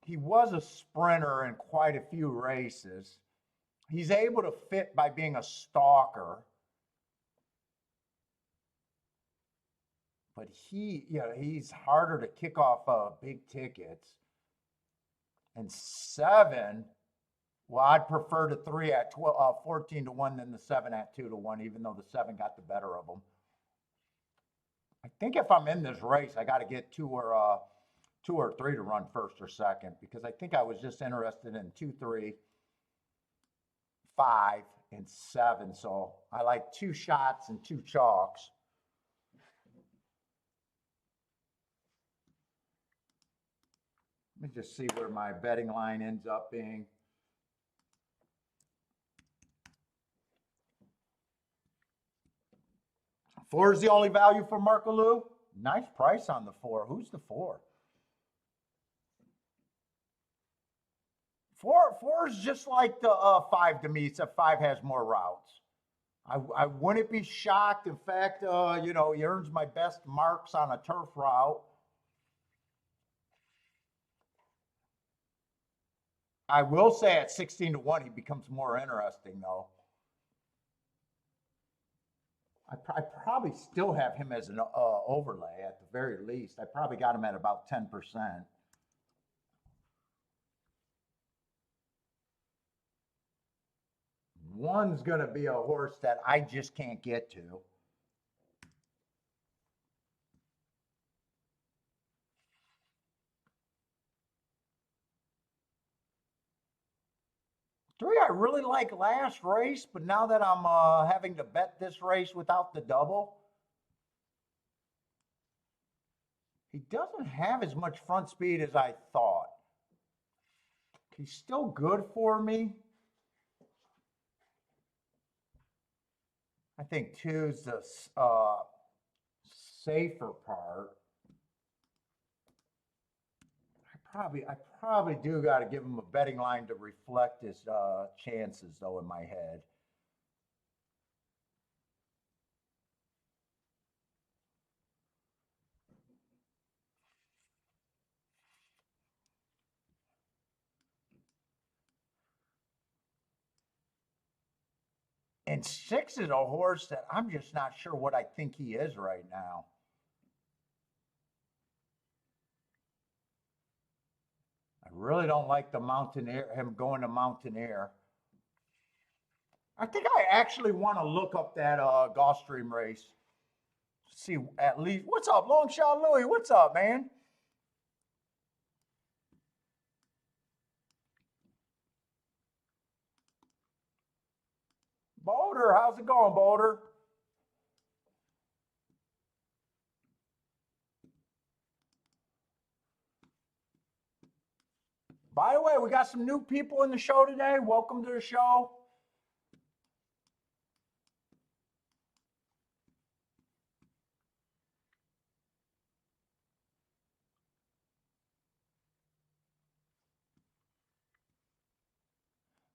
He was a sprinter in quite a few races. He's able to fit by being a stalker. But he's harder to kick off big tickets. And 7, well, I'd prefer the 3 at 14 to 1 than the 7 at 2 to 1, even though the 7 got the better of them. I think if I'm in this race, I got to get 2 or 3 to run first or second, because I think I was just interested in 2, 3, 5, and 7. So I like 2 shots and 2 chalks. Let me just see where my betting line ends up being. Four is the only value for Markaloo. Nice price on the 4. Who's the 4? 4 is just like the 5 to me, except 5 has more routes. I wouldn't be shocked. In fact, he earns my best marks on a turf route. I will say at 16 to 1, he becomes more interesting, though. I probably still have him as an overlay at the very least. I probably got him at about 10%. One's going to be a horse that I just can't get to. Three, I really like last race, but now that I'm having to bet this race without the double, he doesn't have as much front speed as I thought. He's still good for me. I think 2's the safer part. I probably do got to give him a betting line to reflect his chances, though, in my head. And 6 is a horse that I'm just not sure what I think he is right now. I really don't like the Mountaineer, him going to Mountaineer. I think I actually want to look up that Gulfstream race. See at least what's up, Longshot Louie? What's up, man? Boulder, how's it going, Boulder? By the way, we got some new people in the show today. Welcome to the show.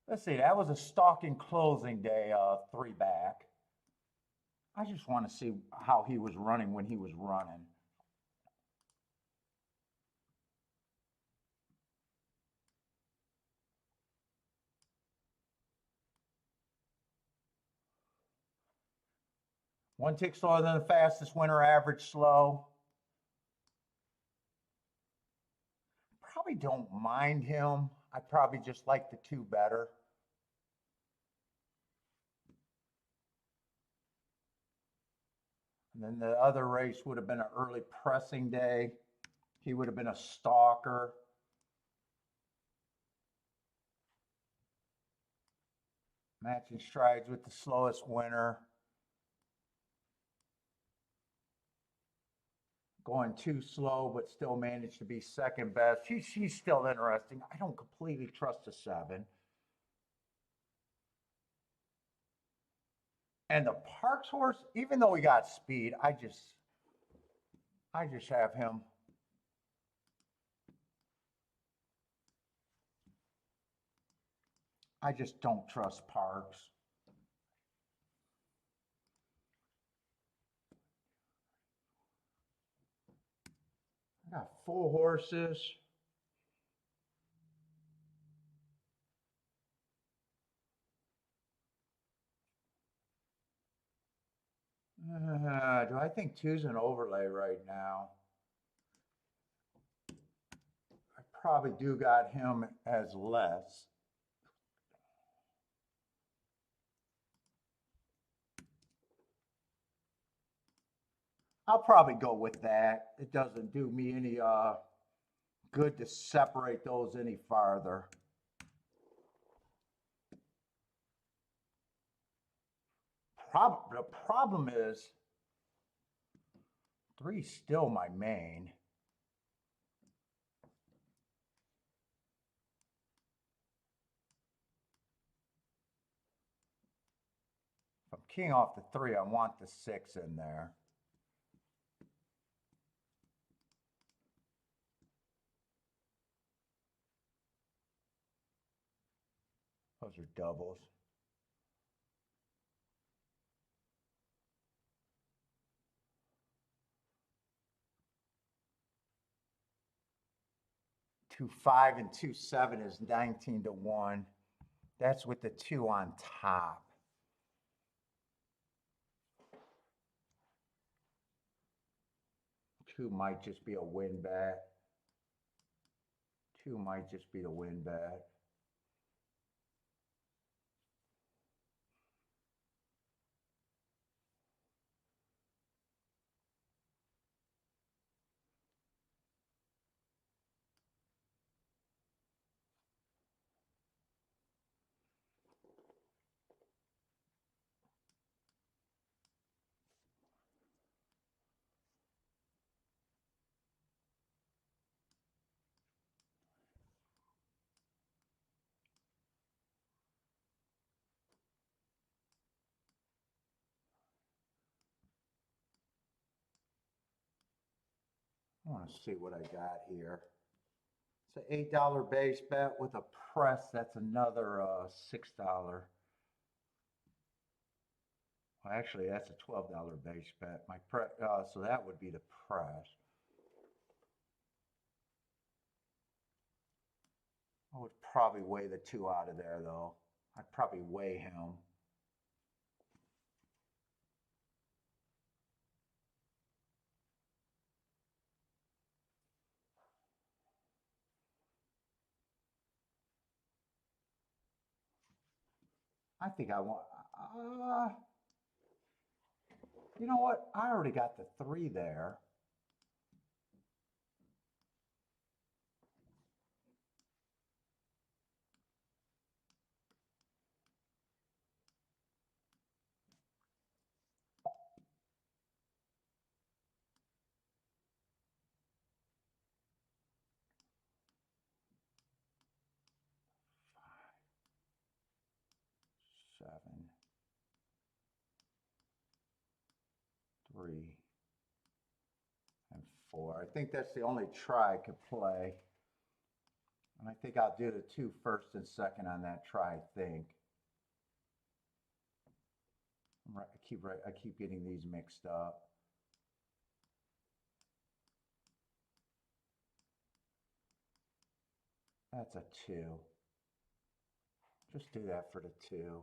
Let's see, that was a stalking closing day, 3 back. I just want to see how he was running when he was running. One tick slower than the fastest winner, average slow. Probably don't mind him. I probably just like the 2 better. And then the other race would have been an early pressing day. He would have been a stalker. Matching strides with the slowest winner. Going too slow, but still managed to be second best. She's still interesting. I don't completely trust the 7. And the Parks horse, even though he got speed, I just have him. I just don't trust Parks. I got full horses. Do I think 2's an overlay right now? I probably do got him as less. I'll probably go with that. It doesn't do me any good to separate those any farther. The problem is 3's still my main. If I'm keying off the 3, I want the 6 in there. Those are doubles. Two 5 and 2 7 is 19-1. That's with the 2 on top. Two might just be a win bet. 2 might just be the win bet. I want to see what I got here. It's an $8 base bet with a press. That's another $6. Well, actually, that's a $12 base bet. So that would be the press. I would probably weigh the 2 out of there, though. I'd probably weigh him. I think I want, you know what? I already got the 3 there. Seven, 3, and 4. I think that's the only try I could play. And I think I'll do the 2 first and second on that try, I think. I keep getting these mixed up. That's a 2. Just do that for the 2.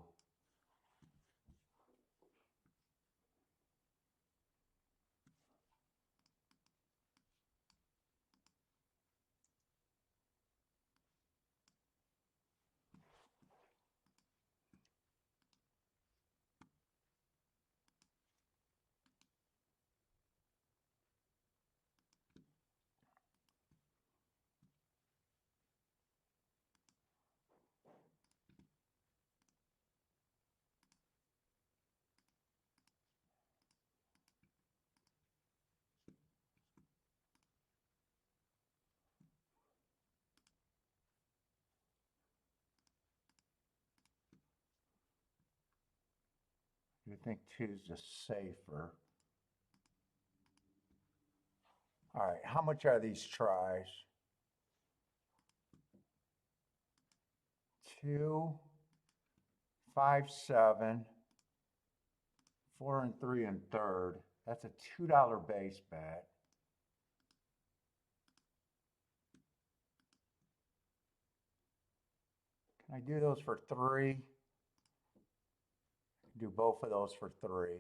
would think 2 is just safer. All right, how much are these tries? 2, 5, 7, 4 and 3 and third. That's a $2 base bet. Can I do those for 3? Do both of those for 3.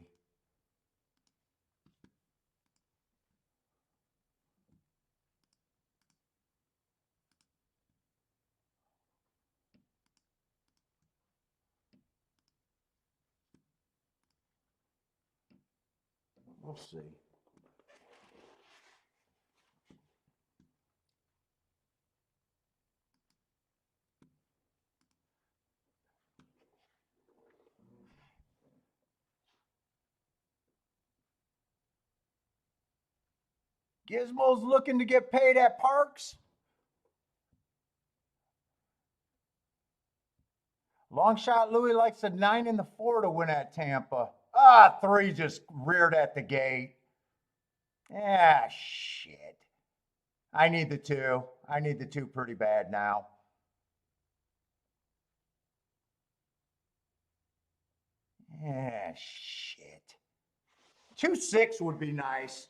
We'll see. Gizmo's looking to get paid at Parks. Longshot Louis likes a 9 and the 4 to win at Tampa. 3 just reared at the gate. Shit. I need the 2. I need the 2 pretty bad now. Shit. 2-6 would be nice.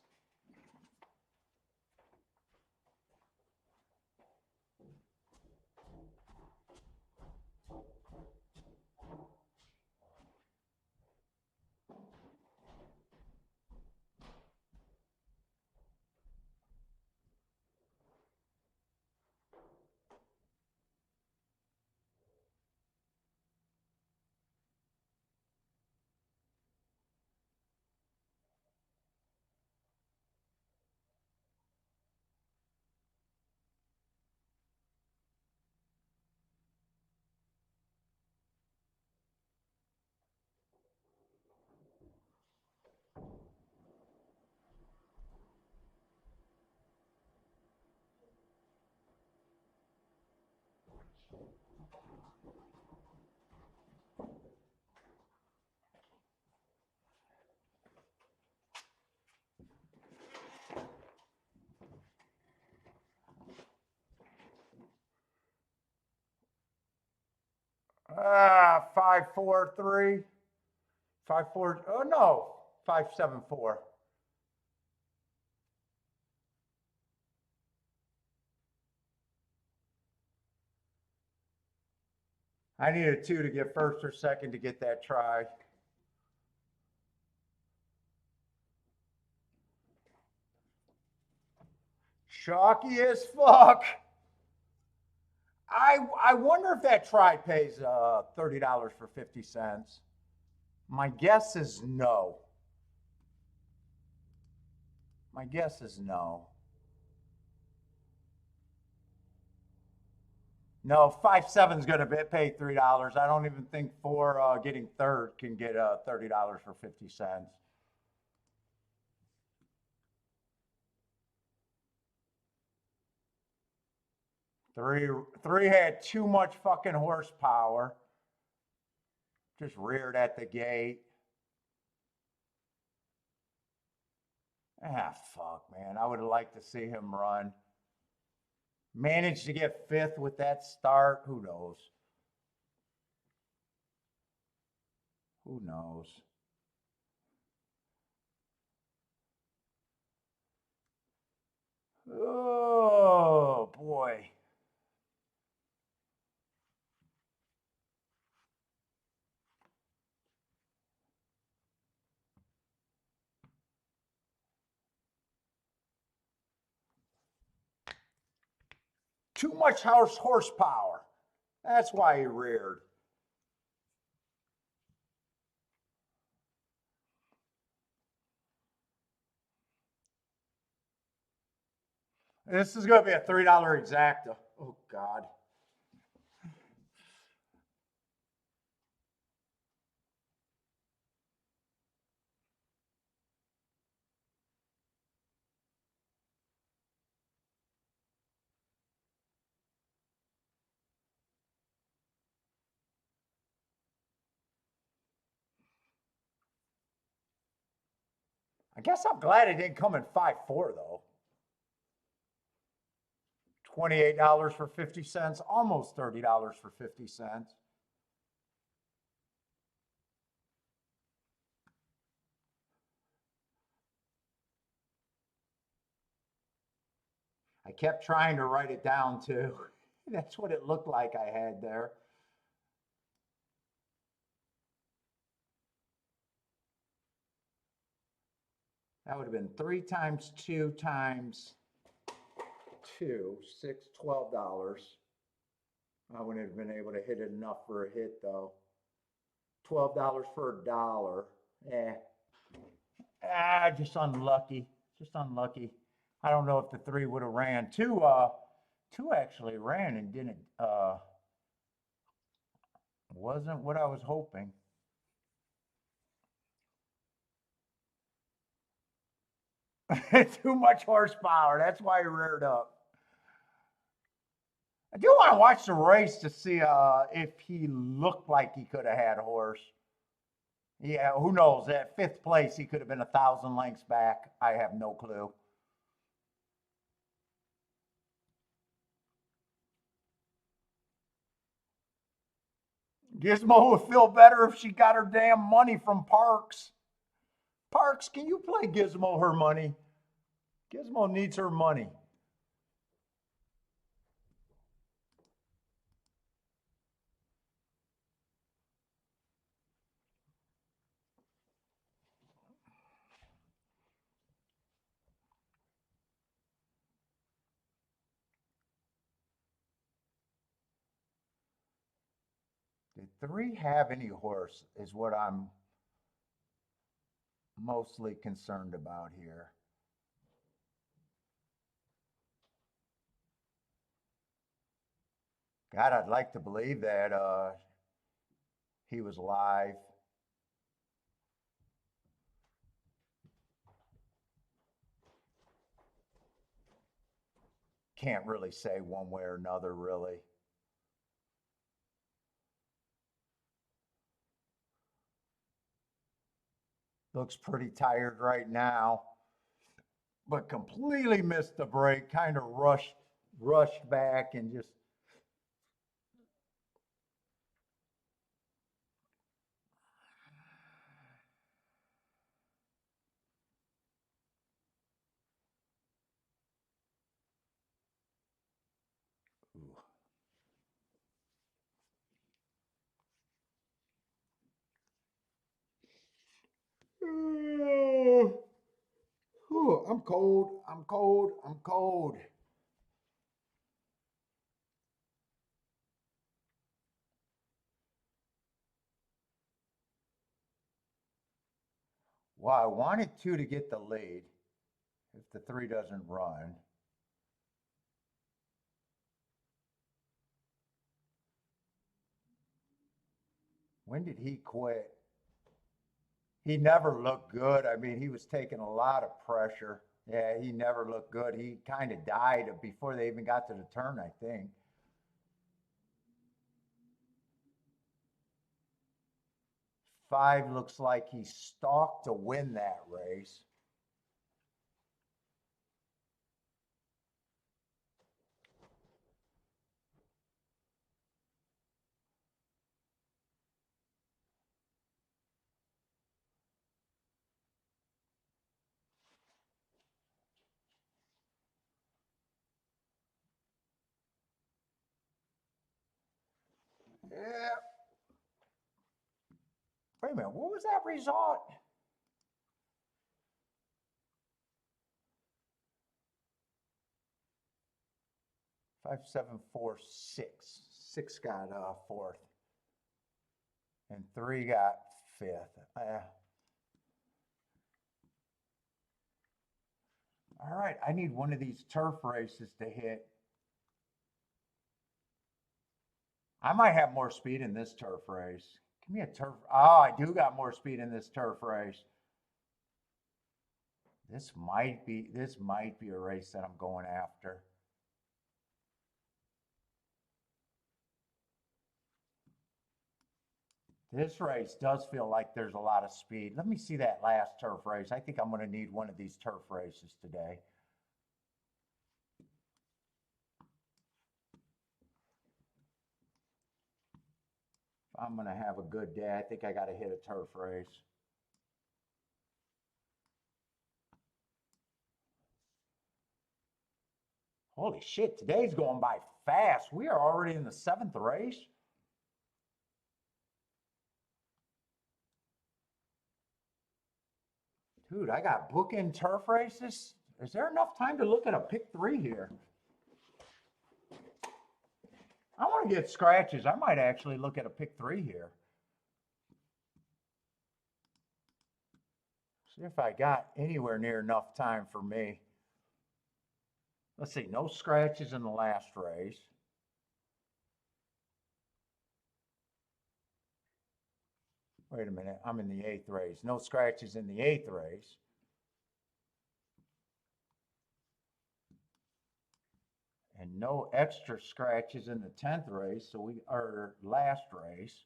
Ah, 5-4-3, 5-4. Oh no, 5-7-4. I need a 2 to get first or second to get that try. Chalky as fuck. I wonder if that try pays $30 for 50 cents. My guess is no. My guess is no. No, 5-7 is going to pay $3. I don't even think 4 getting third can get $30 for 50 cents. Three had too much fucking horsepower. Just reared at the gate. Fuck, man. I would have liked to see him run. Managed to get 5th with that start. Who knows? Who knows? Oh, boy. Too much horsepower. That's why he reared. This is going to be a $3 exacta. Oh, God. I guess I'm glad it didn't come in 5-4 though. $28 for 50 cents, almost $30 for 50 cents. I kept trying to write it down too. That's what it looked like I had there. That would have been 3 times 2 times 2, $12. I wouldn't have been able to hit it enough for a hit though. $12 for $1. Just unlucky. Just unlucky. I don't know if the 3 would have ran. Two actually ran and didn't wasn't what I was hoping. Too much horsepower. That's why he reared up. I do want to watch the race to see if he looked like he could have had a horse. Yeah, who knows? At 5th place, he could have been 1,000 lengths back. I have no clue. Gizmo would feel better if she got her damn money from Parks. Parks, can you play Gizmo her money? Gizmo needs her money. Did 3 have any horse is what I'm mostly concerned about here. God, I'd like to believe that he was live. Can't really say one way or another, really. Looks pretty tired right now, but completely missed the break. Kind of rushed back and just. Ooh, I'm cold. I'm cold. I'm cold. Well, I wanted 2 to get the lead if the 3 doesn't run. When did he quit? He never looked good. I mean, he was taking a lot of pressure. Yeah, he never looked good. He kind of died before they even got to the turn, I think. 5 looks like he stalked to win that race. Yeah. Wait a minute, what was that result? Five, 7, 4, 6. 6 got 4th, and 3 got 5th. All right, I need one of these turf races to hit. I might have more speed in this turf race. Give me a turf. Oh, I do got more speed in this turf race. This might be a race that I'm going after. This race does feel like there's a lot of speed. Let me see that last turf race. I think I'm going to need one of these turf races today. If I'm going to have a good day, I think I got to hit a turf race. Holy shit, today's going by fast. We are already in the 7th race. Dude, I got bookend turf races. Is there enough time to look at a pick 3 here? I want to get scratches. I might actually look at a pick 3 here. See if I got anywhere near enough time for me. Let's see, no scratches in the last race. Wait a minute, I'm in the 8th race. No scratches in the 8th race. And no extra scratches in the 10th race, so we are last race.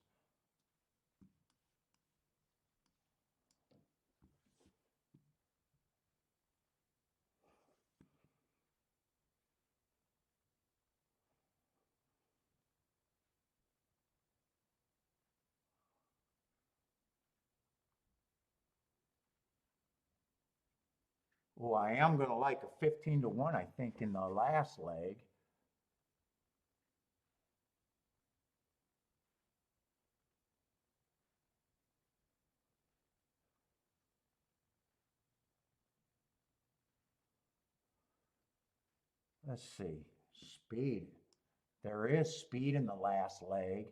Oh, I am going to like a 15-1, I think, in the last leg. Let's see, speed. There is speed in the last leg.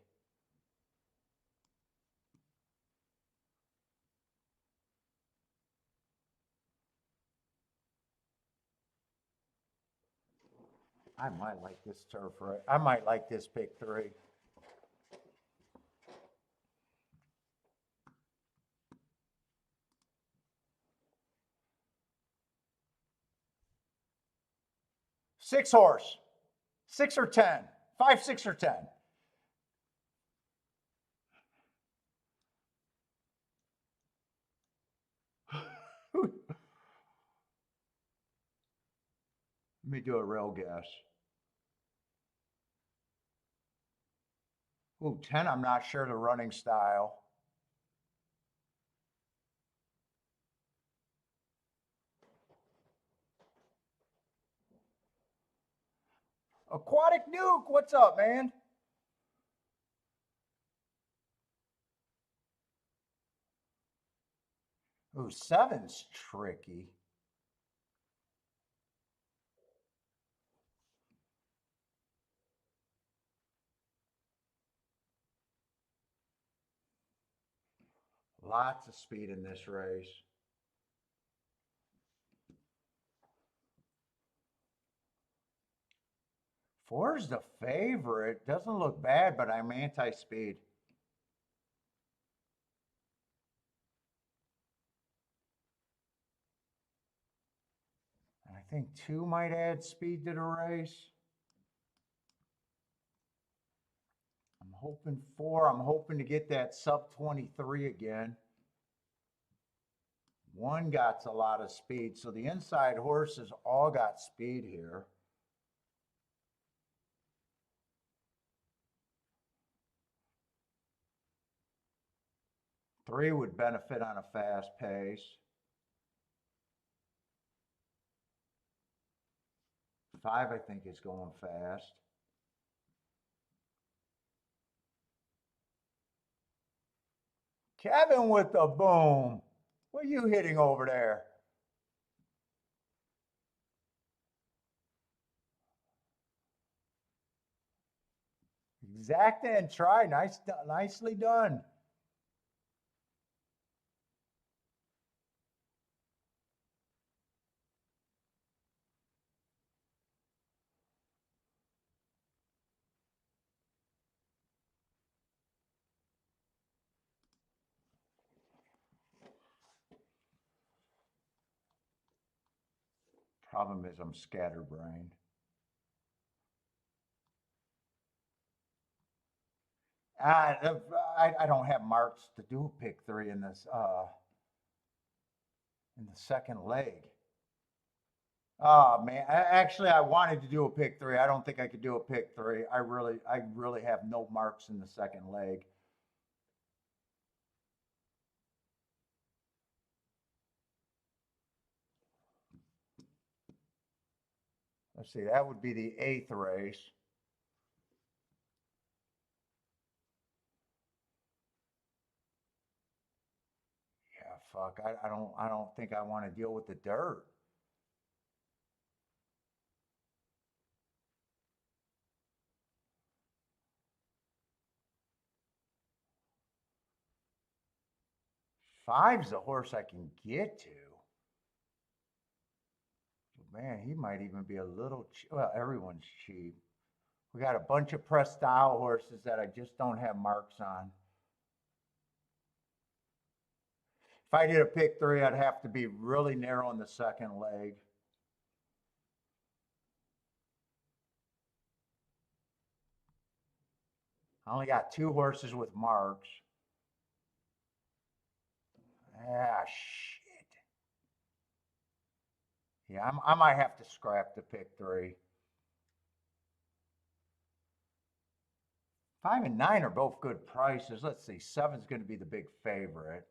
I might like this turf race. I might like this pick 3. Six horse, 6 or 10, 5, 6 or 10. Let me do a real guess. Ooh, 10, I'm not sure the running style. Aquatic Nuke, what's up, man? Ooh, 7's tricky. Lots of speed in this race. 4's the favorite. Doesn't look bad, but I'm anti-speed. And I think 2 might add speed to the race. I'm hoping 4. I'm hoping to get that sub 23 again. 1 got a lot of speed. So the inside horses all got speed here. Three would benefit on a fast pace. 5, I think, is going fast. Kevin with the boom. What are you hitting over there? Exacta and try. Nicely done. Problem is I'm scatterbrained. I don't have marks to do a pick three in this in the second leg. Oh man, actually, I wanted to do a pick three. I don't think I could do a pick three. I really have no marks in the second leg. Let's see, that would be the 8th race. Yeah, fuck. I don't think I want to deal with the dirt. Five's the horse I can get to. Man, he might even be a little cheap. Well, everyone's cheap. We got a bunch of press style horses that I just don't have marks on. If I did a pick three, I'd have to be really narrow in the second leg. I only got 2 horses with marks. Ah, shit. Yeah, I might have to scrap the pick three. 5 and 9 are both good prices. Let's see, 7's going to be the big favorite.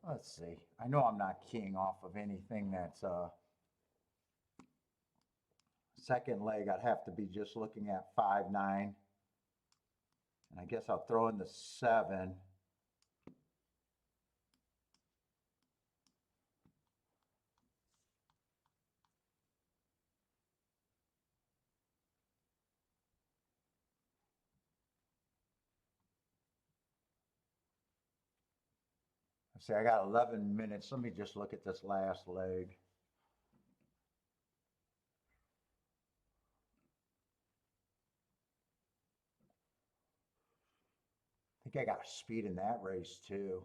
Let's see. I know I'm not keying off of anything that's second leg. I'd have to be just looking at 5, 9. And I guess I'll throw in the 7. See, I got 11 minutes. Let me just look at this last leg. I think I got speed in that race too.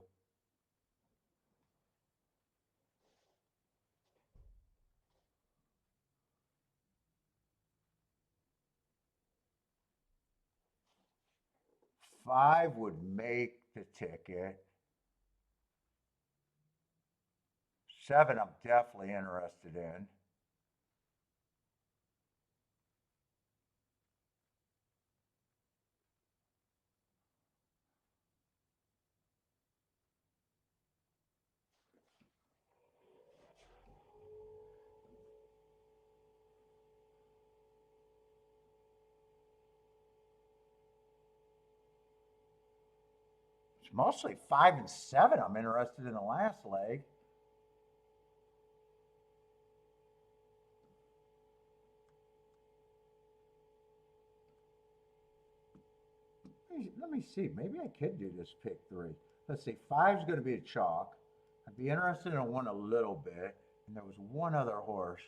Five would make the ticket. 7, I'm definitely interested in. It's mostly 5 and 7 I'm interested in the last leg. Let me see. Maybe I could do this pick three. Let's see. 5's going to be a chalk. I'd be interested in one a little bit. And there was one other horse.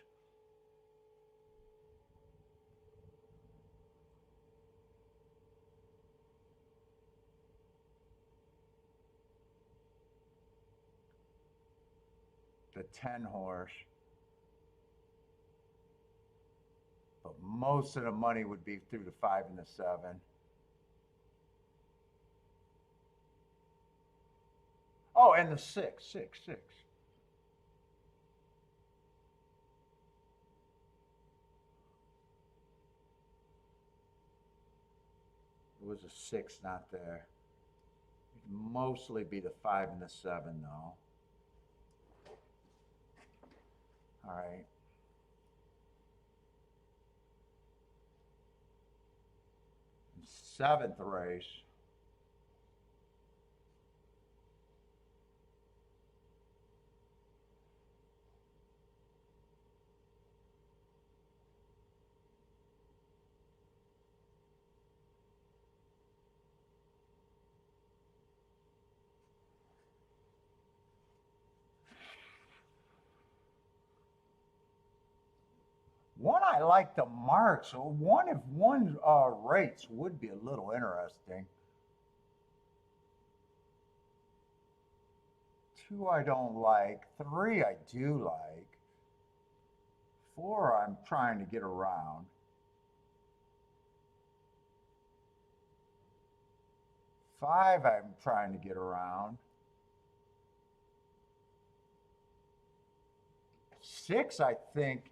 The 10 horse. But most of the money would be through the 5 and the 7. Oh, and the 6, 6, 6. It was a 6 not there. It'd mostly be the 5 and the 7 though. All right. Seventh race. One, I like the marks. One, if one rates would be a little interesting. 2, I don't like. 3, I do like. 4, I'm trying to get around. 5, I'm trying to get around. 6, I think,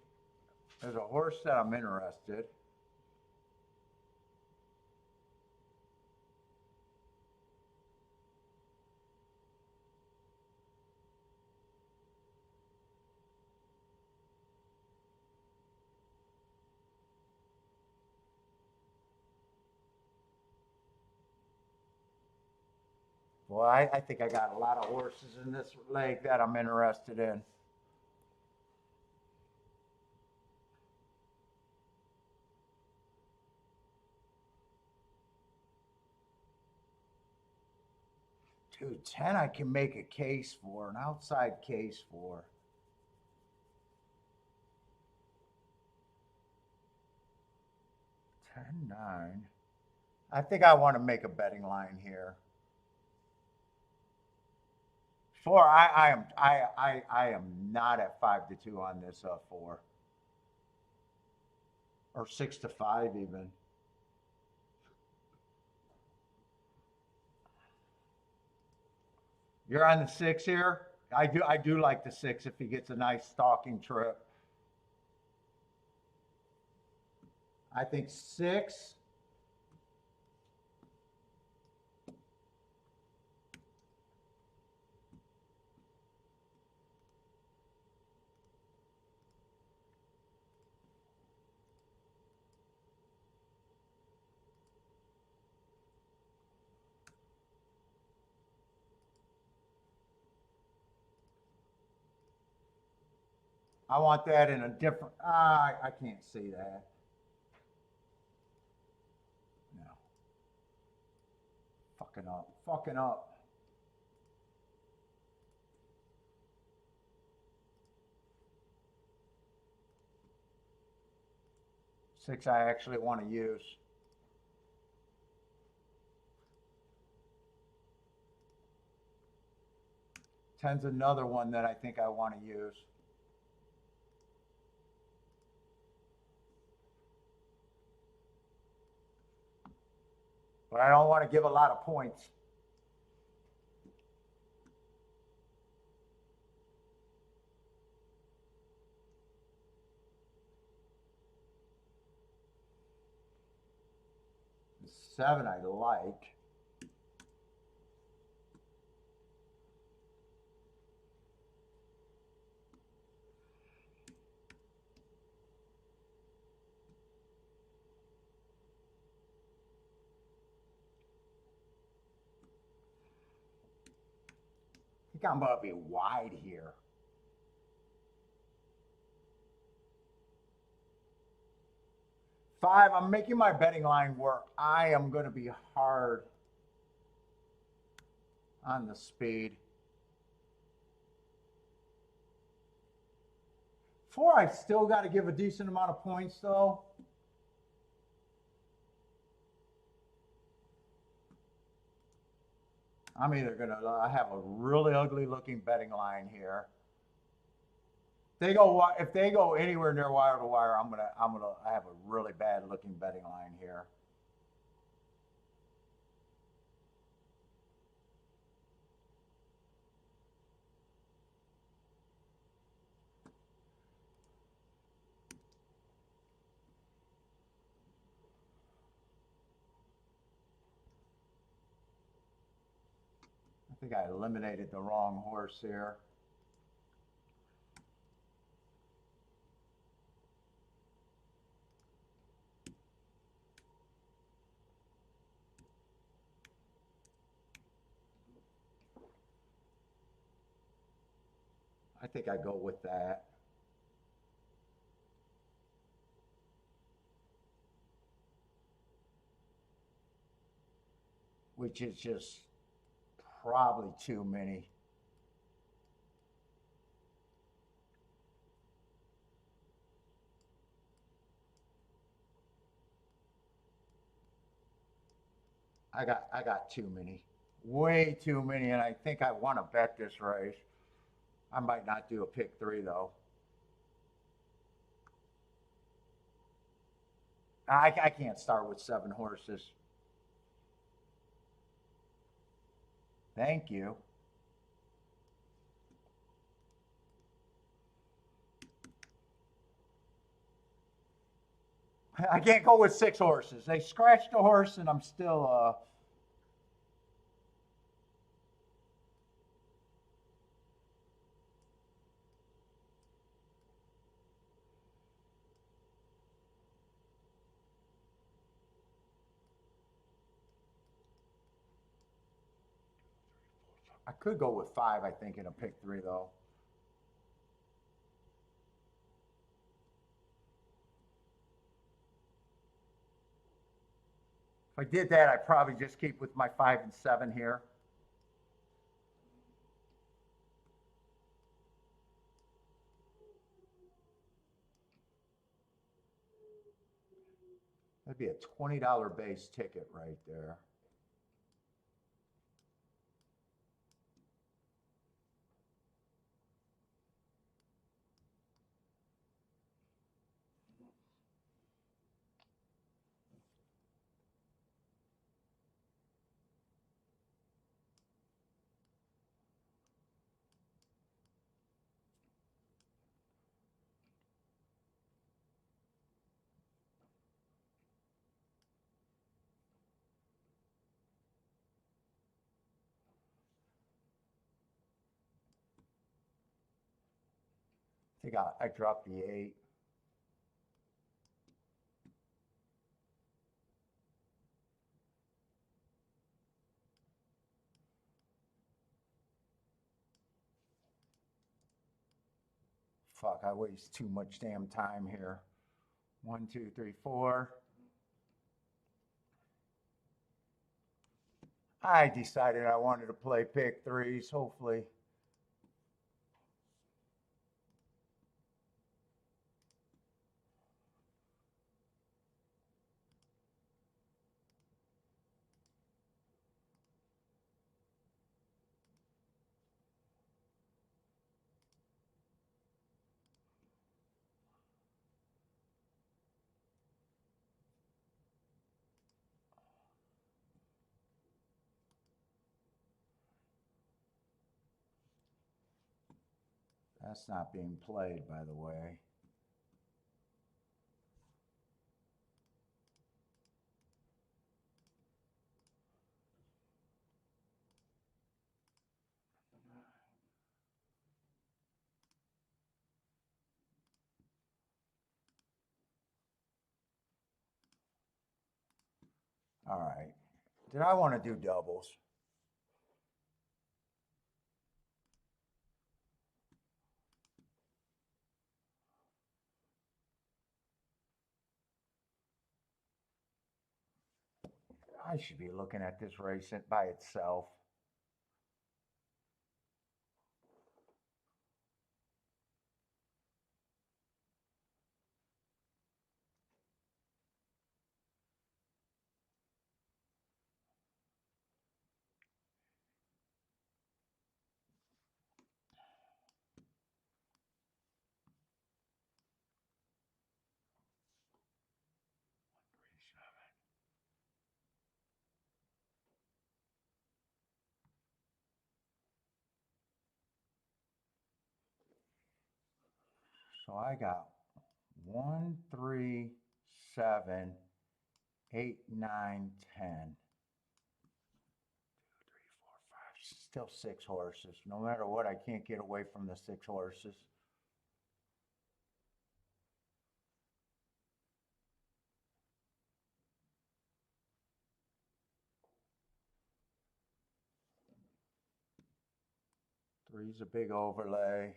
is a horse that I'm interested. Well, I think I got a lot of horses in this leg that I'm interested in. Dude, 10 I can make a case for, an outside case for. 10-9. I think I want to make a betting line here. 4, I am not at 5-2 on this 4. Or 6-5 even. You're on the 6 here? I do like the 6 if he gets a nice stalking trip. I think 6. I want that in a different, I can't see that. No. Fucking up, fucking up. Six I actually want to use. Ten's another one that I think I want to use. But I don't want to give a lot of points. The 7 I like. I think I'm going to be wide here. Five, I'm making my betting line where I am going to be hard on the speed. 4, I still got to give a decent amount of points though. I'm either going to have a really ugly looking betting line here. If they go anywhere near wire to wire, I'm gonna have a really bad looking betting line here. I think I eliminated the wrong horse here. I think I go with that. Which is just probably too many. I got too many. Way too many, and I think I want to bet this race. I might not do a pick 3 though. I can't start with 7 horses. Thank you. I can't go with 6 horses. They scratched a horse, and I'm still. I could go with 5, I think, in a pick 3, though. If I did that, I'd probably just keep with my 5 and 7 here. That'd be a $20 base ticket right there. I think I dropped the 8. Fuck, I waste too much damn time here. 1, 2, 3, 4. I decided I wanted to play pick 3s, hopefully. That's not being played, by the way. All right. Did I want to do doubles? I should be looking at this race by itself. So I got 1, 3, 7, 8, 9, 10. 2, 3, 4, 5. Still 6 horses. No matter what, I can't get away from the 6 horses. Three's a big overlay.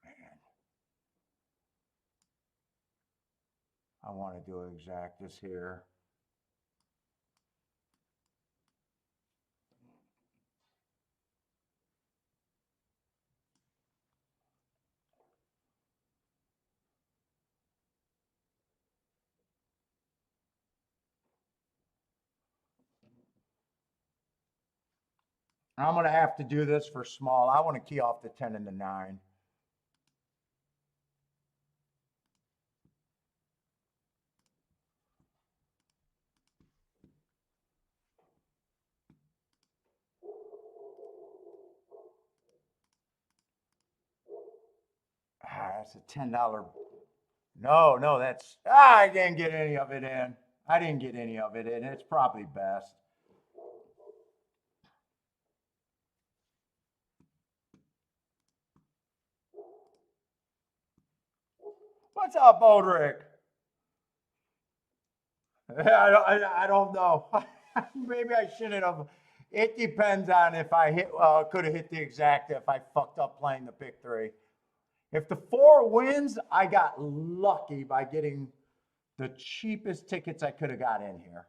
Man. I want to do exactas here. I'm going to have to do this for small. I want to key off the 10 and the 9. That's a $10. No, I didn't get any of it in. I didn't get any of it in. It's probably best. What's up, Bodrick? I don't know. Maybe I shouldn't have. It depends on if I hit. Could have hit the exact if I fucked up playing the pick three. If the 4 wins, I got lucky by getting the cheapest tickets I could have got in here.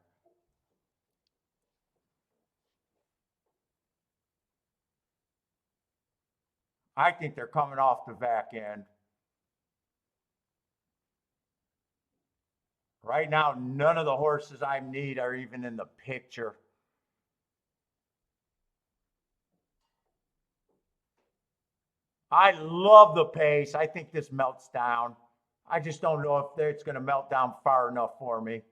I think they're coming off the back end. Right now, none of the horses I need are even in the picture. I love the pace. I think this melts down. I just don't know if it's going to melt down far enough for me.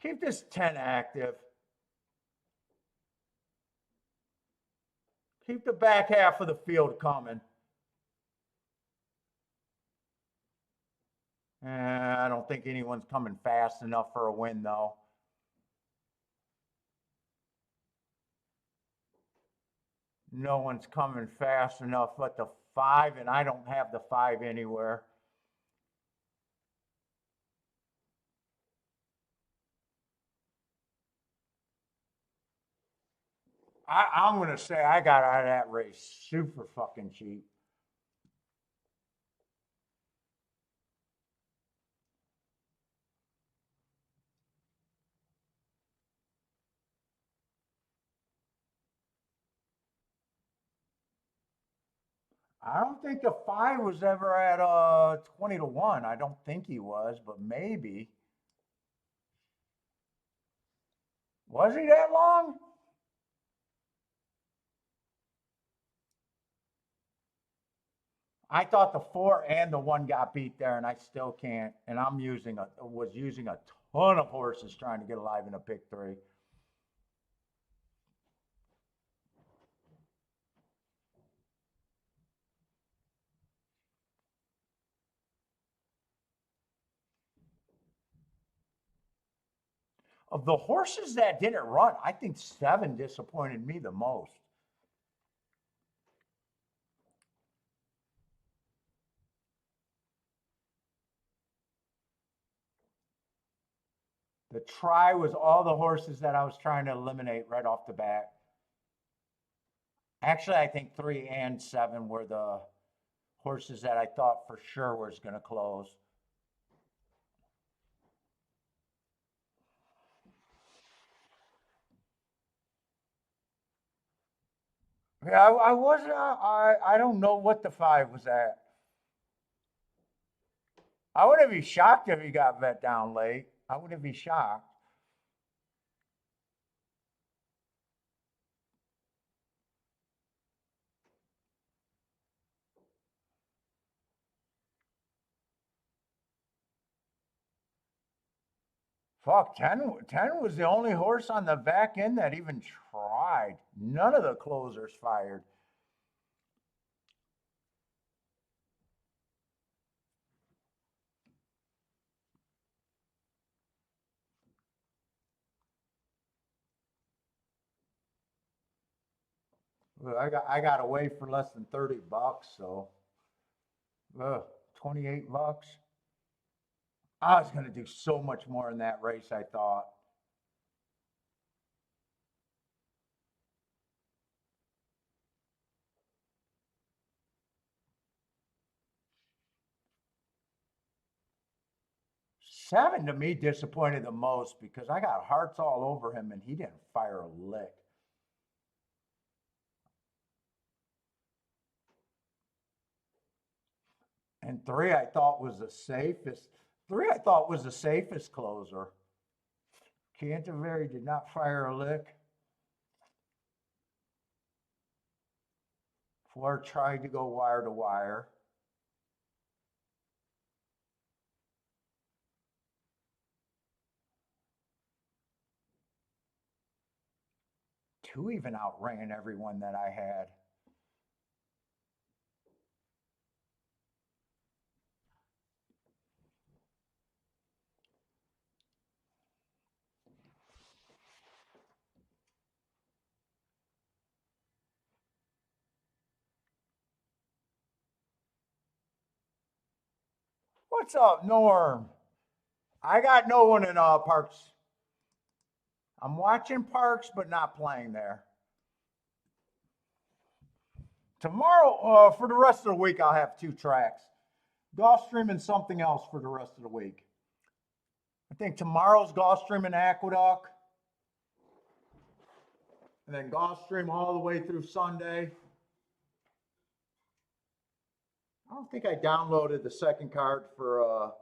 Keep this 10 active. Keep the back half of the field coming. I don't think anyone's coming fast enough for a win, though. No one's coming fast enough but the 5, and I don't have the 5 anywhere. I'm going to say I got out of that race super fucking cheap. I don't think the 5 was ever at 20-1. I don't think he was, but maybe. Was he that long? I thought the 4 and the 1 got beat there, and I still can't. And I'm was using a ton of horses trying to get alive in a pick 3. Of the horses that didn't run, I think 7 disappointed me the most. The try was all the horses that I was trying to eliminate right off the bat. Actually, I think 3 and 7 were the horses that I thought for sure was going to close. Yeah, I wasn't. I don't know what the 5 was at. I wouldn't be shocked if he got vet down late. I wouldn't be shocked. Fuck, 10 was the only horse on the back end that even tried. None of the closers fired. I got away for less than $30, so 28 bucks. I was gonna do so much more in that race, I thought. 7 to me disappointed the most because I got hearts all over him and he didn't fire a lick. And 3 I thought was the safest. 3 I thought was the safest closer. Canterbury did not fire a lick. 4 tried to go wire to wire. 2 even outran everyone that I had. What's up, Norm? I got no one in Parks. I'm watching Parks, but not playing there. Tomorrow, for the rest of the week, I'll have 2 tracks. Golf stream and something else for the rest of the week. I think tomorrow's golf stream and Aqueduct. And then golf stream all the way through Sunday. I don't think I downloaded the second card for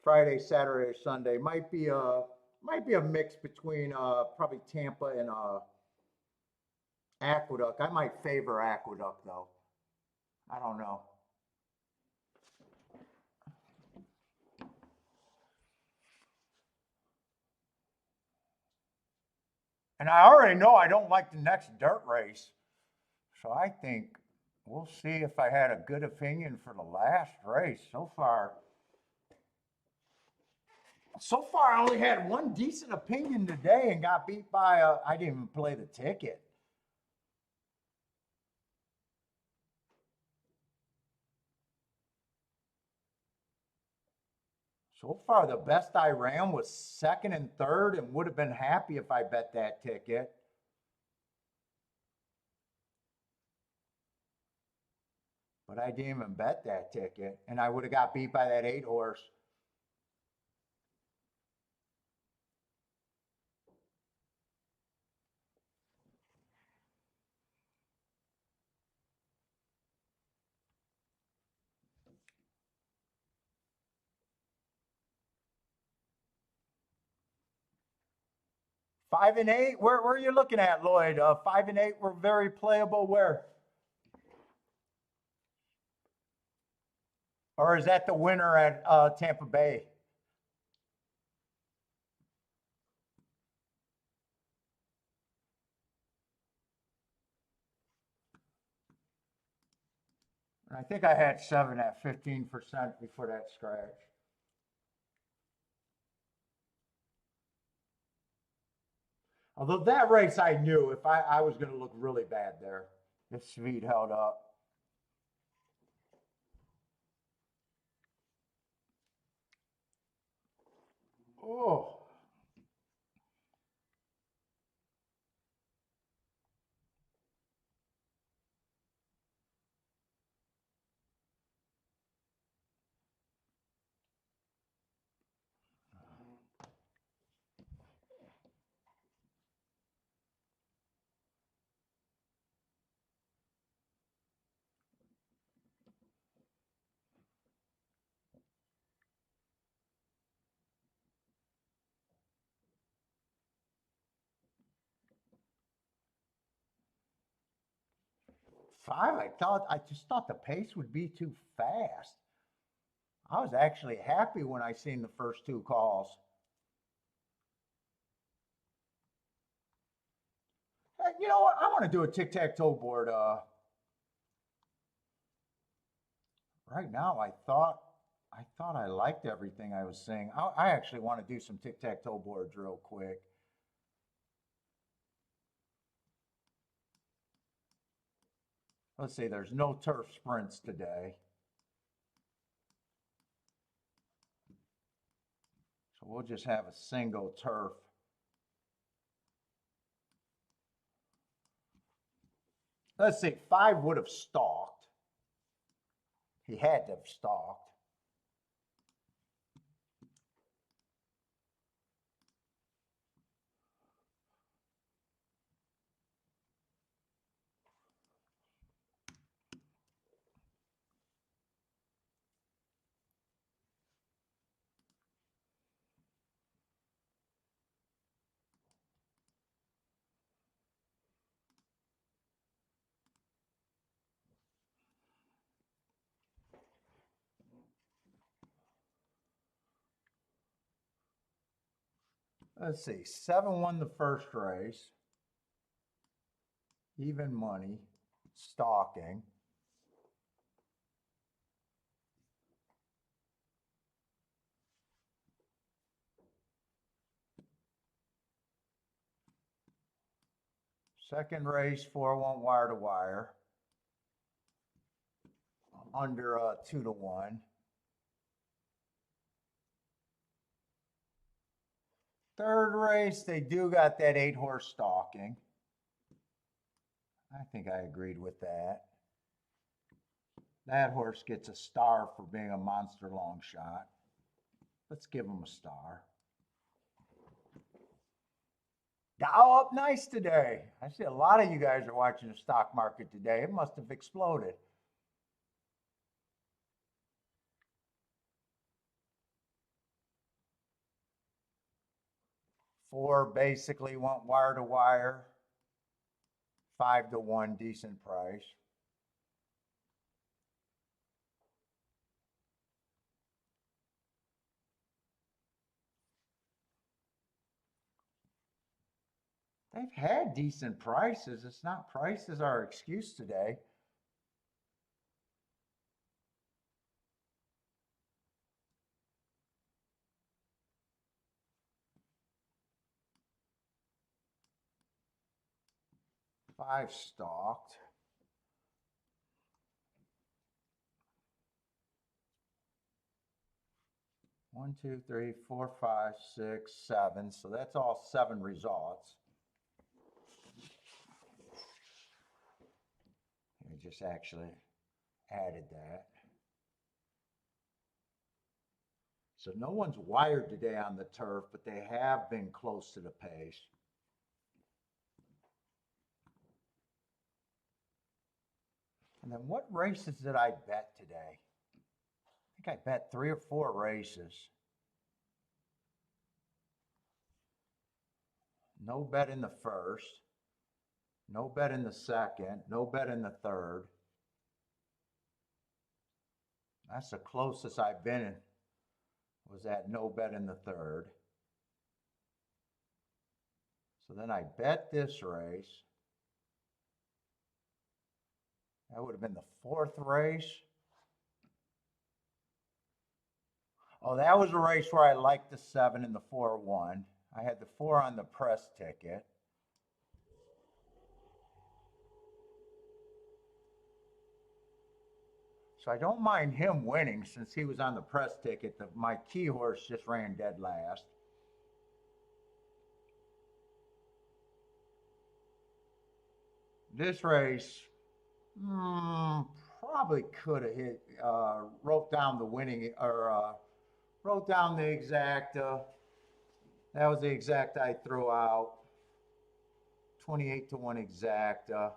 Friday, Saturday, or Sunday. Might be a mix between probably Tampa and Aqueduct. I might favor Aqueduct though. I don't know. And I already know I don't like the next dirt race. So I think we'll see if I had a good opinion for the last race. So far, I only had one decent opinion today and got beat by I didn't even play the ticket. So far, the best I ran was second and third and would have been happy if I bet that ticket. But I didn't even bet that ticket, and I would have got beat by that 8 horse. Five and 8, where are you looking at, Lloyd? 5 and 8 were very playable. Where? Or is that the winner at Tampa Bay? I think I had 7 at 15% before that scratch. Although that race I knew if I was going to look really bad there. If Sweet held up. Oh. Five, I just thought the pace would be too fast. I was actually happy when I seen the first 2 calls. You know what? I want to do a tic-tac-toe board. Right now, I thought I liked everything I was seeing. I actually want to do some tic-tac-toe boards real quick. Let's see, there's no turf sprints today. So we'll just have a single turf. Let's see, 5 would have stalked. He had to have stalked. Let's see, 7 won the first race. Even money, stalking. Second race, 4 went wire to wire. Under 2 to 1. third race, they do got that 8-horse stalking. I think I agreed with that. That horse gets a star for being a monster long shot. Let's give him a star. Dow up nice today. I see a lot of you guys are watching the stock market today. It must have exploded. Four basically went wire to wire. 5-1, decent price. They've had decent prices. It's not prices are excuse today. Five stalked. One, two, three, four, five, six, seven. So that's all 7 results. I just actually added that. So no one's wired today on the turf, but they have been close to the pace. And then what races did I bet today? I think I bet 3 or 4 races. No bet in the first. No bet in the second. No bet in the third. That's the closest I've been in, was that no bet in the third. So then I bet this race. That would have been the 4th race. Oh, that was a race where I liked the 7 and the 4 won. I had the 4 on the press ticket. So I don't mind him winning since he was on the press ticket. My key horse just ran dead last. This race, probably could have hit, wrote down the winning, or wrote down the exacta. That was the exacta I threw out. 28-1 exacta.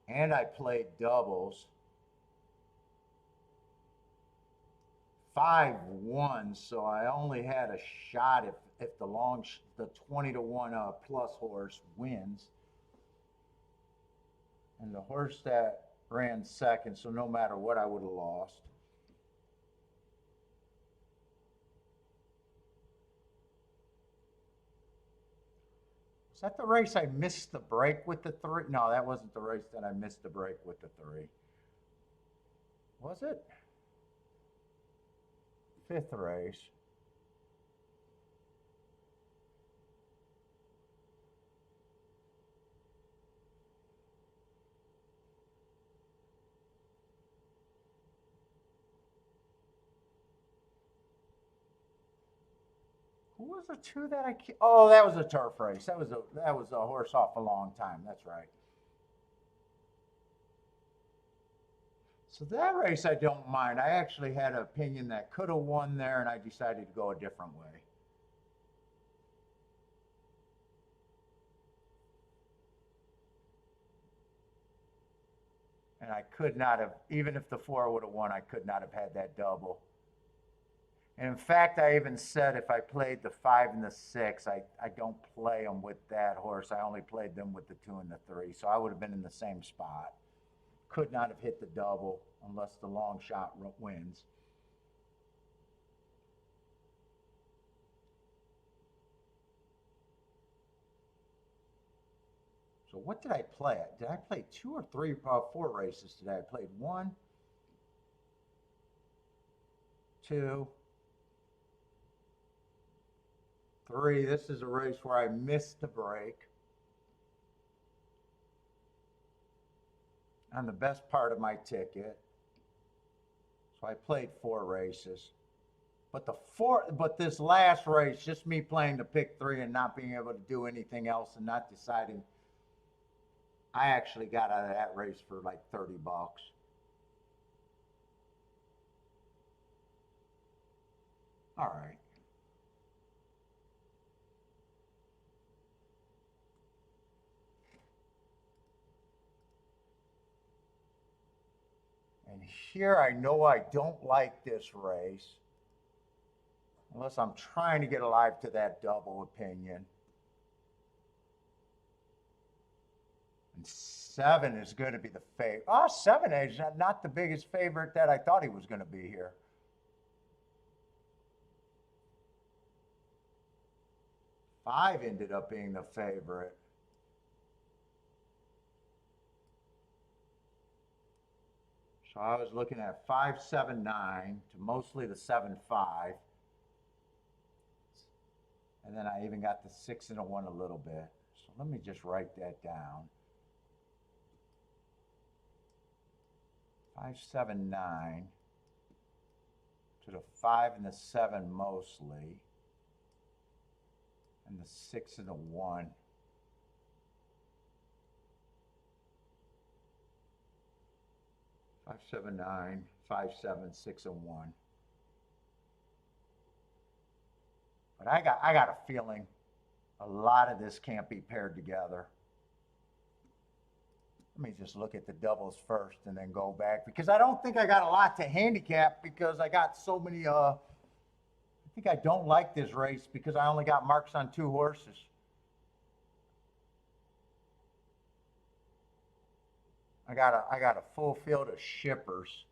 And I played doubles. 5-1, so I only had a shot if the 20-1 plus horse wins. And the horse that ran second, so no matter what, I would have lost. Is that the race I missed the break with the 3? No, that wasn't the race that I missed the break with the 3. Was it? 5th race. Who was the 2 that oh, that was a turf race. That was a horse off a long time. That's right. So that race I don't mind. I actually had an opinion that could have won there, and I decided to go a different way. And I could not have, even if the 4 would have won, I could not have had that double. And in fact, I even said if I played the 5 and the 6, I don't play them with that horse. I only played them with the 2 and the 3. So I would have been in the same spot. Could not have hit the double unless the long shot wins. So what did I play? Did I play 2 or 3, 4 races today? I played 1, 2, 3. This is a race where I missed the break on the best part of my ticket. So I played 4 races. But this last race, just me playing the pick three and not being able to do anything else and not deciding, I actually got out of that race for like $30. All right. And here I know I don't like this race unless I'm trying to get alive to that double opinion. And 7 is going to be the favorite. Oh, 7 is not the biggest favorite that I thought he was going to be here. Five ended up being the favorite. So I was looking at 5, 7, 9 to mostly the 7, 5. And then I even got the 6 and a 1 a little bit. So let me just write that down. 5, 7, 9 to the 5 and the 7 mostly. And the 6 and the 1. 5, 7, 9, 5, 7, 6 and 1. But I got a feeling a lot of this can't be paired together. Let me just look at the doubles first and then go back, because I don't think I got a lot to handicap, because I got so many I think I don't like this race because I only got marks on 2 horses. I got a full field of shippers.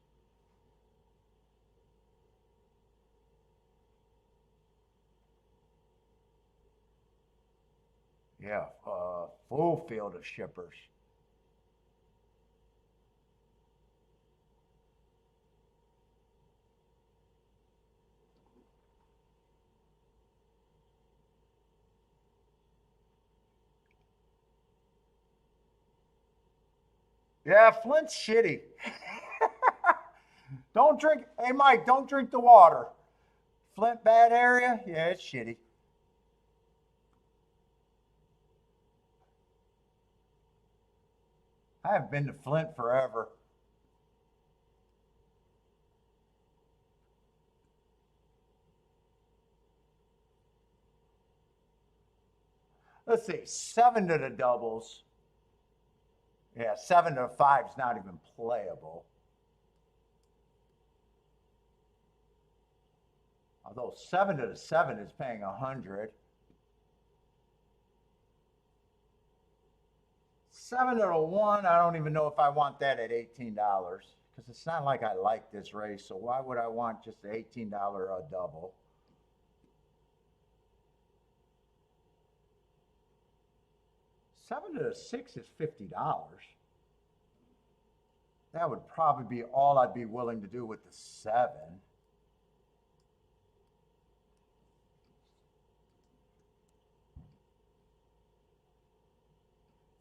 Yeah, full field of shippers. Yeah, Flint's shitty. Don't drink. Hey, Mike, don't drink the water. Flint, bad area? Yeah, it's shitty. I haven't been to Flint forever. Let's see, 7 to the doubles. Yeah, 7 to 5 is not even playable. Although 7 to the 7 is paying 100. 7 to the 1, I don't even know if I want that at $18, because it's not like I like this race. So why would I want just an $18 double? Seven to the 6 is $50. That would probably be all I'd be willing to do with the 7.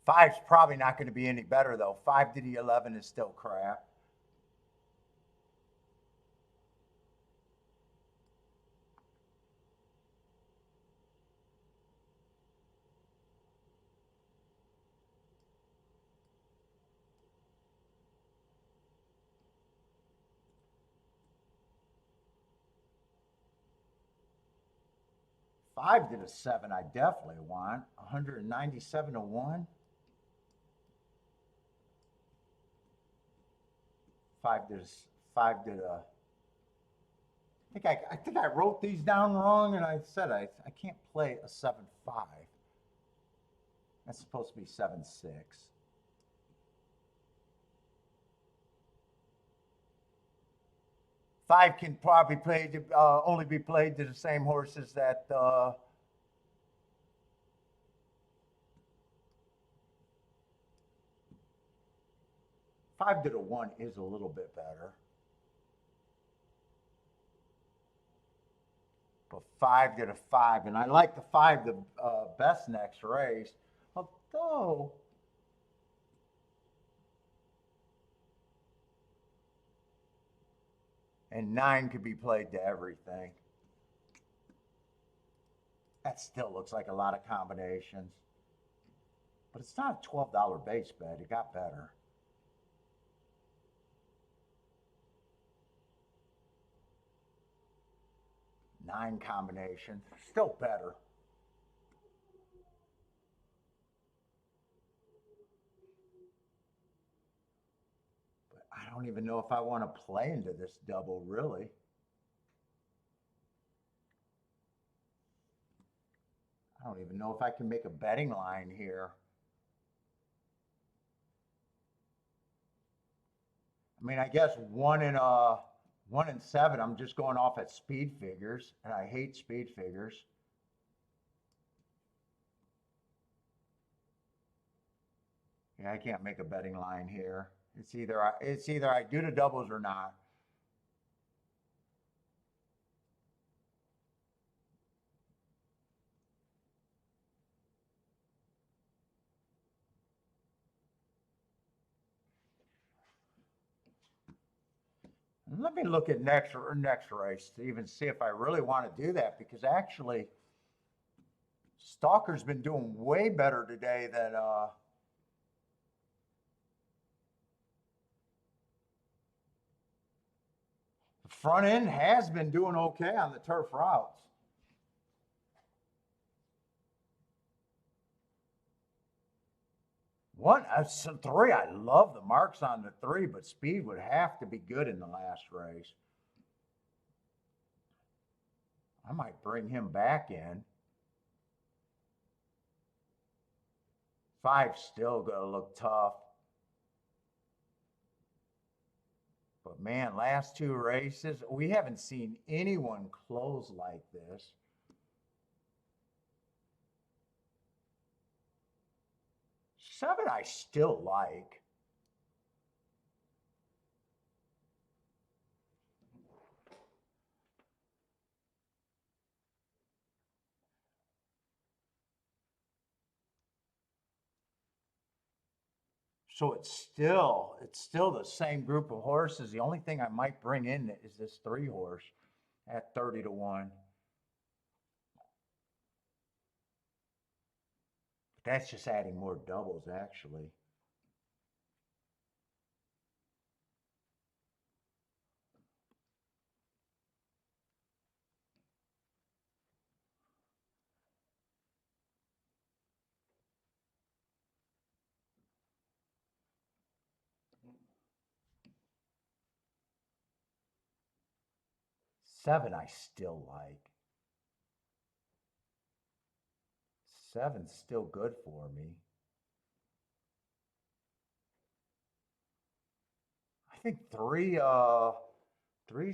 Five's probably not going to be any better though. 5 to the 11 is still crap. Five to the 7, I definitely want. 197 to 1. 5 to the. I think I wrote these down wrong, and I said I can't play a 7-5. That's supposed to be 7-6. Five can probably play only be played to the same horses that 5 to the 1 is a little bit better. But 5 to the 5, and I like the 5 the best next race. Although and 9 could be played to everything. That still looks like a lot of combinations. But it's not a $12 base bet. It got better. Nine combinations. Still better. But I don't even know if I want to play into this double, really. I don't even know if I can make a betting line here. I mean, I guess 1 and 7. I'm just going off at speed figures, and I hate speed figures. Yeah, I can't make a betting line here. It's either I do the doubles or not. Let me look at next race to even see if I really want to do that, because actually Stalker's been doing way better today than the front end has been doing okay on the turf routes. Three. I love the marks on the three, but speed would have to be good in the last race. I might bring him back in. 5's still going to look tough. But man, last 2 races, we haven't seen anyone close like this. 7 I still like. So it's still the same group of horses. The only thing I might bring in is this 3 horse at 30 to 1. But that's just adding more doubles, actually. Seven I still like. 7's still good for me. I think 3's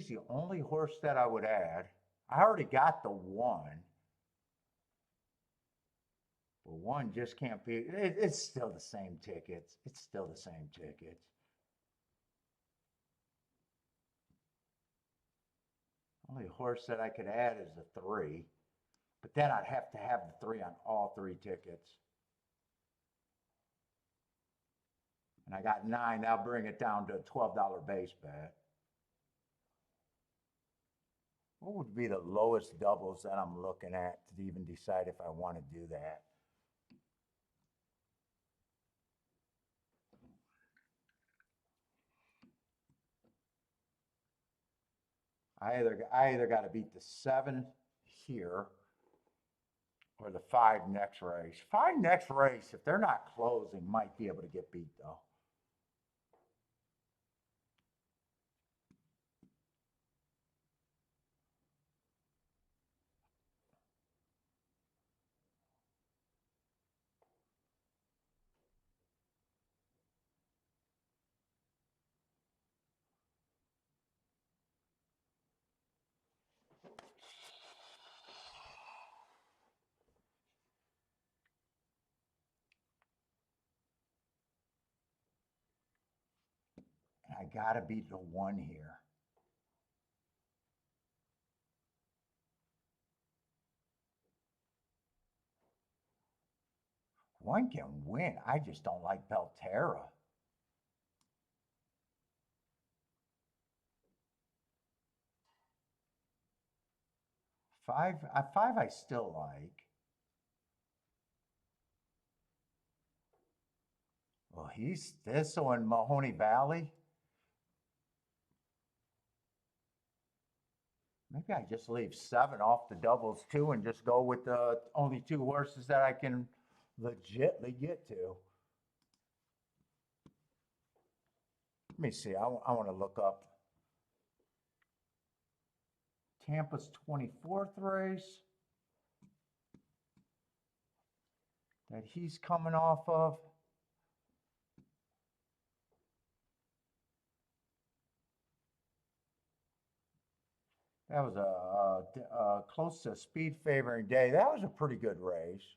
the only horse that I would add. I already got the 1. But 1 just can't be. It's still the same tickets. It's still the same tickets. Only horse that I could add is the 3. But then I'd have to have the 3 on all 3 tickets. And I got 9. That'll bring it down to a $12 base bet. What would be the lowest doubles that I'm looking at to even decide if I want to do that? I either got to beat the 7 here or the 5 next race. 5 next race, if they're not closing, might be able to get beat though. I got to beat the 1 here. One can win. I just don't like Belterra. 5 I still like. he's Thistle in Mahoney Valley. Maybe I just leave 7 off the doubles too and just go with the only 2 horses that I can legitly get to. Let me see. I want to look up Tampa's 24th race that he's coming off of. That was a close to speed favoring day. That was a pretty good race.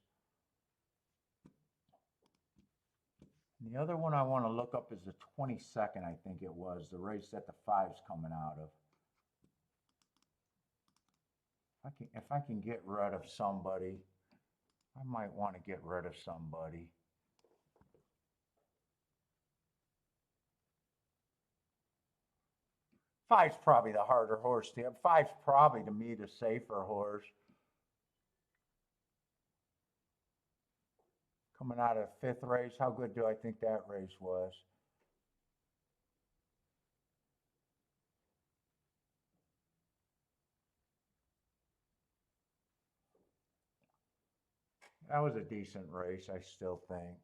And the other one I want to look up is the 22nd, I think it was, the race that the 5's coming out of. If I can get rid of somebody, I might want to get rid of somebody. Five's probably the harder horse to have. 5's probably, to me, the safer horse. Coming out of the 5th race, how good do I think that race was? That was a decent race, I still think.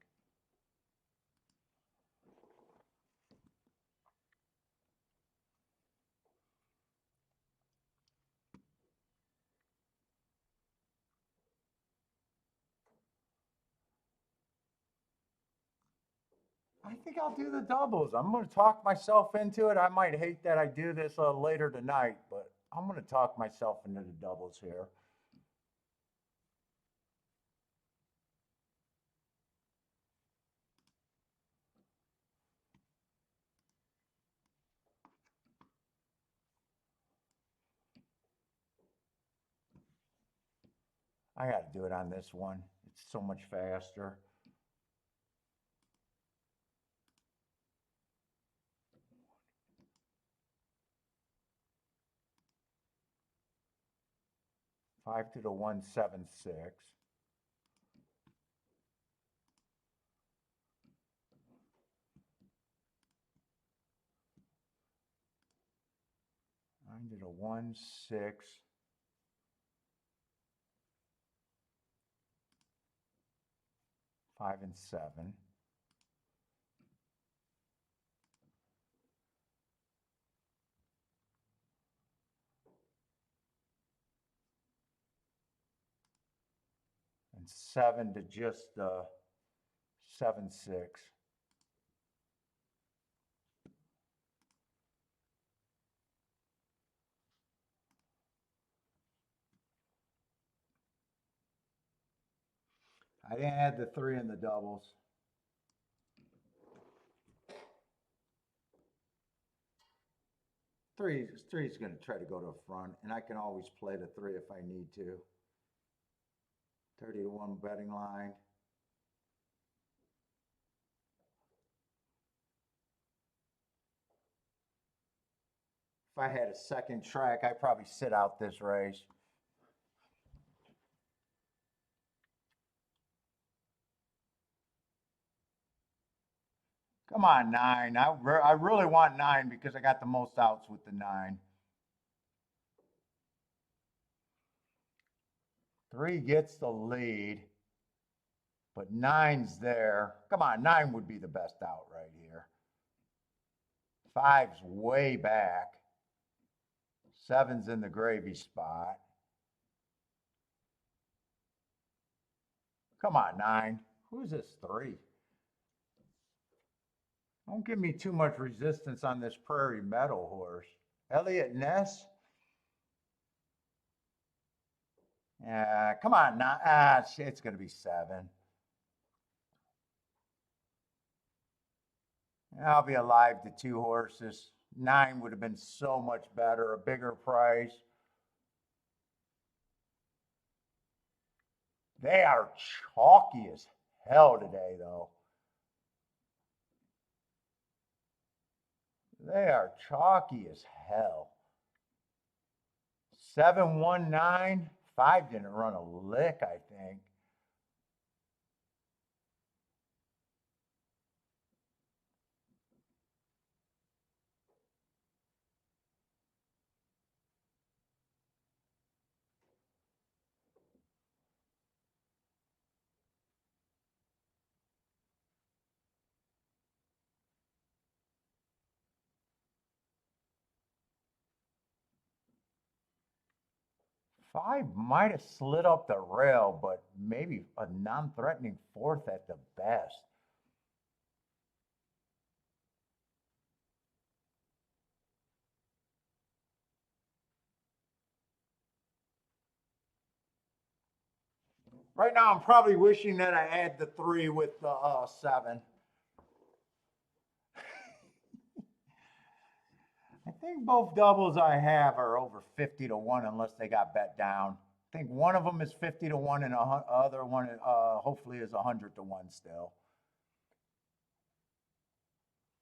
I think I'll do the doubles. I'm going to talk myself into it. I might hate that I do this later tonight, but I'm going to talk myself into the doubles here. I got to do it on this one. It's so much faster. Five to the 176. Nine to the 1-6. 5 and 7. And 7 to just 7-6. I didn't add the 3 in the doubles. Three's going to try to go to the front, and I can always play the 3 if I need to. 30 to 1 betting line. If I had a second track, I'd probably sit out this race. Come on, 9. I really want 9 because I got the most outs with the 9. 3 gets the lead, but 9's there. Come on, 9 would be the best out right here. 5's way back. 7's in the gravy spot. Come on, 9. Who's this 3? Don't give me too much resistance on this Prairie Meadow horse. Elliot Ness. Come on, 9. It's going to be 7. I'll be alive to 2 horses. 9 would have been so much better, a bigger price. They are chalky as hell today, though. They are chalky as hell. 7-1-9. 5 didn't run a lick, I think. Five might have slid up the rail, but maybe a non-threatening fourth at the best. Right now, I'm probably wishing that I had the three with the seven. I think both doubles I have are over 50 to 1 unless they got bet down. I think one of them is 50 to 1 and the other one hopefully is 100 to 1 still.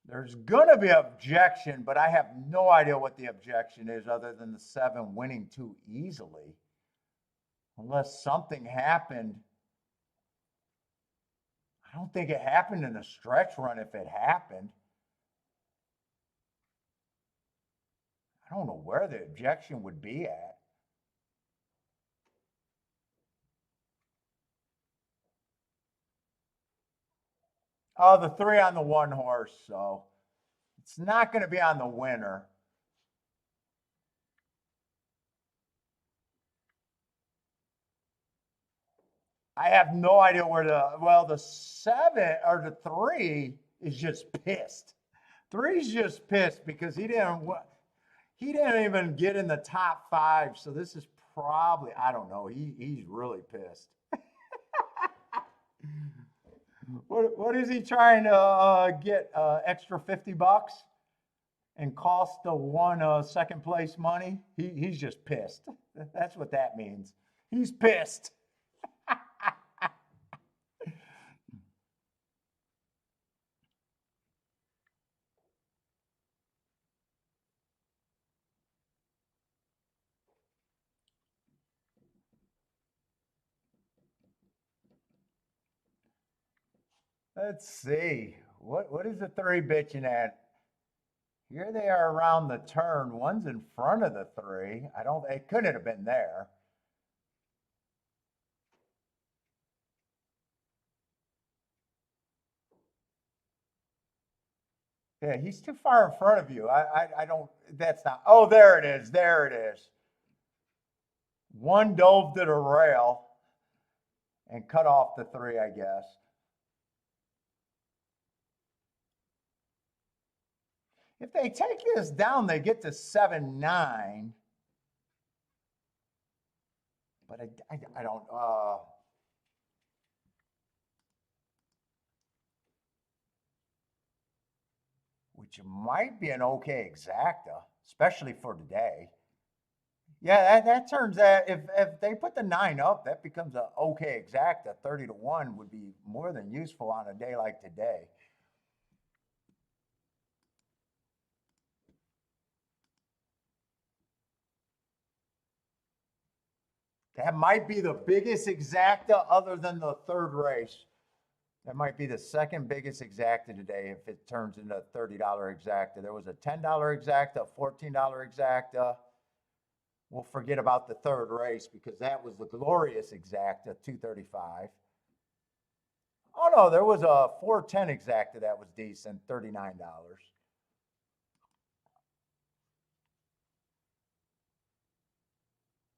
There's going to be objection, but I have no idea what the objection is other than the seven winning too easily. Unless something happened. I don't think it happened in a stretch run if it happened. I don't know where the objection would be at. Oh, the three on the one horse, so it's not going to be on the winner. I have no idea where the seven or the three is just pissed. Three's just pissed because he didn't even get in the top five. So this is probably, I don't know. He's really pissed. What is he trying to get extra $50 and cost the one second place money? He's just pissed. That's what that means. He's pissed. Let's see. What is the three bitching at? Here they are around the turn. One's in front of the three. It couldn't have been there. Yeah, he's too far in front of you. I don't, that's not, oh, there it is. There it is. One dove to the rail and cut off the three, I guess. If they take this down, they get to 7-9. But I don't, which might be an okay exacta, especially for today. Yeah, that turns out if they put the 9 up, that becomes an okay exacta. 30 to 1 would be more than useful on a day like today. That might be the biggest exacta other than the third race. That might be the second biggest exacta today if it turns into a $30 exacta. There was a $10 exacta, a $14 exacta. We'll forget about the third race because that was the glorious exacta, $235. Oh no, there was a 410 exacta that was decent, $39.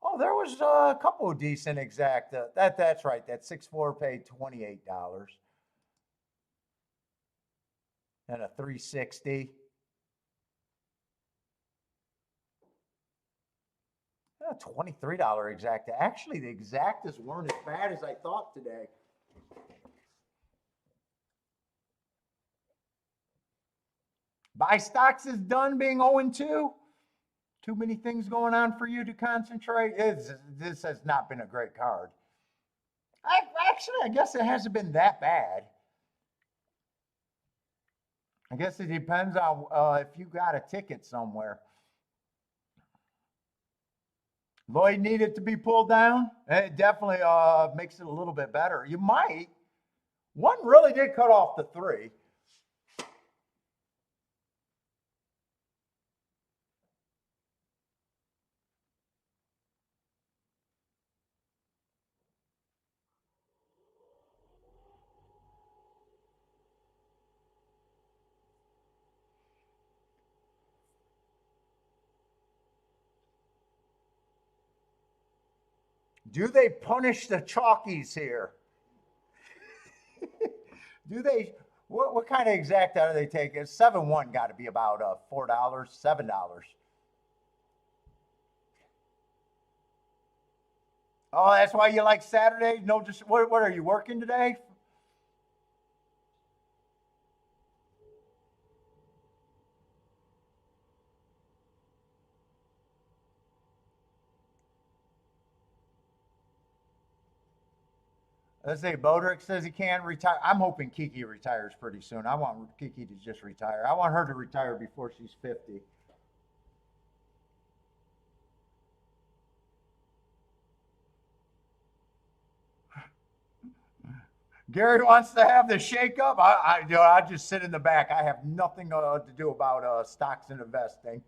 Oh, there was a couple of decent exacta. That's right. That 6-4 paid $28. And a 360. A $23 exacta. Actually, the exactas weren't as bad as I thought today. Buy stocks is done being 0-2. Too many things going on for you to concentrate. This has not been a great card. I guess it hasn't been that bad. I guess it depends on if you got a ticket somewhere. Lloyd needed to be pulled down. It definitely makes it a little bit better. You might. One really did cut off the three. Do they punish the chalkies here? Do they? What kind of exacta are they taking? 7-1 got to be about $4, $7. Oh, that's why you like Saturday? No, just what are you working today? Let's say Bodrick says he can't retire. I'm hoping Kiki retires pretty soon. I want Kiki to just retire. I want her to retire before she's 50. Gary wants to have the shakeup. I just sit in the back. I have nothing to do about stocks and investing.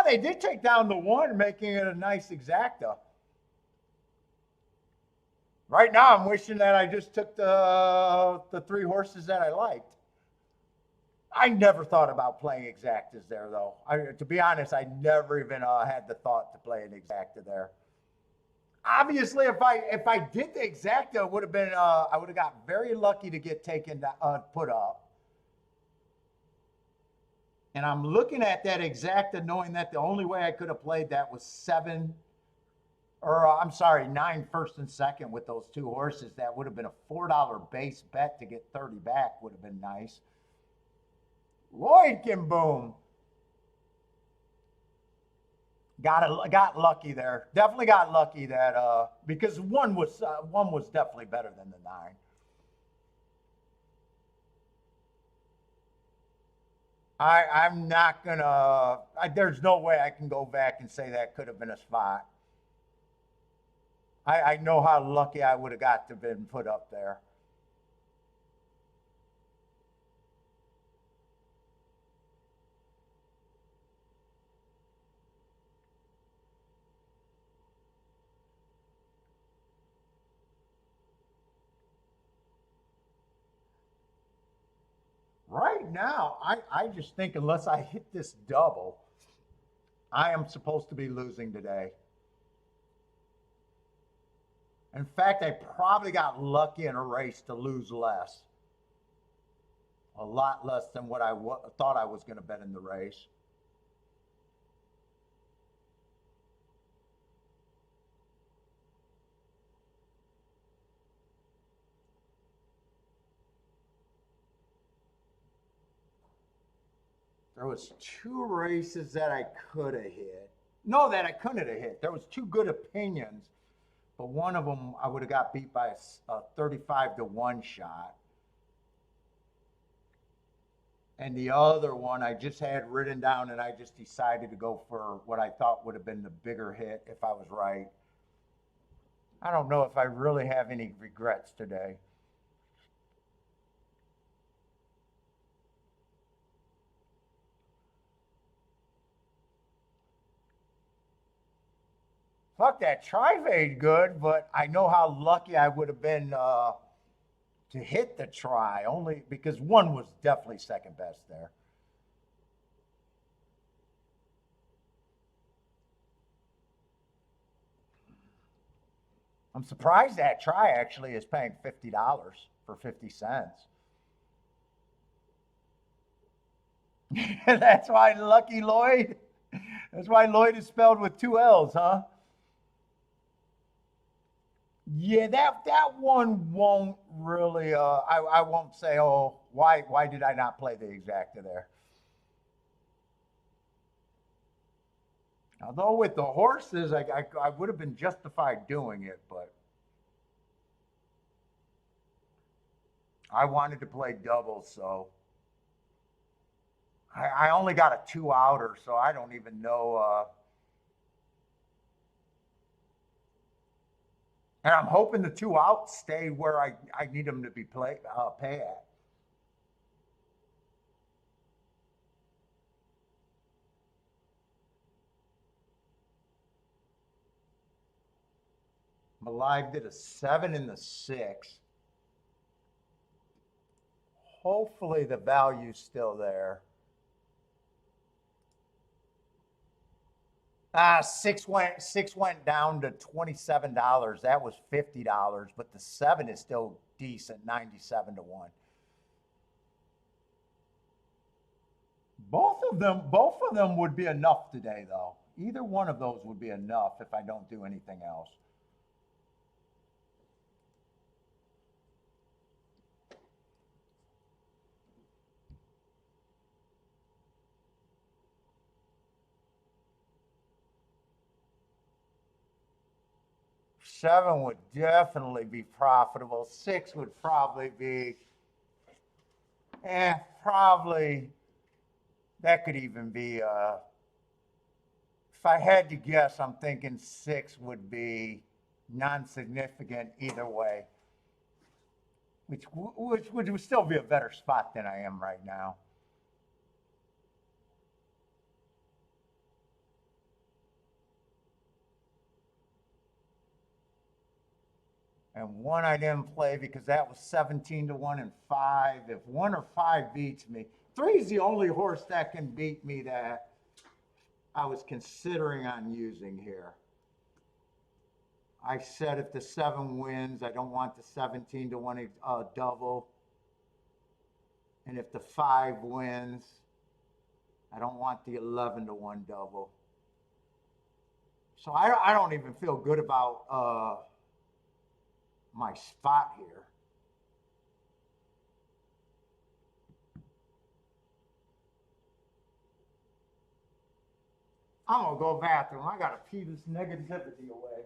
They did take down the one, making it a nice exacta. Right now, I'm wishing that I just took the 3 horses that I liked. I never thought about playing exactas there, though. To be honest, I never even had the thought to play an exacta there. Obviously, if I did the exacta, it would have been I would have got very lucky to get taken put up. And I'm looking at that exacta, knowing that the only way I could have played that was 9 first and second with those 2 horses. That would have been a $4 base bet to get 30 back. Would have been nice. Lloyd can boom. Got lucky there. Definitely got lucky that because one was definitely better than the 9. I'm not gonna. There's no way I can go back and say that could have been a spot. I know how lucky I would have got to been put up there. Right now, I just think unless I hit this double, I am supposed to be losing today. In fact, I probably got lucky in a race to lose less. A lot less than what I thought I was going to bet in the race. There was 2 races that I could have hit. No, that I couldn't have hit. There was 2 good opinions, but one of them I would have got beat by a 35-1 shot. And the other one I just had written down, and I just decided to go for what I thought would have been the bigger hit if I was right. I don't know if I really have any regrets today. Fuck, that tri-fade good, but I know how lucky I would have been to hit the try, only because one was definitely second best there. I'm surprised that try actually is paying $50 for 50 cents. That's why Lucky Lloyd. That's why Lloyd is spelled with 2 L's, huh? Yeah, that one won't really. I won't say, oh, why did I not play the exacta there? Although with the horses, I would have been justified doing it, but I wanted to play doubles, so I only got a 2-outer, so I don't even know. And I'm hoping the 2 outs stay where I need them to be pay at. Malive did a 7 in the 6. Hopefully the value's still there. Six went down to $27. That was $50, but the 7 is still decent, 97 to 1. Both of them would be enough today, though. Either one of those would be enough if I don't do anything else. Seven would definitely be profitable. Six would probably be, probably, that could even be, if I had to guess, I'm thinking six would be non-significant either way, which would still be a better spot than I am right now. And one I didn't play because that was 17 to 1 and 5. If 1 or 5 beats me, 3 is the only horse that can beat me that I was considering on using here. I said if the 7 wins, I don't want the 17 to 1 double. And if the 5 wins, I don't want the 11 to 1 double. So I don't even feel good about my spot here. I'm gonna go bathroom. I gotta pee this negativity away.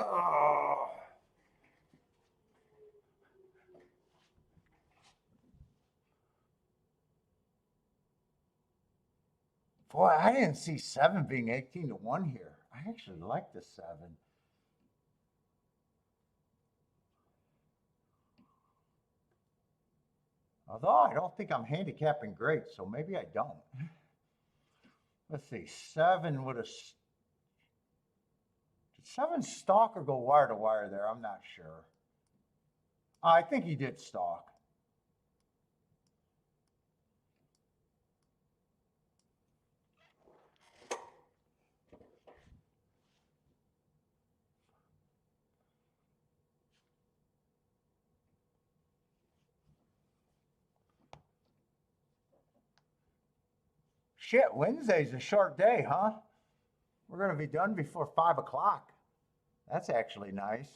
Oh. Boy, I didn't see 7 being 18 to 1 here. I actually like the 7. Although I don't think I'm handicapping great, so maybe I don't. Let's see, 7 would have. Did 7 stalk or go wire to wire there? I'm not sure. I think he did stalk. Shit, Wednesday's a short day, huh? We're going to be done before 5 o'clock. That's actually nice.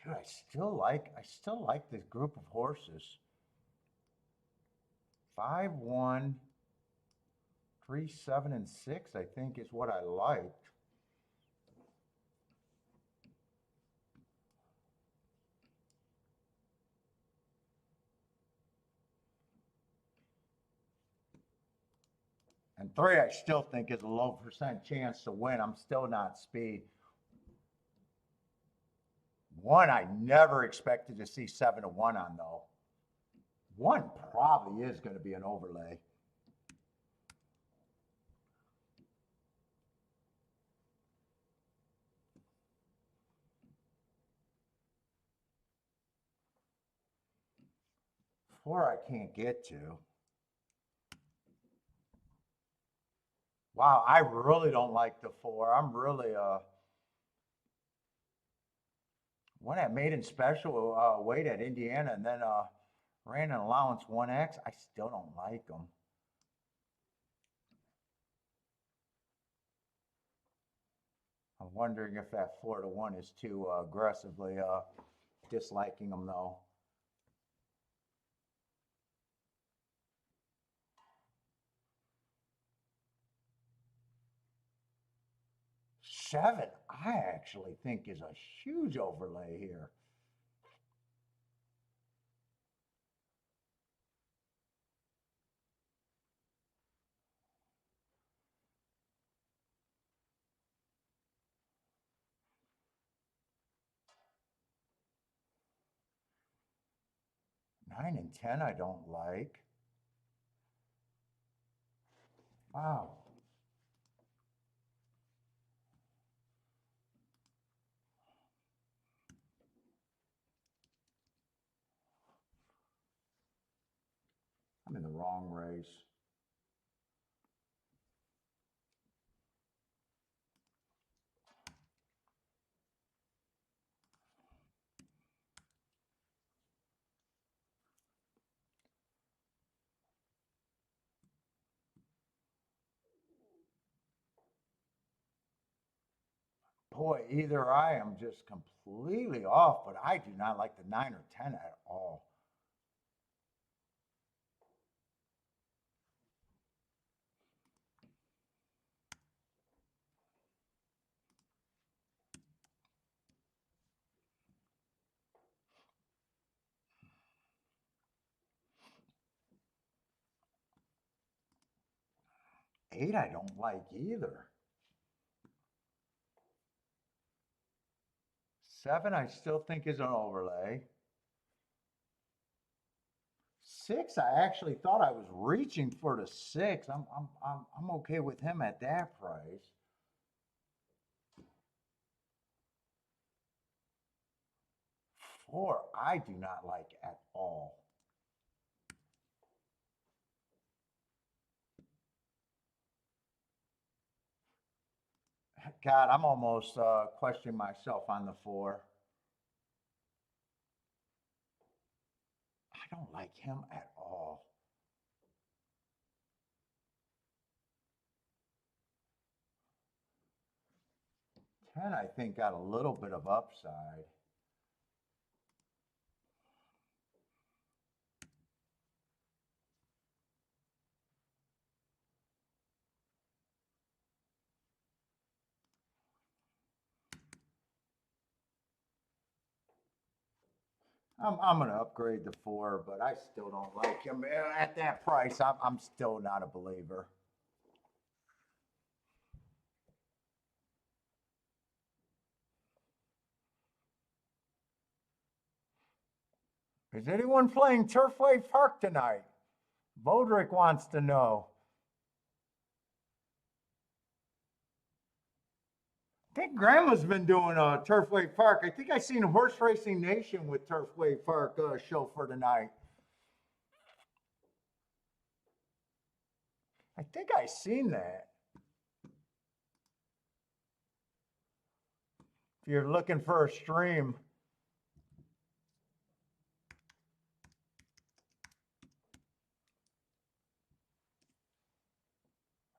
Dude, I still like this group of horses. 5, 1, 3, 7, and 6, I think is what I liked. And 3, I still think is a low percent chance to win. I'm still not speed. 1, I never expected to see 7 to 1 on though. 1 probably is going to be an overlay. Four I can't get to. Wow, I really don't like the 4. I'm really won that maiden special weight at Indiana, and then ran an allowance 1X. I still don't like them. I'm wondering if that 4-1 is too aggressively disliking them, though. Seven, I actually think is a huge overlay here. Nine and 10, I don't like. Wow. I'm in the wrong race. Boy, either I am just completely off, but I do not like the 9 or 10 at all. Eight, I don't like either. Seven, I still think is an overlay. Six, I actually thought I was reaching for the six. I'm okay with him at that price. Four, I do not like at all. God, I'm almost questioning myself on the four. I don't like him at all. 10, I think, got a little bit of upside. I'm going to upgrade the four, but I still don't like him. At that price, I'm still not a believer. Is anyone playing Turfway Park tonight? Vodrick wants to know. I think Grandma's been doing Turfway Park. I think I seen Horse Racing Nation with Turfway Park show for tonight. I think I seen that. If you're looking for a stream.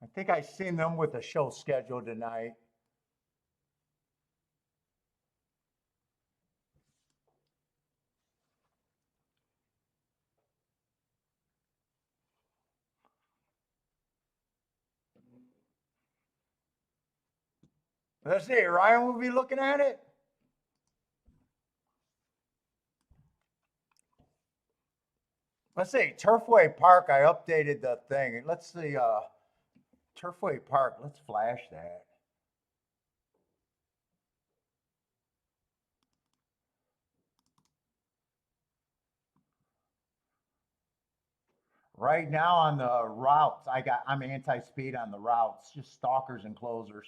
I think I seen them with a show scheduled tonight. Let's see, Ryan will be looking at it. Let's see, Turfway Park, I updated the thing. Let's see, Turfway Park, let's flash that. Right now on the routes, I'm anti-speed on the routes, just stalkers and closers.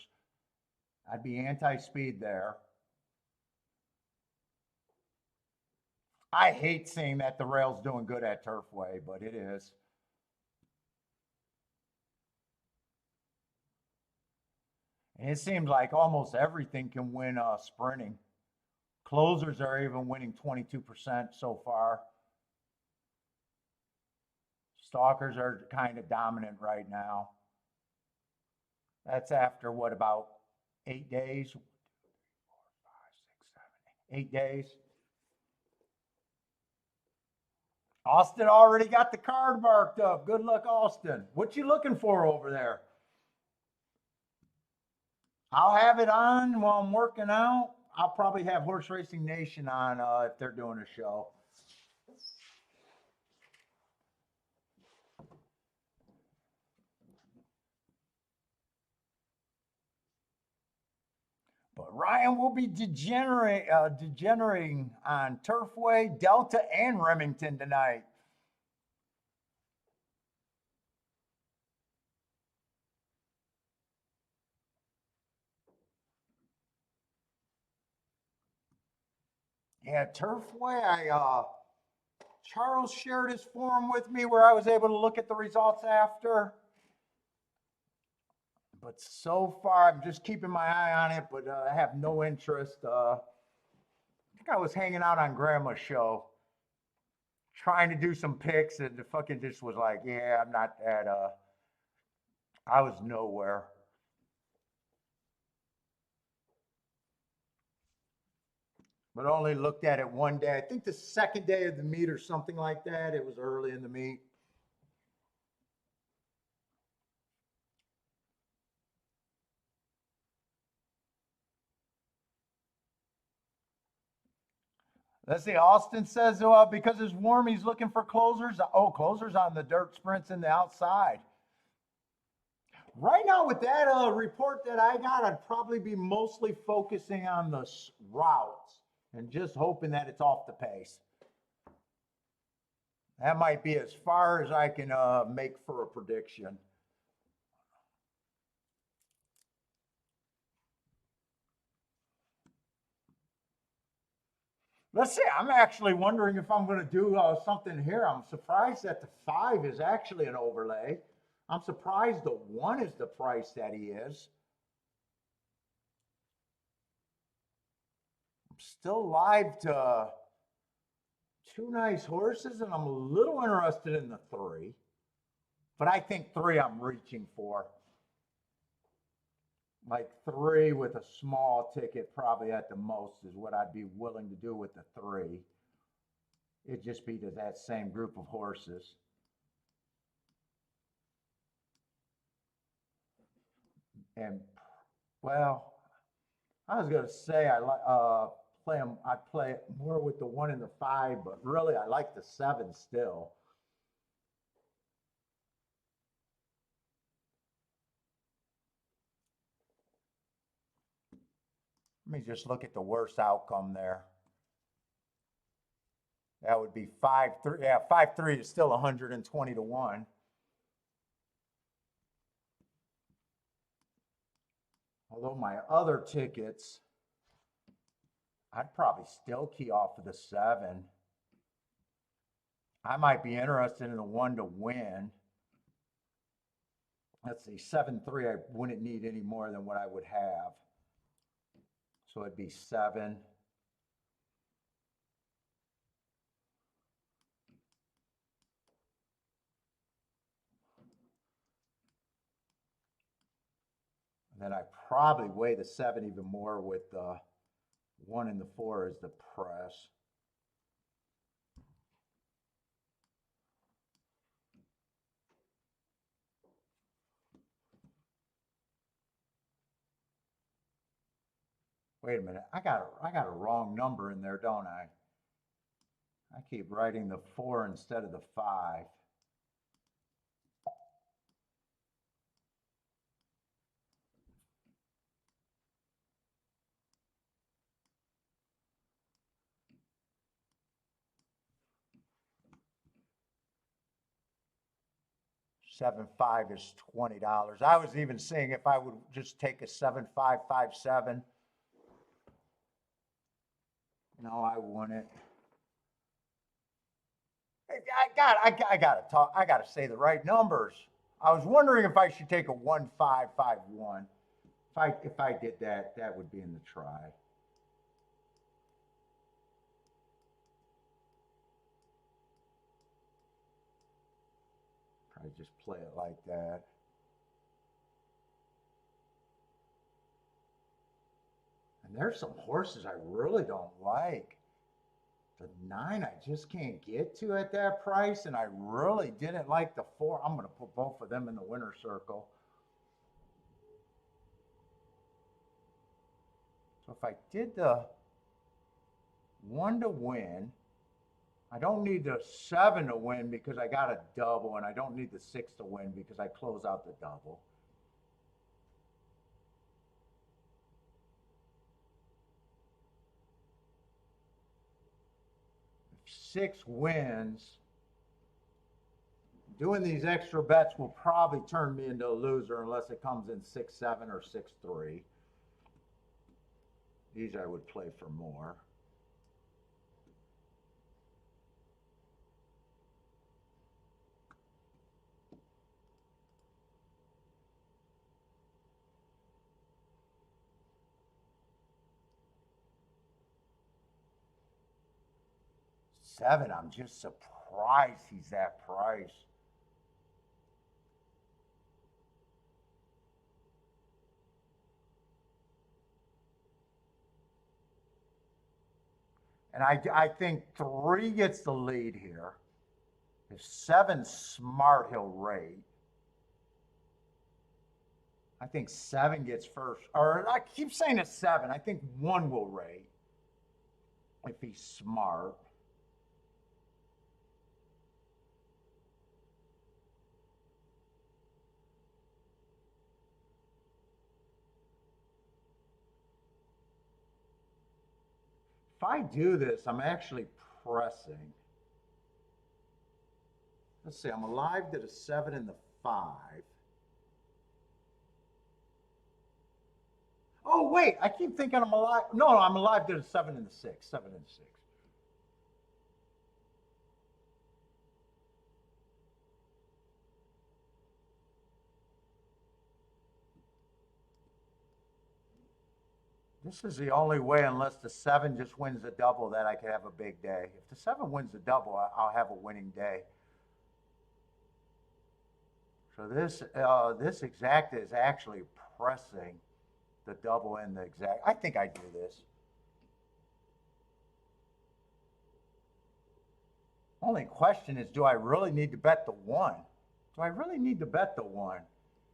I'd be anti-speed there. I hate seeing that the rail's doing good at Turfway, but it is. And it seems like almost everything can win sprinting. Closers are even winning 22% so far. Stalkers are kind of dominant right now. That's after what, about 8 days? 1, 2, 3, 4, 5, 6, 7, 8 days. Austin already got the card marked up. Good luck, Austin. What you looking for over there? I'll have it on while I'm working out. I'll probably have Horse Racing Nation on if they're doing a show. But Ryan will be degenerating on Turfway, Delta, and Remington tonight. Yeah, Turfway, Charles shared his forum with me where I was able to look at the results after. But so far, I'm just keeping my eye on it, but I have no interest. I think I was hanging out on Grandma's show, trying to do some picks, and the fucking just was like, yeah, I'm not at, I was nowhere. But only looked at it one day. I think the second day of the meet or something like that. It was early in the meet. Let's see. Austin says because it's warm, he's looking for closers. Oh, closers on the dirt sprints in the outside. Right now, with that report that I got, I'd probably be mostly focusing on the routes and just hoping that it's off the pace. That might be as far as I can make for a prediction. Let's see. I'm actually wondering if I'm going to do something here. I'm surprised that the 5 is actually an overlay. I'm surprised the 1 is the price that he is. I'm still live to 2 nice horses, and I'm a little interested in the 3. But I think 3 I'm reaching for. Like 3 with a small ticket, probably at the most, is what I'd be willing to do with the 3. It'd just be to that same group of horses. And well, I was gonna say I like play them. I play more with the 1 and the 5, but really I like the 7 still. Let me just look at the worst outcome there. That would be 5-3. Yeah, 5-3 is still 120 to 1. Although my other tickets, I'd probably still key off of the 7. I might be interested in the 1 to win. Let's see, 7-3, I wouldn't need any more than what I would have. So it'd be 7. And then I probably weigh the 7 even more with the 1 and the 4 as the press. Wait a minute, I got a wrong number in there, don't I? I keep writing the 4 instead of the 5. $7.5 is $20. I was even seeing if I would just take a 7.557. No, I wouldn't. I gotta say the right numbers. I was wondering if I should take a 1.551. If I did that, that would be in the try. play it like that. And there's some horses I really don't like. The 9 I just can't get to at that price, and I really didn't like the 4. I'm going to put both of them in the winner circle. So if I did the 1 to win, I don't need the 7 to win because I got a double, and I don't need the 6 to win because I close out the double. If 6 wins, doing these extra bets will probably turn me into a loser unless it comes in 6-7 or 6-3. These I would play for more. $7, I'm just surprised he's that price. And I think 3 gets the lead here. If 7's smart, he'll rate. I think 7 gets first. Or I keep saying it's 7. I think 1 will rate if he's smart. If I do this, I'm actually pressing. Let's see, I'm alive to the 7 and the 5. Oh, wait, I keep thinking I'm alive. No, I'm alive to the 7 and the 6. 7 and 6. This is the only way, unless the 7 just wins the double, that I can have a big day. If the 7 wins the double, I'll have a winning day. So this exact is actually pressing the double and the exact. I think I do this. Only question is, do I really need to bet the 1? Do I really need to bet the 1?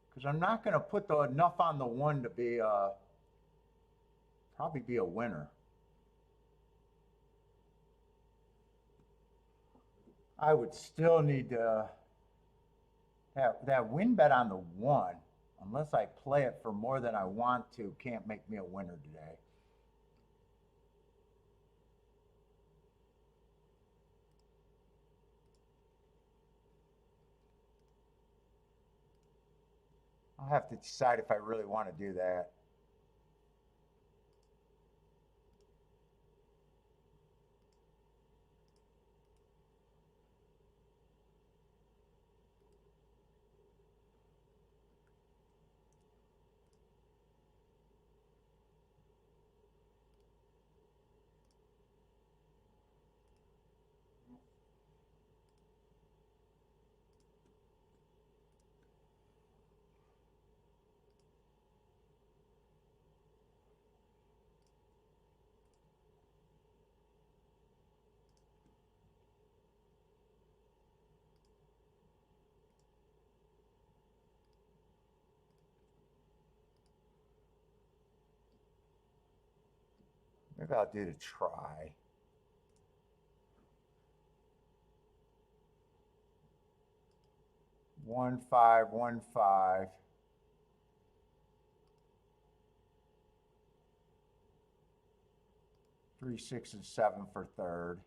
Because I'm not going to put enough on the 1 to be probably be a winner. I would still need to have that win bet on the 1, unless I play it for more than I want to, can't make me a winner today. I'll have to decide if I really want to do that. Maybe I'll do the try. One, 5, 1, 5. Three, 6, and 7 for third.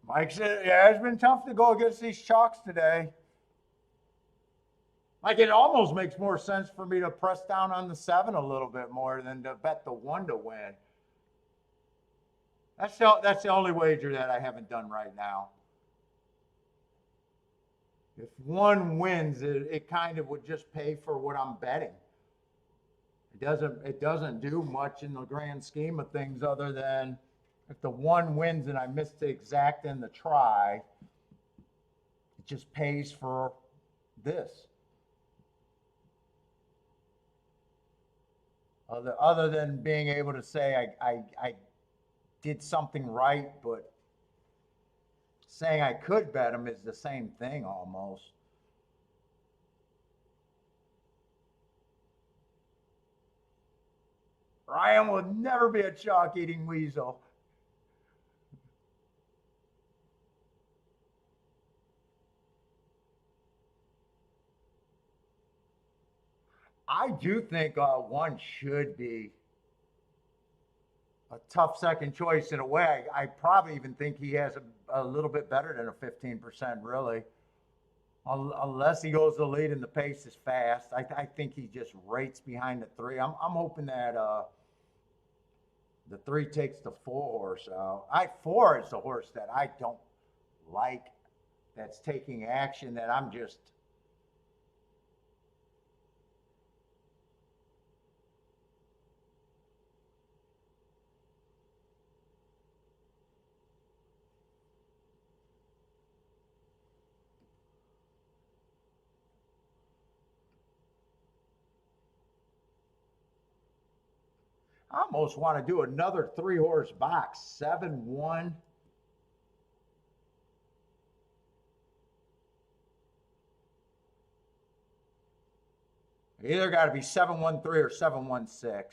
Mike said, yeah, it's been tough to go against these chalks today. Like, it almost makes more sense for me to press down on the 7 a little bit more than to bet the 1 to win. That's the only wager that I haven't done right now. If 1 wins, it kind of would just pay for what I'm betting. It doesn't do much in the grand scheme of things other than if the one wins and I miss the exact in the try, it just pays for this. Other than being able to say I did something right, but saying I could bet him is the same thing almost. Ryan will never be a chalk eating weasel. I do think one should be a tough second choice in a way. I probably even think he has a little bit better than a 15%, really. Unless he goes to the lead and the pace is fast. I think he just rates behind the three. I'm hoping that the three takes the four horse out. Four is the horse that I don't like, that's taking action, that I'm just. I almost want to do another three horse box, 7-1. Either got to be 7-1-3 or 7-1-6.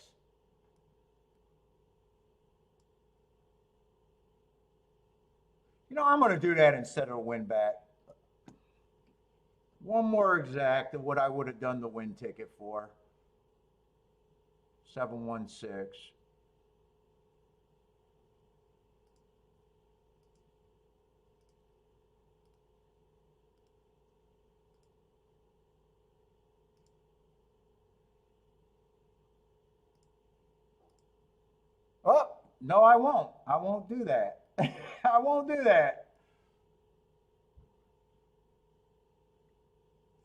You know, I'm going to do that instead of a win bet. One more exact of what I would have done the win ticket for. 7-1-6. Oh, no, I won't. I won't do that. I won't do that.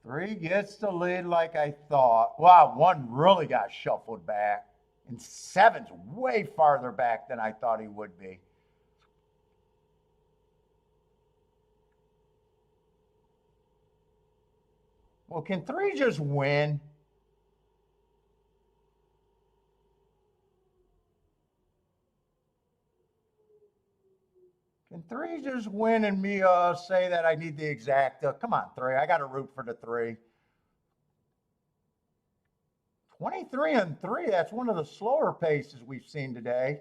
3 gets the lead like I thought. Wow, 1 really got shuffled back. And 7's way farther back than I thought he would be. Well, can 3 just win? Can 3 just win and me say that I need the exact? Come on, 3. I got to root for the 3. 23-3. That's one of the slower paces we've seen today.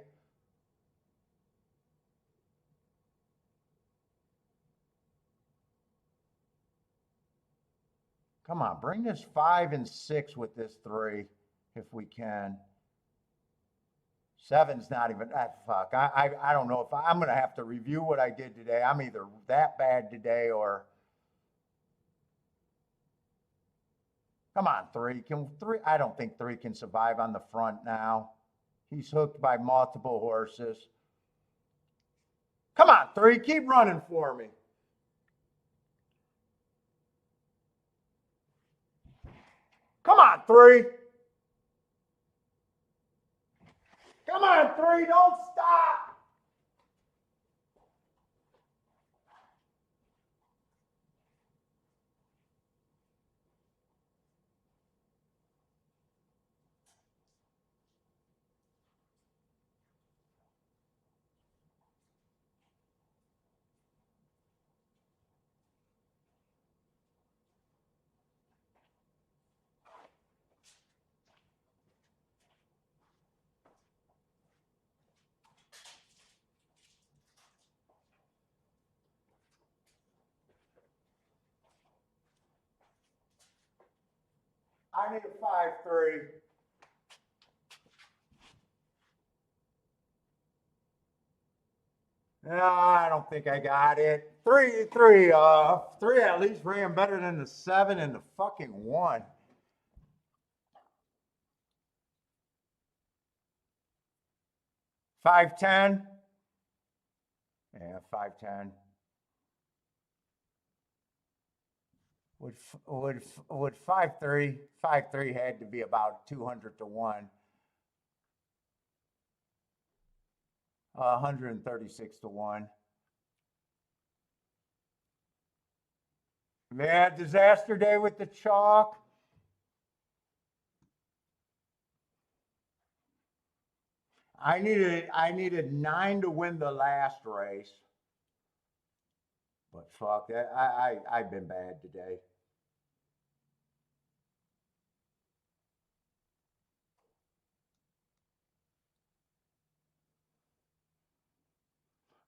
Come on, bring this 5 and 6 with this 3 if we can. 7's not even, fuck. I don't know if I'm going to have to review what I did today. I'm either that bad today or. Come on, 3. Can 3? I don't think 3 can survive on the front now. He's hooked by multiple horses. Come on, 3. Keep running for me. Come on, 3. Come on, 3. Don't stop. I need a 5-3. No, I don't think I got it. 3 at least ran better than the 7 and the fucking 1. 5-10. Yeah, 5-10. Would 5-3 had to be about 200 to 1, 136 to 1. Man, disaster day with the chalk. I needed 9 to win the last race. But fuck, I've been bad today.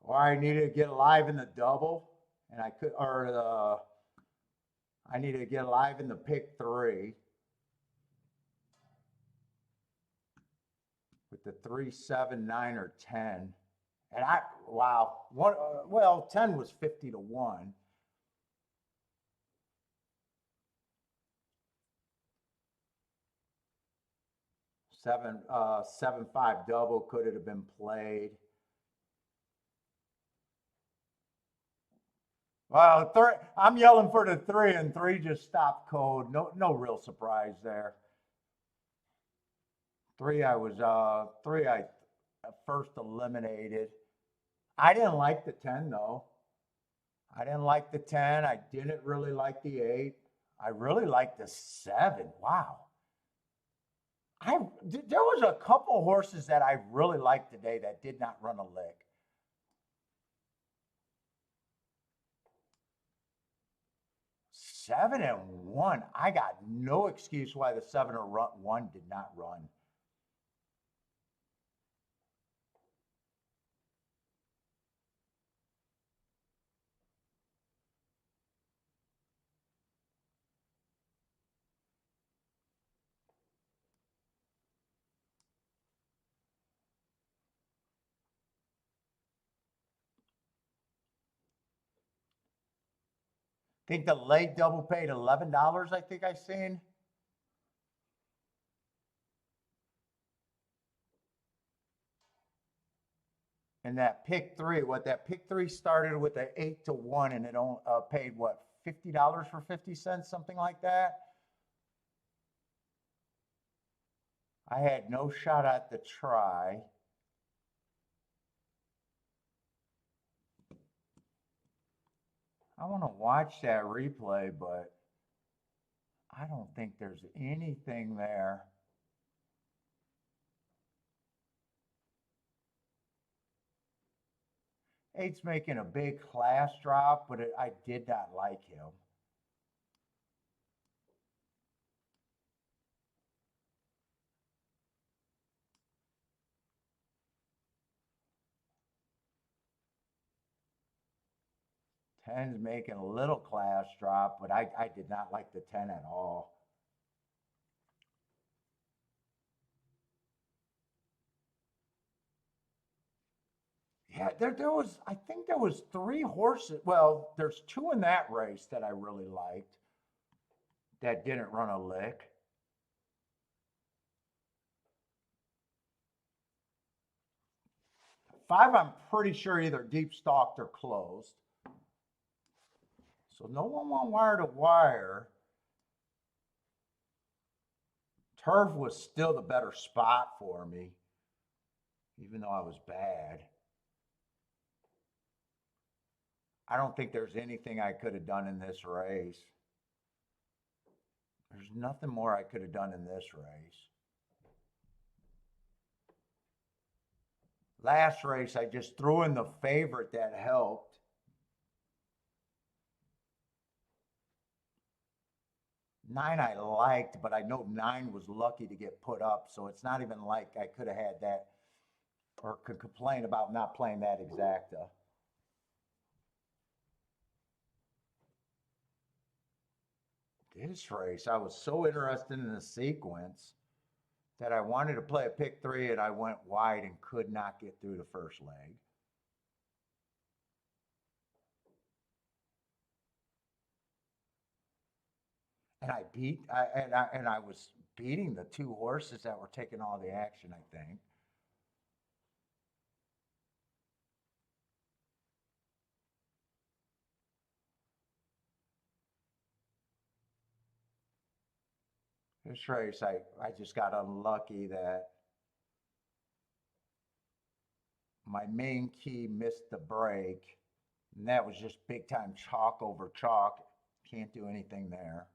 Or I needed to get live in the double, and I could, or I needed to get live in the pick 3 with the 3, 7, 9, or 10. And wow, well, 10 was 50 to 1. Seven, 7-5 double could it have been played? Well, I'm yelling for the 3, and 3 just stopped cold. No real surprise there. 3, I first eliminated. I didn't like the 10 though. I didn't like the 10. I didn't really like the 8. I really liked the 7. Wow. There was a couple horses that I really liked today that did not run a lick. Seven and 1. I got no excuse why the 7 or 1 did not run. I think the late double paid $11. I think I seen. And that pick 3, that pick 3 started with an 8 to 1, and it only paid what, $50 for 50 cents, something like that. I had no shot at the try. I want to watch that replay, but I don't think there's anything there. Eight's making a big class drop, but I did not like him. Ten's making a little class drop, but I did not like the 10 at all. Yeah, I think there was 3 horses. Well, there's 2 in that race that I really liked that didn't run a lick. 5, I'm pretty sure either deep stalked or closed. So no one went wire to wire. Turf was still the better spot for me, even though I was bad. I don't think there's anything I could have done in this race. There's nothing more I could have done in this race. Last race, I just threw in the favorite that helped. Nine I liked, but I know 9 was lucky to get put up, so it's not even like I could have had that or could complain about not playing that exacta. This race, I was so interested in the sequence that I wanted to play a pick 3, and I went wide and could not get through the first leg. And I was beating the 2 horses that were taking all the action, I think. This race, I just got unlucky that my main key missed the break, and that was just big time chalk over chalk. Can't do anything there.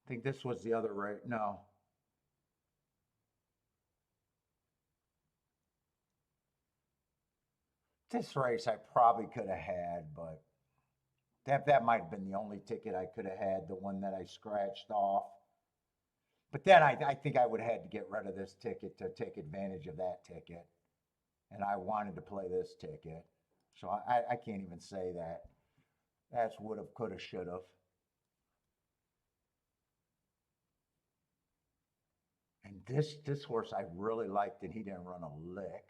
I think this was the other race. No. This race I probably could have had, but that might have been the only ticket I could have had, the one that I scratched off. But then I think I would have had to get rid of this ticket to take advantage of that ticket. And I wanted to play this ticket. So I can't even say that. That's would have, could have, should have. And this horse I really liked, and he didn't run a lick.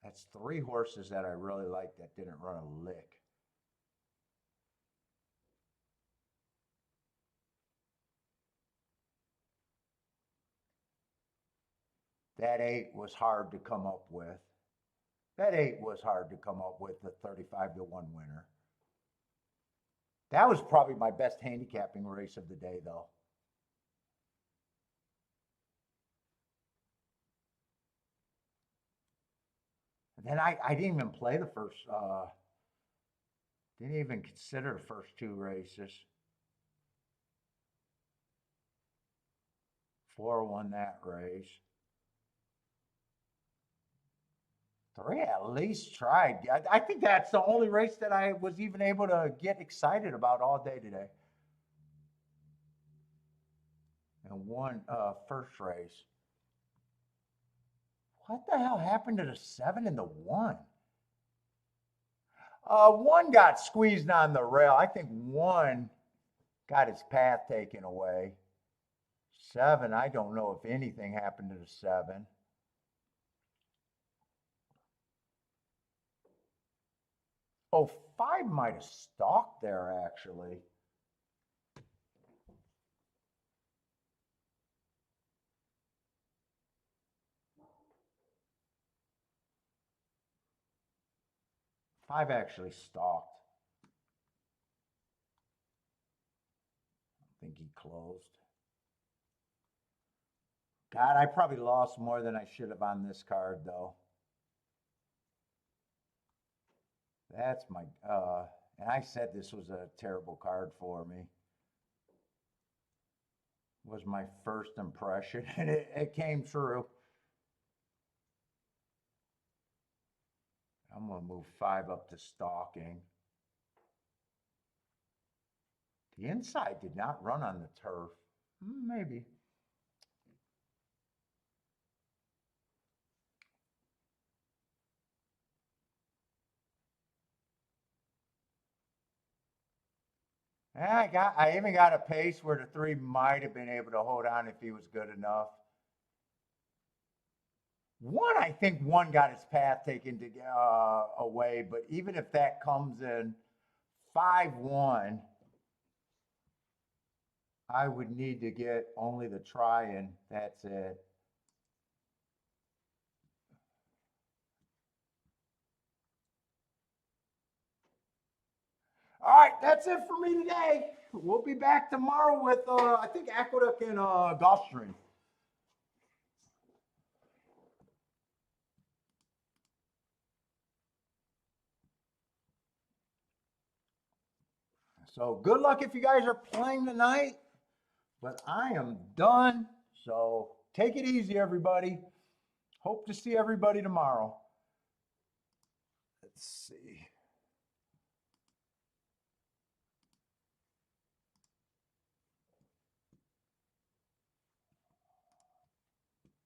That's 3 horses that I really liked that didn't run a lick. That 8 was hard to come up with. That 8 was hard to come up with, the 35 to 1 winner. That was probably my best handicapping race of the day, though. And then I didn't even play the first, didn't even consider the first 2 races. 4 won that race. 3 at least tried. I think that's the only race that I was even able to get excited about all day today. And 1 first race. What the hell happened to the 7 and the 1? 1 got squeezed on the rail. I think 1 got his path taken away. 7, I don't know if anything happened to the 7. Oh, 5 might have stalked there, actually. Five actually stalked. I think he closed. God, I probably lost more than I should have on this card, though. That's my, and I said this was a terrible card for me. It was my first impression, and it came true. I'm going to move 5 up to stalking. The inside did not run on the turf. Maybe. I even got a pace where the 3 might have been able to hold on if he was good enough. 1, I think 1 got his path taken to, away, but even if that comes in 5-1, I would need to get only the try, and that's it. All right, that's it for me today. We'll be back tomorrow with, I think, Aqueduct and Gulfstream. So good luck if you guys are playing tonight. But I am done. So take it easy, everybody. Hope to see everybody tomorrow. Let's see.